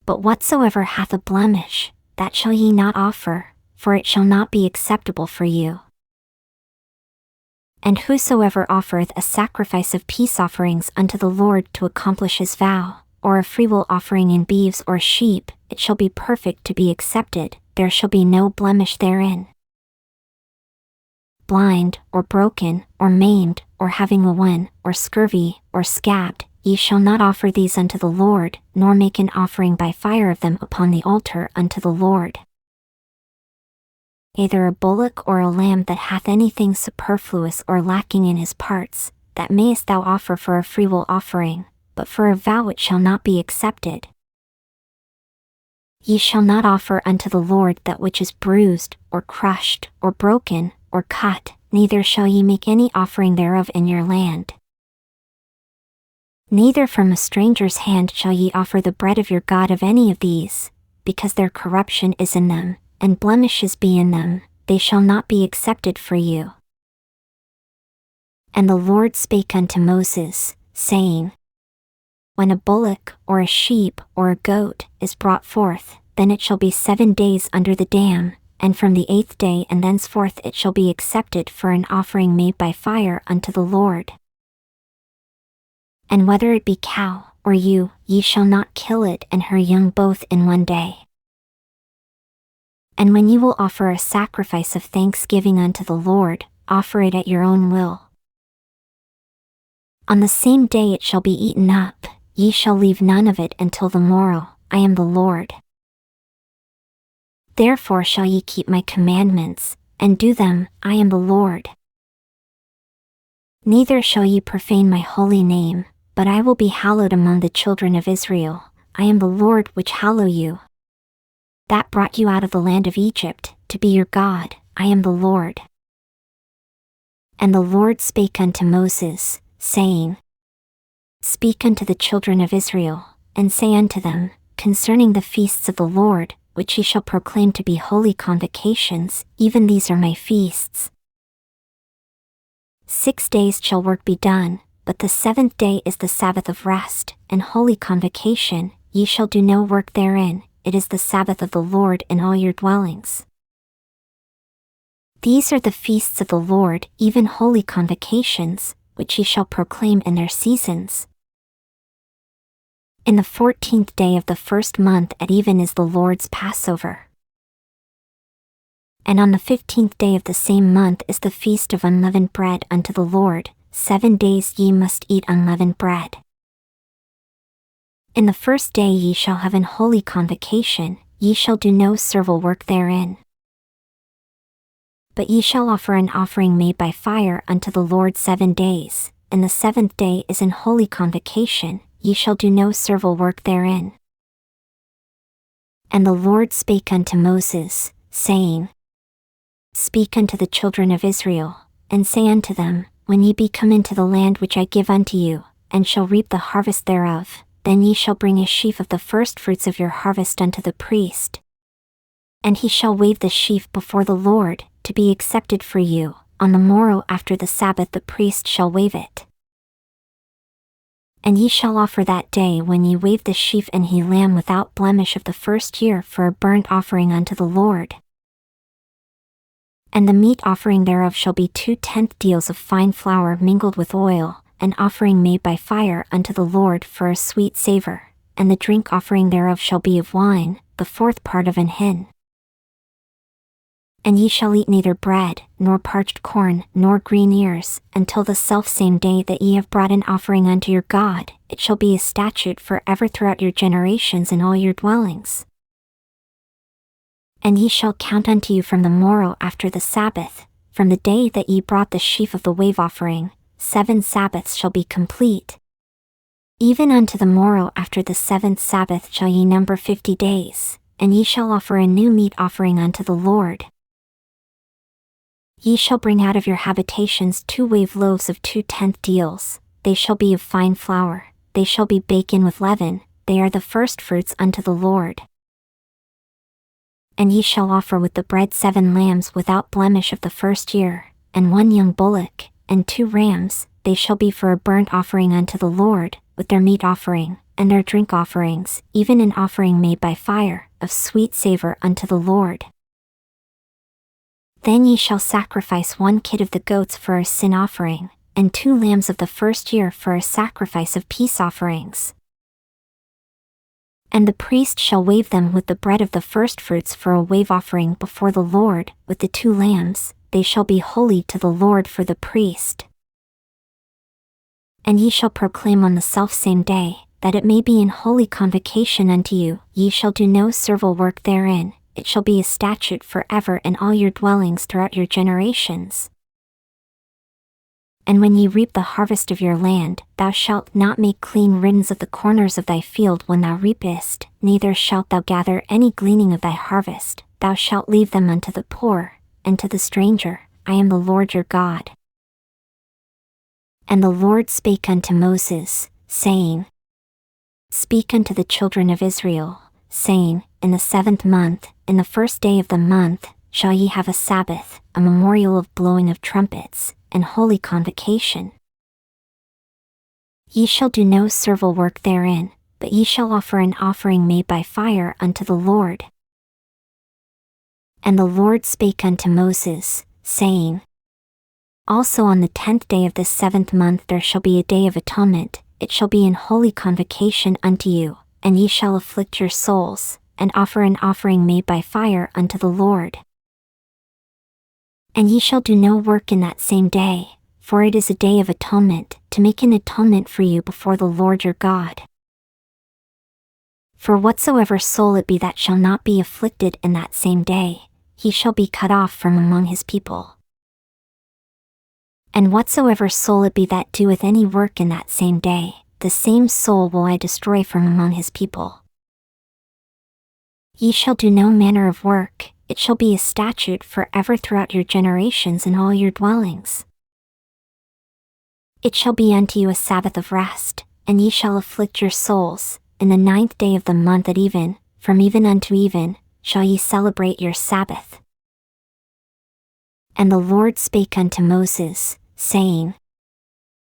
But whatsoever hath a blemish, that shall ye not offer, for it shall not be acceptable for you. And whosoever offereth a sacrifice of peace offerings unto the Lord to accomplish his vow, or a freewill offering in beeves or sheep, it shall be perfect to be accepted, there shall be no blemish therein. Blind, or broken, or maimed, or having a one, or scurvy, or scabbed, ye shall not offer these unto the Lord, nor make an offering by fire of them upon the altar unto the Lord. Either a bullock or a lamb that hath anything superfluous or lacking in his parts, that mayest thou offer for a freewill offering, but for a vow it shall not be accepted. Ye shall not offer unto the Lord that which is bruised, or crushed, or broken, or cut, neither shall ye make any offering thereof in your land. Neither from a stranger's hand shall ye offer the bread of your God of any of these, because their corruption is in them, and blemishes be in them, they shall not be accepted for you. And the Lord spake unto Moses, saying, When a bullock, or a sheep, or a goat, is brought forth, then it shall be 7 days under the dam, and from the 8th day and thenceforth it shall be accepted for an offering made by fire unto the Lord. And whether it be cow, or ewe, ye shall not kill it and her young both in one day. And when ye will offer a sacrifice of thanksgiving unto the Lord, offer it at your own will. On the same day it shall be eaten up, ye shall leave none of it until the morrow. I am the Lord. Therefore shall ye keep my commandments, and do them. I am the Lord. Neither shall ye profane my holy name, but I will be hallowed among the children of Israel. I am the Lord which hallow you. That brought you out of the land of Egypt, to be your God. I am the Lord. And the Lord spake unto Moses, saying, Speak unto the children of Israel, and say unto them, concerning the feasts of the Lord, which ye shall proclaim to be holy convocations, even these are my feasts. 6 days shall work be done, but the 7th day is the Sabbath of rest, and holy convocation. Ye shall do no work therein. It is the Sabbath of the Lord in all your dwellings. These are the feasts of the Lord, even holy convocations, which ye shall proclaim in their seasons. In the 14th day of the 1st month at even is the Lord's Passover. And on the 15th day of the same month is the feast of unleavened bread unto the Lord. 7 days ye must eat unleavened bread. In the 1st day ye shall have an holy convocation, ye shall do no servile work therein. But ye shall offer an offering made by fire unto the Lord 7 days, and the 7th day is an holy convocation, ye shall do no servile work therein. And the Lord spake unto Moses, saying, Speak unto the children of Israel, and say unto them, when ye be come into the land which I give unto you, and shall reap the harvest thereof, then ye shall bring a sheaf of the firstfruits of your harvest unto the priest. And he shall wave the sheaf before the Lord, to be accepted for you. On the morrow after the Sabbath the priest shall wave it. And ye shall offer that day when ye wave the sheaf an he lamb without blemish of the 1st year for a burnt offering unto the Lord. And the meat offering thereof shall be 2/10 deals of fine flour mingled with oil, an offering made by fire unto the Lord for a sweet savor, and the drink offering thereof shall be of wine, the 4th part of an hin. And ye shall eat neither bread, nor parched corn, nor green ears, until the selfsame day that ye have brought an offering unto your God. It shall be a statute for ever throughout your generations in all your dwellings. And ye shall count unto you from the morrow after the Sabbath, from the day that ye brought the sheaf of the wave offering, 7 Sabbaths shall be complete. Even unto the morrow after the 7th Sabbath shall ye number 50 days, and ye shall offer a new meat offering unto the Lord. Ye shall bring out of your habitations 2 wave loaves of 2/10 deals, they shall be of fine flour, they shall be baken with leaven, they are the firstfruits unto the Lord. And ye shall offer with the bread 7 lambs without blemish of the 1st year, and 1 young bullock, and 2 rams, they shall be for a burnt offering unto the Lord, with their meat offering, and their drink offerings, even an offering made by fire, of sweet savor unto the Lord. Then ye shall sacrifice 1 kid of the goats for a sin offering, and 2 lambs of the 1st year for a sacrifice of peace offerings. And the priest shall wave them with the bread of the firstfruits for a wave offering before the Lord, with the 2 lambs, they shall be holy to the Lord for the priest. And ye shall proclaim on the selfsame day, that it may be an holy convocation unto you, ye shall do no servile work therein, it shall be a statute forever in all your dwellings throughout your generations. And when ye reap the harvest of your land, thou shalt not make clean riddance of the corners of thy field when thou reapest, neither shalt thou gather any gleaning of thy harvest, thou shalt leave them unto the poor, and to the stranger. I am the Lord your God. And the Lord spake unto Moses, saying, Speak unto the children of Israel, saying, In the 7th month, in the 1st day of the month, shall ye have a Sabbath, a memorial of blowing of trumpets, and holy convocation. Ye shall do no servile work therein, but ye shall offer an offering made by fire unto the Lord. And the Lord spake unto Moses, saying, Also on the 10th day of this 7th month there shall be a day of atonement, it shall be in holy convocation unto you, and ye shall afflict your souls, and offer an offering made by fire unto the Lord. And ye shall do no work in that same day, for it is a day of atonement, to make an atonement for you before the Lord your God. For whatsoever soul it be that shall not be afflicted in that same day, he shall be cut off from among his people. And whatsoever soul it be that doeth any work in that same day, the same soul will I destroy from among his people. Ye shall do no manner of work, it shall be a statute forever throughout your generations in all your dwellings. It shall be unto you a Sabbath of rest, and ye shall afflict your souls. In the 9th day of the month at even, from even unto even, shall ye celebrate your Sabbath. And the Lord spake unto Moses, saying,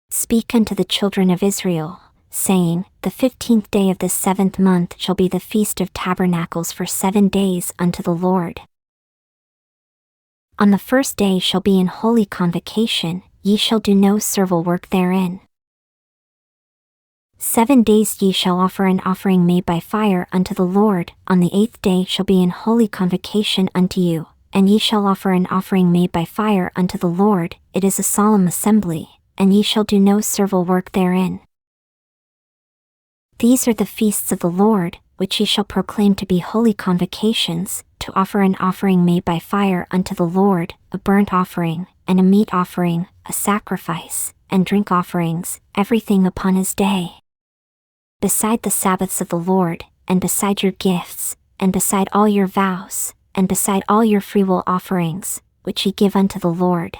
Speak unto the children of Israel, saying, The 15th day of the 7th month shall be the Feast of Tabernacles for 7 days unto the Lord. On the 1st day shall be in holy convocation, ye shall do no servile work therein. 7 days ye shall offer an offering made by fire unto the Lord, on the 8th day shall be in holy convocation unto you, and ye shall offer an offering made by fire unto the Lord, it is a solemn assembly, and ye shall do no servile work therein. These are the feasts of the Lord, which ye shall proclaim to be holy convocations, to offer an offering made by fire unto the Lord, a burnt offering, and a meat offering, a sacrifice, and drink offerings, everything upon his day. Beside the Sabbaths of the Lord, and beside your gifts, and beside all your vows, and beside all your freewill offerings, which ye give unto the Lord.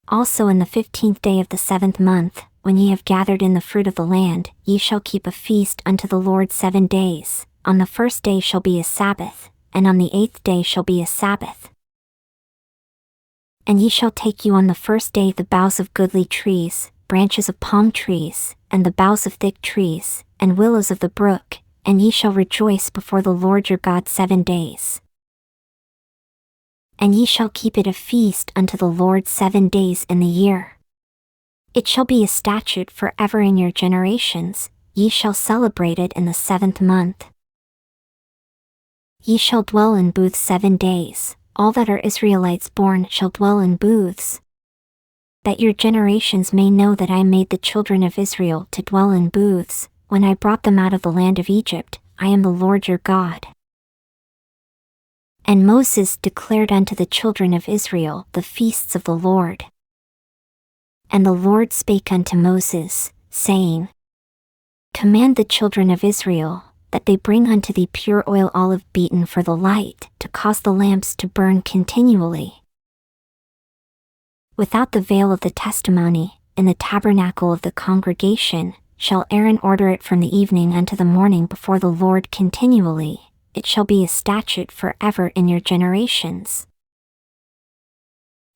Also in the 15th day of the 7th month, when ye have gathered in the fruit of the land, ye shall keep a feast unto the Lord 7 days, on the 1st day shall be a Sabbath, and on the 8th day shall be a Sabbath. And ye shall take you on the 1st day the boughs of goodly trees, branches of palm trees, and the boughs of thick trees, and willows of the brook, and ye shall rejoice before the Lord your God 7 days. And ye shall keep it a feast unto the Lord 7 days in the year. It shall be a statute forever in your generations, ye shall celebrate it in the 7th month. Ye shall dwell in booths 7 days, all that are Israelites born shall dwell in booths. That your generations may know that I made the children of Israel to dwell in booths, when I brought them out of the land of Egypt, I am the Lord your God. And Moses declared unto the children of Israel the feasts of the Lord. And the Lord spake unto Moses, saying, Command the children of Israel, that they bring unto thee pure oil olive beaten for the light, to cause the lamps to burn continually. Without the veil of the testimony, in the tabernacle of the congregation, shall Aaron order it from the evening unto the morning before the Lord continually, it shall be a statute forever in your generations.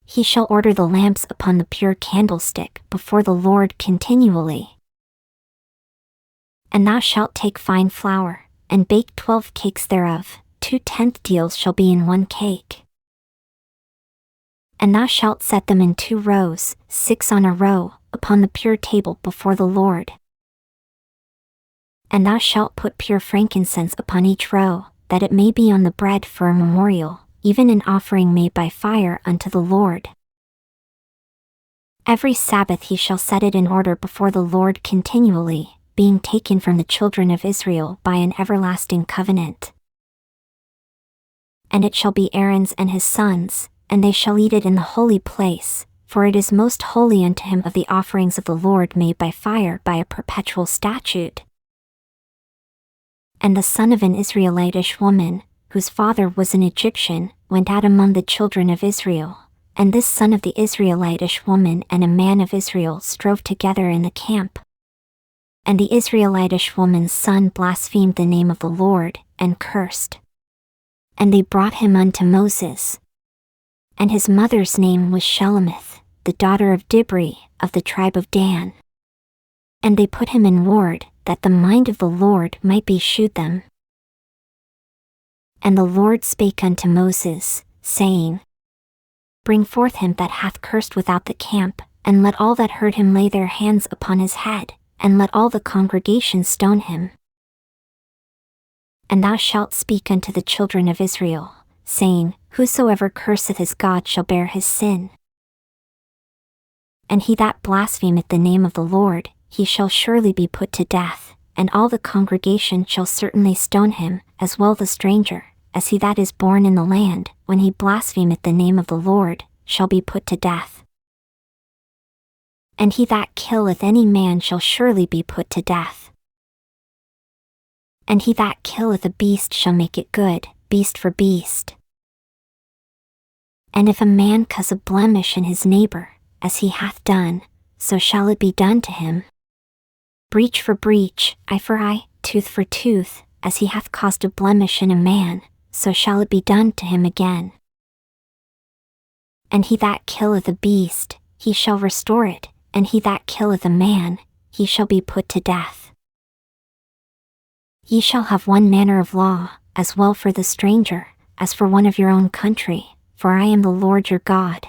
He shall order the lamps upon the pure candlestick before the Lord continually. And thou shalt take fine flour, and bake 12 cakes thereof, 2/10 deals shall be in 1 cake. And thou shalt set them in 2 rows, 6 on a row, upon the pure table before the Lord. And thou shalt put pure frankincense upon each row, that it may be on the bread for a memorial, even an offering made by fire unto the Lord. Every Sabbath he shall set it in order before the Lord continually, being taken from the children of Israel by an everlasting covenant. And it shall be Aaron's and his sons, and they shall eat it in the holy place, for it is most holy unto him of the offerings of the Lord made by fire by a perpetual statute. And the son of an Israelitish woman, whose father was an Egyptian, went out among the children of Israel, and this son of the Israelitish woman and a man of Israel strove together in the camp. And the Israelitish woman's son blasphemed the name of the Lord, and cursed. And they brought him unto Moses. And his mother's name was Shelemith, the daughter of Dibri, of the tribe of Dan. And they put him in ward, that the mind of the Lord might be shewed them. And the Lord spake unto Moses, saying, Bring forth him that hath cursed without the camp, and let all that heard him lay their hands upon his head, and let all the congregation stone him. And thou shalt speak unto the children of Israel, saying, Whosoever curseth his God shall bear his sin. And he that blasphemeth the name of the Lord, he shall surely be put to death, and all the congregation shall certainly stone him, as well the stranger, as he that is born in the land, when he blasphemeth the name of the Lord, shall be put to death. And he that killeth any man shall surely be put to death. And he that killeth a beast shall make it good, beast for beast. And if a man cause a blemish in his neighbor, as he hath done, so shall it be done to him. Breach for breach, eye for eye, tooth for tooth, as he hath caused a blemish in a man, so shall it be done to him again. And he that killeth a beast, he shall restore it, and he that killeth a man, he shall be put to death. Ye shall have one manner of law, as well for the stranger, as for one of your own country, for I am the Lord your God.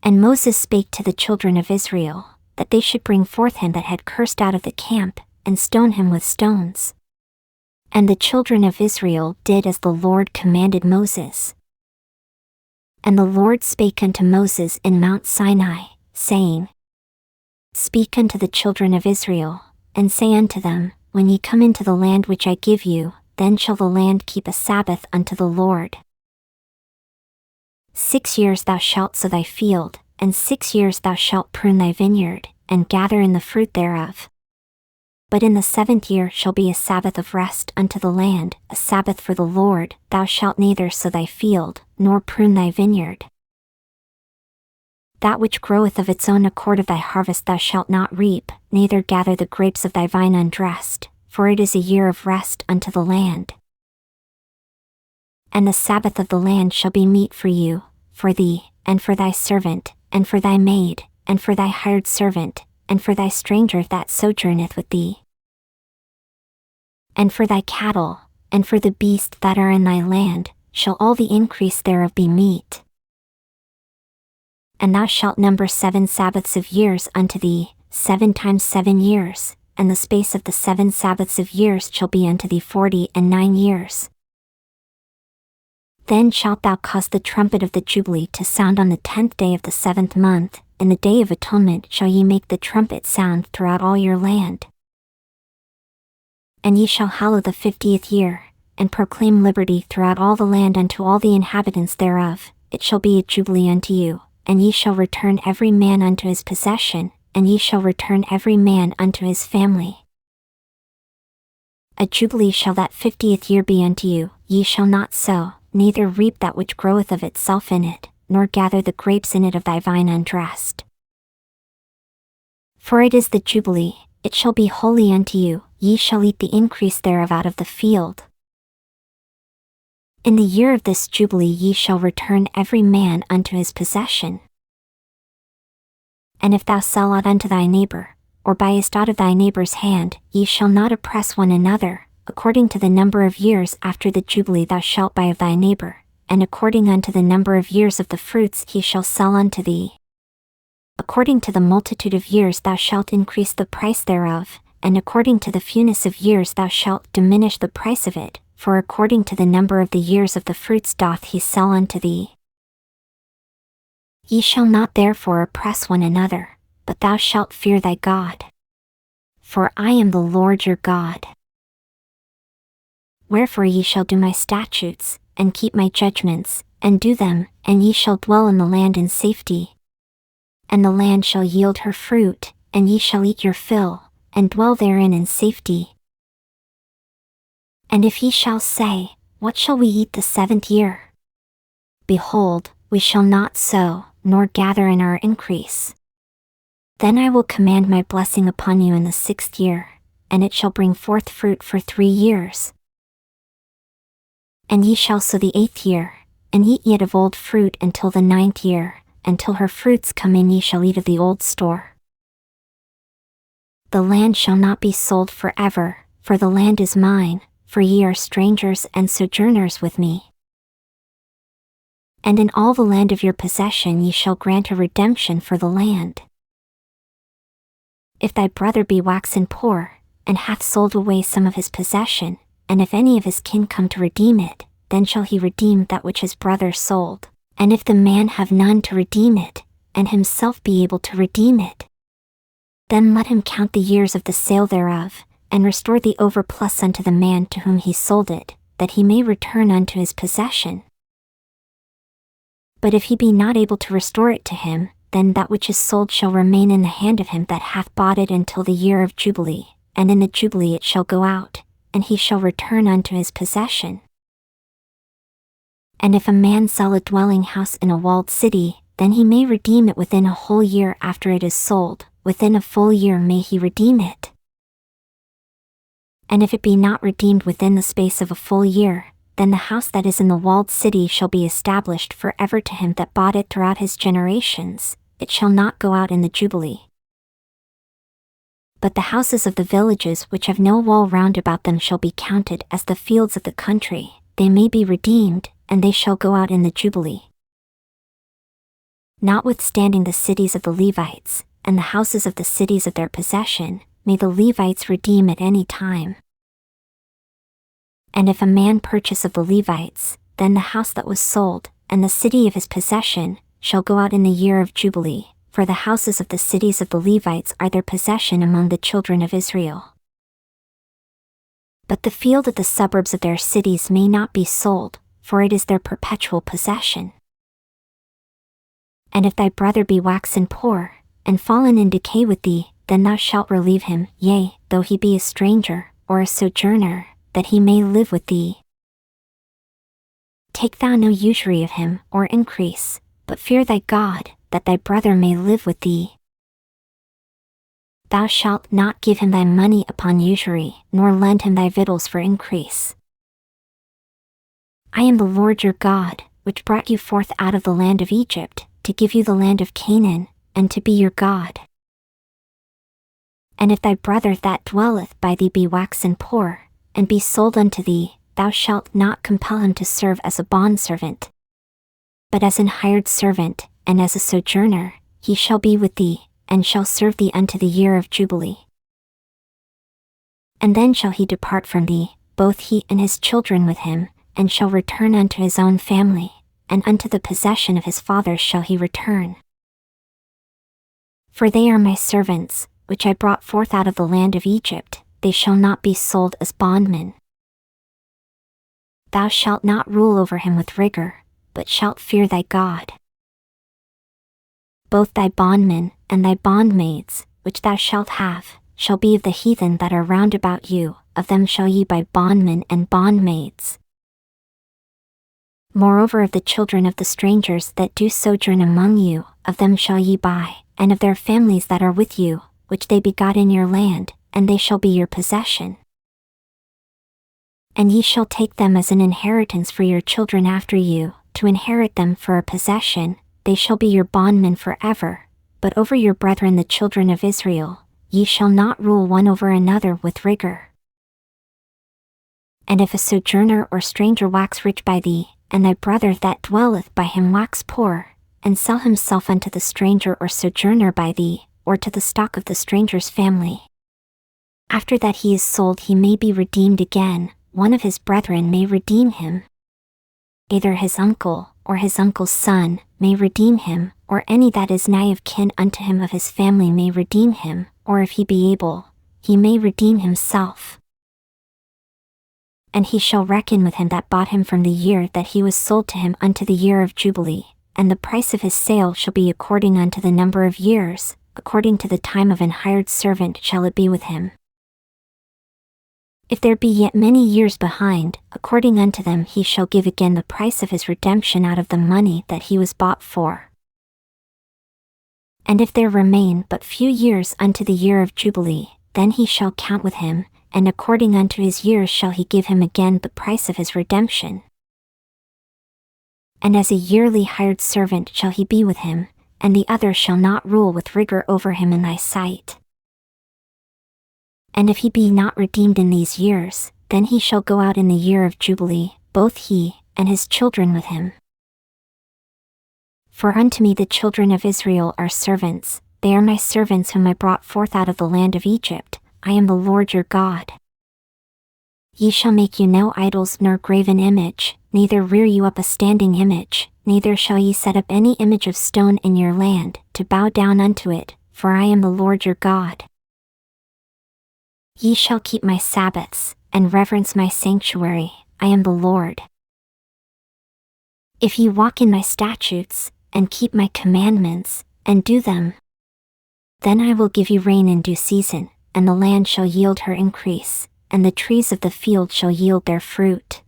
And Moses spake to the children of Israel, that they should bring forth him that had cursed out of the camp, and stone him with stones. And the children of Israel did as the Lord commanded Moses. And the Lord spake unto Moses in Mount Sinai, saying, Speak unto the children of Israel, and say unto them, When ye come into the land which I give you, then shall the land keep a Sabbath unto the Lord. 6 years thou shalt sow thy field, and 6 years thou shalt prune thy vineyard, and gather in the fruit thereof. But in the 7th year shall be a Sabbath of rest unto the land, a Sabbath for the Lord. Thou shalt neither sow thy field, nor prune thy vineyard. That which groweth of its own accord of thy harvest thou shalt not reap, neither gather the grapes of thy vine undressed, for it is a year of rest unto the land. And the Sabbath of the land shall be meat for you, for thee, and for thy servant, and for thy maid, and for thy hired servant, and for thy stranger that sojourneth with thee. And for thy cattle, and for the beasts that are in thy land, shall all the increase thereof be meat. And thou shalt number 7 Sabbaths of years unto thee, 7 times 7 years, and the space of the 7 Sabbaths of years shall be unto thee 49 years. Then shalt thou cause the trumpet of the Jubilee to sound on the 10th day of the 7th month, in the day of atonement shall ye make the trumpet sound throughout all your land. And ye shall hallow the 50th year, and proclaim liberty throughout all the land unto all the inhabitants thereof. It shall be a jubilee unto you, and ye shall return every man unto his possession, and ye shall return every man unto his family. A jubilee shall that 50th year be unto you. Ye shall not sow, neither reap that which groweth of itself in it, nor gather the grapes in it of thy vine undressed. For it is the jubilee, it shall be holy unto you. Ye shall eat the increase thereof out of the field. In the year of this jubilee ye shall return every man unto his possession. And if thou sell aught unto thy neighbor, or buyest out of thy neighbor's hand, ye shall not oppress one another. According to the number of years after the jubilee thou shalt buy of thy neighbor, and according unto the number of years of the fruits he shall sell unto thee. According to the multitude of years thou shalt increase the price thereof, and according to the fewness of years thou shalt diminish the price of it, for according to the number of the years of the fruits doth he sell unto thee. Ye shall not therefore oppress one another, but thou shalt fear thy God. For I am the Lord your God. Wherefore ye shall do my statutes, and keep my judgments, and do them, and ye shall dwell in the land in safety. And the land shall yield her fruit, and ye shall eat your fill, and dwell therein in safety. And if ye shall say, What shall we eat the 7th year? Behold, we shall not sow, nor gather in our increase. Then I will command my blessing upon you in the 6th year, and it shall bring forth fruit for 3 years. And ye shall sow the 8th year, and eat yet of old fruit until the 9th year, until her fruits come in ye shall eat of the old store. The land shall not be sold forever, for the land is mine, for ye are strangers and sojourners with me. And in all the land of your possession ye shall grant a redemption for the land. If thy brother be waxen poor, and hath sold away some of his possession, and if any of his kin come to redeem it, then shall he redeem that which his brother sold. And if the man have none to redeem it, and himself be able to redeem it, then let him count the years of the sale thereof, and restore the overplus unto the man to whom he sold it, that he may return unto his possession. But if he be not able to restore it to him, then that which is sold shall remain in the hand of him that hath bought it until the year of Jubilee, and in the Jubilee it shall go out, and he shall return unto his possession. And if a man sell a dwelling house in a walled city, then he may redeem it within a whole year after it is sold, within a full year may he redeem it. And if it be not redeemed within the space of a full year, then the house that is in the walled city shall be established forever to him that bought it throughout his generations, it shall not go out in the Jubilee. But the houses of the villages which have no wall round about them shall be counted as the fields of the country, they may be redeemed, and they shall go out in the Jubilee. Notwithstanding the cities of the Levites, and the houses of the cities of their possession, may the Levites redeem at any time. And if a man purchase of the Levites, then the house that was sold, and the city of his possession, shall go out in the year of Jubilee, for the houses of the cities of the Levites are their possession among the children of Israel. But the field of the suburbs of their cities may not be sold, for it is their perpetual possession. And if thy brother be waxen poor, and fallen in decay with thee, then thou shalt relieve him, yea, though he be a stranger, or a sojourner, that he may live with thee. Take thou no usury of him, or increase, but fear thy God, that thy brother may live with thee. Thou shalt not give him thy money upon usury, nor lend him thy victuals for increase. I am the Lord your God, which brought you forth out of the land of Egypt, to give you the land of Canaan, and to be your God. And if thy brother that dwelleth by thee be waxen poor, and be sold unto thee, thou shalt not compel him to serve as a bondservant, but as an hired servant, and as a sojourner, he shall be with thee, and shall serve thee unto the year of Jubilee. And then shall he depart from thee, both he and his children with him, and shall return unto his own family, and unto the possession of his fathers shall he return. For they are my servants, which I brought forth out of the land of Egypt, they shall not be sold as bondmen. Thou shalt not rule over him with rigor, but shalt fear thy God. Both thy bondmen, and thy bondmaids, which thou shalt have, shall be of the heathen that are round about you, of them shall ye buy bondmen and bondmaids. Moreover of the children of the strangers that do sojourn among you, of them shall ye buy, and of their families that are with you, which they begot in your land, and they shall be your possession. And ye shall take them as an inheritance for your children after you, to inherit them for a possession, they shall be your bondmen forever, but over your brethren the children of Israel, ye shall not rule one over another with rigor. And if a sojourner or stranger wax rich by thee, and thy brother that dwelleth by him wax poor, and sell himself unto the stranger or sojourner by thee, or to the stock of the stranger's family, after that he is sold he may be redeemed again, one of his brethren may redeem him. Either his uncle, or his uncle's son, may redeem him, or any that is nigh of kin unto him of his family may redeem him, or if he be able, he may redeem himself. And he shall reckon with him that bought him from the year that he was sold to him unto the year of Jubilee, and the price of his sale shall be according unto the number of years, according to the time of an hired servant shall it be with him. If there be yet many years behind, according unto them he shall give again the price of his redemption out of the money that he was bought for. And if there remain but few years unto the year of Jubilee, then he shall count with him, and according unto his years shall he give him again the price of his redemption. And as a yearly hired servant shall he be with him, and the other shall not rule with rigor over him in thy sight. And if he be not redeemed in these years, then he shall go out in the year of Jubilee, both he, and his children with him. For unto me the children of Israel are servants, they are my servants whom I brought forth out of the land of Egypt. I am the Lord your God. Ye shall make you no idols nor graven image, neither rear you up a standing image, neither shall ye set up any image of stone in your land, to bow down unto it, for I am the Lord your God. Ye shall keep my Sabbaths, and reverence my sanctuary, I am the Lord. If ye walk in my statutes, and keep my commandments, and do them, then I will give you rain in due season, and the land shall yield her increase, and the trees of the field shall yield their fruit.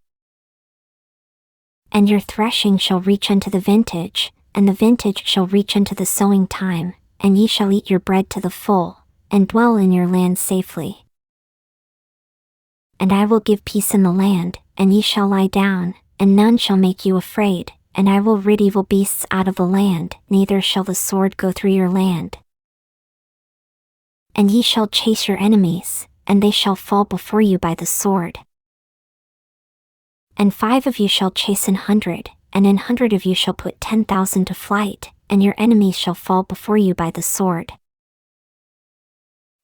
And your threshing shall reach unto the vintage, and the vintage shall reach unto the sowing time, and ye shall eat your bread to the full, and dwell in your land safely. And I will give peace in the land, and ye shall lie down, and none shall make you afraid, and I will rid evil beasts out of the land, neither shall the sword go through your land. And ye shall chase your enemies, and they shall fall before you by the sword. And 5 of you shall chase 100, and 100 of you shall put 10,000 to flight, and your enemies shall fall before you by the sword.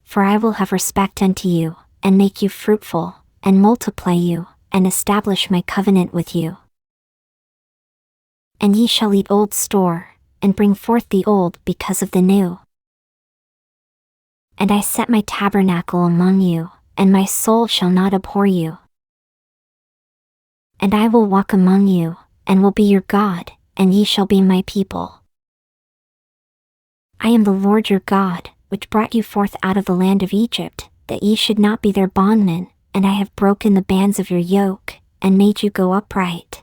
For I will have respect unto you, and make you fruitful, and multiply you, and establish my covenant with you. And ye shall eat old store, and bring forth the old because of the new. And I set my tabernacle among you, and my soul shall not abhor you. And I will walk among you, and will be your God, and ye shall be my people. I am the Lord your God, which brought you forth out of the land of Egypt, that ye should not be their bondmen, and I have broken the bands of your yoke, and made you go upright.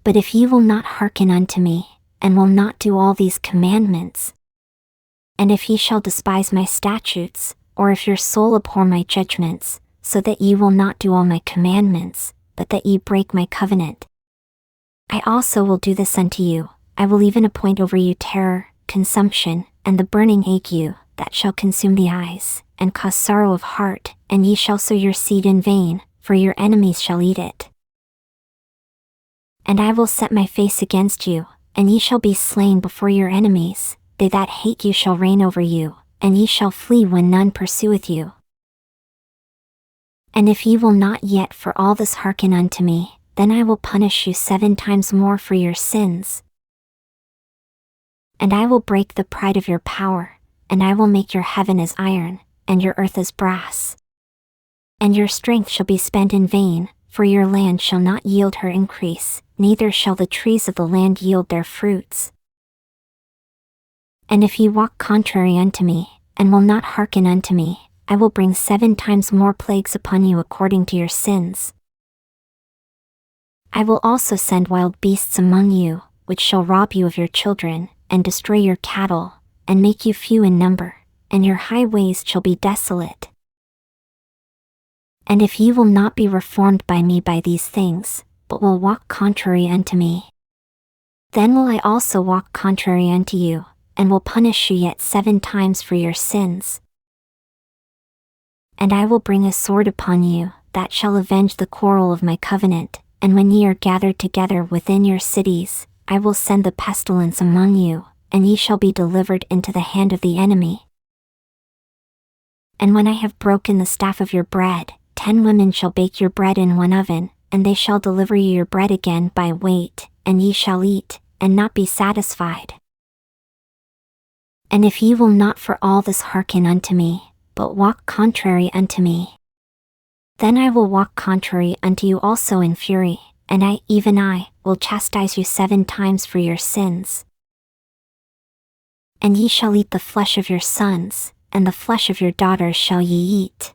But if ye will not hearken unto me, and will not do all these commandments, and if ye shall despise my statutes, or if your soul abhor my judgments, so that ye will not do all my commandments, but that ye break my covenant, I also will do this unto you. I will even appoint over you terror, consumption, and the burning ague, that shall consume the eyes, and cause sorrow of heart, and ye shall sow your seed in vain, for your enemies shall eat it. And I will set my face against you, and ye shall be slain before your enemies, they that hate you shall reign over you, and ye shall flee when none pursueth you. And if ye will not yet for all this hearken unto me, then I will punish you 7 times more for your sins. And I will break the pride of your power, and I will make your heaven as iron, and your earth as brass. And your strength shall be spent in vain, for your land shall not yield her increase, neither shall the trees of the land yield their fruits. And if ye walk contrary unto me, and will not hearken unto me, I will bring 7 times more plagues upon you according to your sins. I will also send wild beasts among you, which shall rob you of your children, and destroy your cattle, and make you few in number, and your highways shall be desolate. And if ye will not be reformed by me by these things, but will walk contrary unto me, then will I also walk contrary unto you, and will punish you yet 7 times for your sins. And I will bring a sword upon you, that shall avenge the quarrel of my covenant, and when ye are gathered together within your cities, I will send the pestilence among you, and ye shall be delivered into the hand of the enemy. And when I have broken the staff of your bread, 10 women shall bake your bread in one oven, and they shall deliver you your bread again by weight, and ye shall eat, and not be satisfied. And if ye will not for all this hearken unto me, but walk contrary unto me, then I will walk contrary unto you also in fury, and I, even I, will chastise you 7 times for your sins. And ye shall eat the flesh of your sons, and the flesh of your daughters shall ye eat.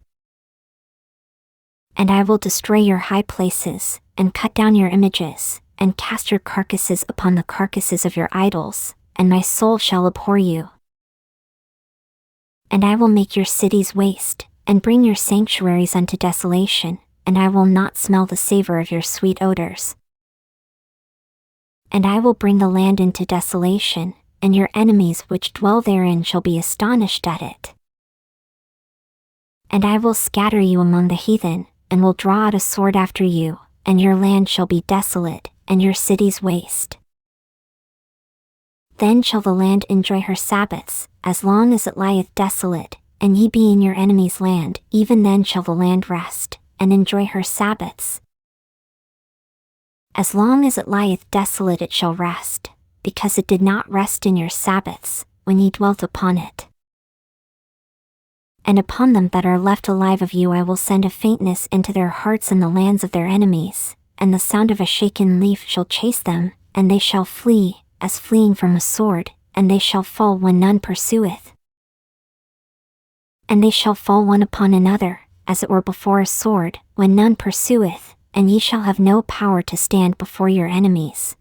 And I will destroy your high places, and cut down your images, and cast your carcasses upon the carcasses of your idols, and my soul shall abhor you. And I will make your cities waste, and bring your sanctuaries unto desolation, and I will not smell the savor of your sweet odors. And I will bring the land into desolation, and your enemies which dwell therein shall be astonished at it. And I will scatter you among the heathen, and will draw out a sword after you, and your land shall be desolate, and your cities waste. Then shall the land enjoy her Sabbaths, as long as it lieth desolate, and ye be in your enemy's land, even then shall the land rest, and enjoy her Sabbaths. As long as it lieth desolate it shall rest, because it did not rest in your Sabbaths, when ye dwelt upon it. And upon them that are left alive of you I will send a faintness into their hearts in the lands of their enemies, and the sound of a shaken leaf shall chase them, and they shall flee, as fleeing from a sword, and they shall fall when none pursueth. And they shall fall one upon another, as it were before a sword, when none pursueth, and ye shall have no power to stand before your enemies.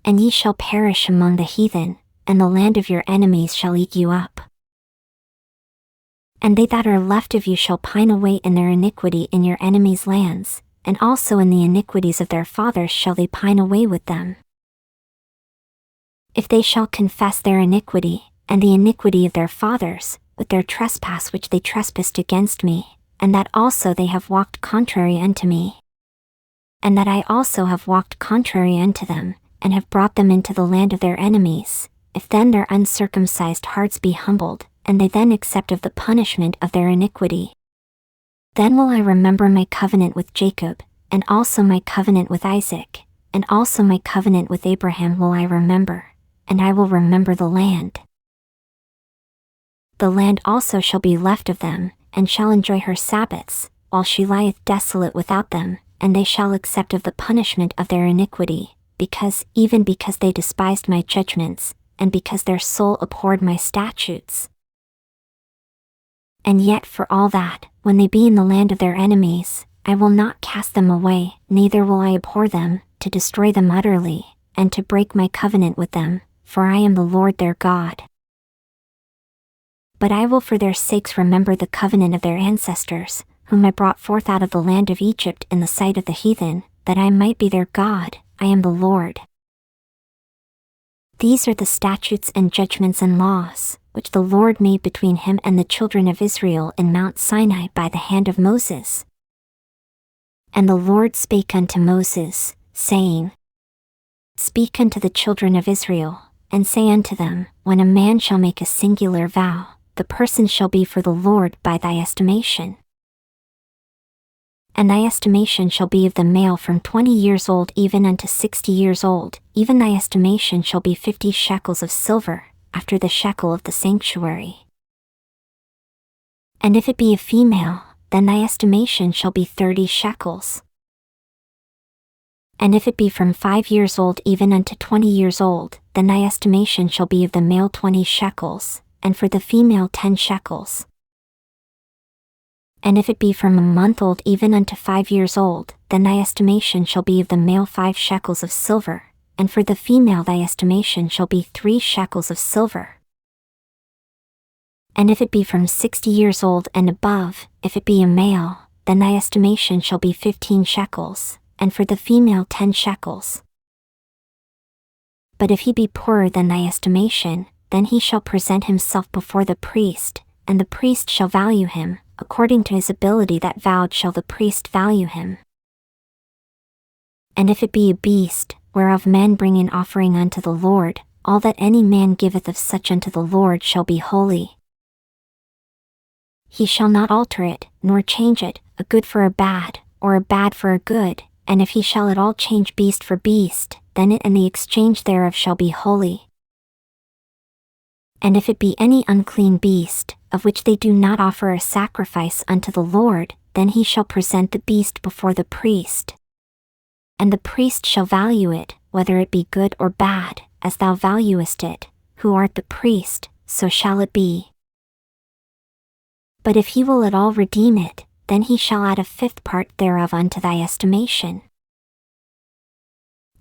And ye shall perish among the heathen, and the land of your enemies shall eat you up. And they that are left of you shall pine away in their iniquity in your enemies' lands, and also in the iniquities of their fathers shall they pine away with them. If they shall confess their iniquity, and the iniquity of their fathers, with their trespass which they trespassed against me, and that also they have walked contrary unto me, and that I also have walked contrary unto them, and have brought them into the land of their enemies, if then their uncircumcised hearts be humbled, and they then accept of the punishment of their iniquity, then will I remember my covenant with Jacob, and also my covenant with Isaac, and also my covenant with Abraham will I remember, and I will remember the land. The land also shall be left of them, and shall enjoy her Sabbaths, while she lieth desolate without them, and they shall accept of the punishment of their iniquity, even because they despised my judgments, and because their soul abhorred my statutes. And yet for all that, when they be in the land of their enemies, I will not cast them away, neither will I abhor them, to destroy them utterly, and to break my covenant with them, for I am the Lord their God. But I will for their sakes remember the covenant of their ancestors, whom I brought forth out of the land of Egypt in the sight of the heathen, that I might be their God, I am the Lord. These are the statutes and judgments and laws, which the Lord made between him and the children of Israel in Mount Sinai by the hand of Moses. And the Lord spake unto Moses, saying, Speak unto the children of Israel, and say unto them, When a man shall make a singular vow, the person shall be for the Lord by thy estimation. And thy estimation shall be of the male from 20 years old even unto 60 years old, even thy estimation shall be 50 shekels of silver, after the shekel of the sanctuary. And if it be a female, then thy estimation shall be 30 shekels. And if it be from 5 years old even unto 20 years old, then thy estimation shall be of the male 20 shekels, and for the female 10 shekels. And if it be from a month old even unto 5 years old, then thy estimation shall be of the male 5 shekels of silver, and for the female thy estimation shall be 3 shekels of silver. And if it be from 60 years old and above, if it be a male, then thy estimation shall be 15 shekels, and for the female 10 shekels. But if he be poorer than thy estimation, then he shall present himself before the priest, and the priest shall value him, according to his ability that vowed shall the priest value him. And if it be a beast, whereof men bring an offering unto the Lord, all that any man giveth of such unto the Lord shall be holy. He shall not alter it, nor change it, a good for a bad, or a bad for a good, and if he shall at all change beast for beast, then it and the exchange thereof shall be holy. And if it be any unclean beast, of which they do not offer a sacrifice unto the Lord, then he shall present the beast before the priest. And the priest shall value it, whether it be good or bad, as thou valuest it, who art the priest, so shall it be. But if he will at all redeem it, then he shall add a 5th part thereof unto thy estimation.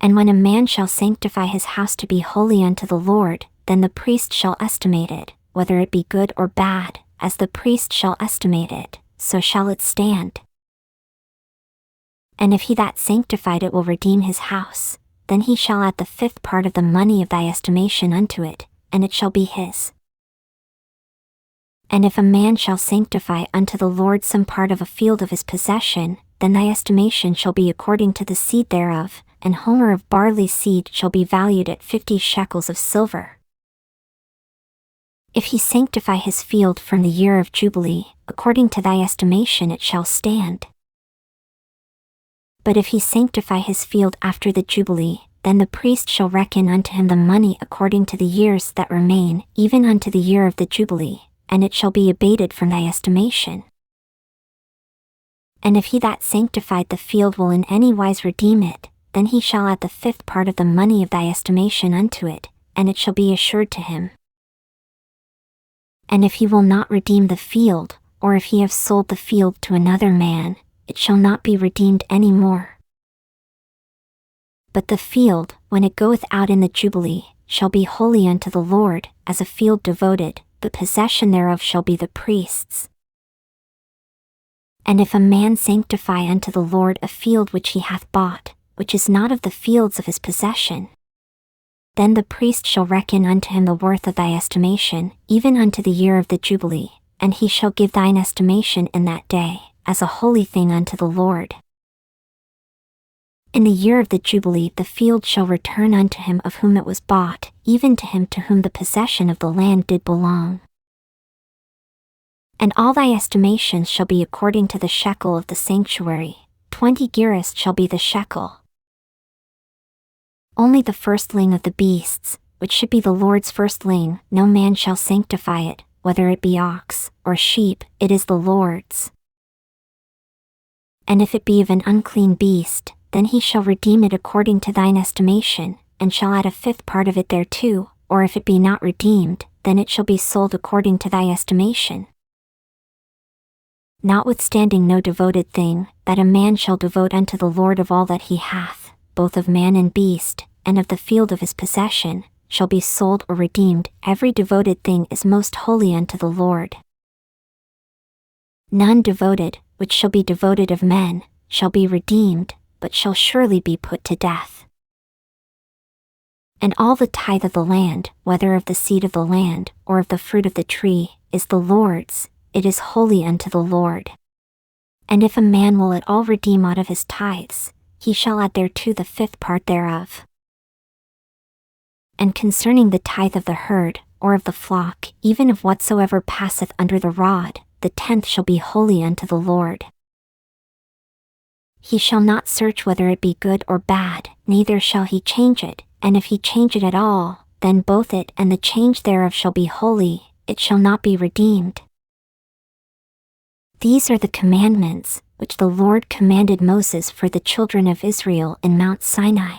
And when a man shall sanctify his house to be holy unto the Lord, then the priest shall estimate it, whether it be good or bad, as the priest shall estimate it, so shall it stand. And if he that sanctified it will redeem his house, then he shall add the 5th part of the money of thy estimation unto it, and it shall be his. And if a man shall sanctify unto the Lord some part of a field of his possession, then thy estimation shall be according to the seed thereof, an homer of barley seed shall be valued at 50 shekels of silver. If he sanctify his field from the year of Jubilee, according to thy estimation it shall stand. But if he sanctify his field after the Jubilee, then the priest shall reckon unto him the money according to the years that remain, even unto the year of the Jubilee, and it shall be abated from thy estimation. And if he that sanctified the field will in any wise redeem it, then he shall add the 5th part of the money of thy estimation unto it, and it shall be assured to him. And if he will not redeem the field, or if he have sold the field to another man, it shall not be redeemed any more. But the field, when it goeth out in the Jubilee, shall be holy unto the Lord, as a field devoted, the possession thereof shall be the priest's. And if a man sanctify unto the Lord a field which he hath bought, which is not of the fields of his possession, then the priest shall reckon unto him the worth of thy estimation, even unto the year of the Jubilee, and he shall give thine estimation in that day, as a holy thing unto the Lord. In the year of the Jubilee the field shall return unto him of whom it was bought, even to him to whom the possession of the land did belong. And all thy estimations shall be according to the shekel of the sanctuary, 20 gerahs shall be the shekel. Only the firstling of the beasts, which should be the Lord's firstling, no man shall sanctify it, whether it be ox, or sheep, it is the Lord's. And if it be of an unclean beast, then he shall redeem it according to thine estimation, and shall add a 5th part of it thereto, or if it be not redeemed, then it shall be sold according to thy estimation. Notwithstanding no devoted thing, that a man shall devote unto the Lord of all that he hath, both of man and beast, and of the field of his possession, shall be sold or redeemed, every devoted thing is most holy unto the Lord. None devoted, which shall be devoted of men, shall be redeemed, but shall surely be put to death. And all the tithe of the land, whether of the seed of the land, or of the fruit of the tree, is the Lord's, it is holy unto the Lord. And if a man will at all redeem out of his tithes, he shall add thereto the 5th part thereof. And concerning the tithe of the herd, or of the flock, even of whatsoever passeth under the rod, the 10th shall be holy unto the Lord. He shall not search whether it be good or bad, neither shall he change it, and if he change it at all, then both it and the change thereof shall be holy, it shall not be redeemed. These are the commandments, which the Lord commanded Moses for the children of Israel in Mount Sinai.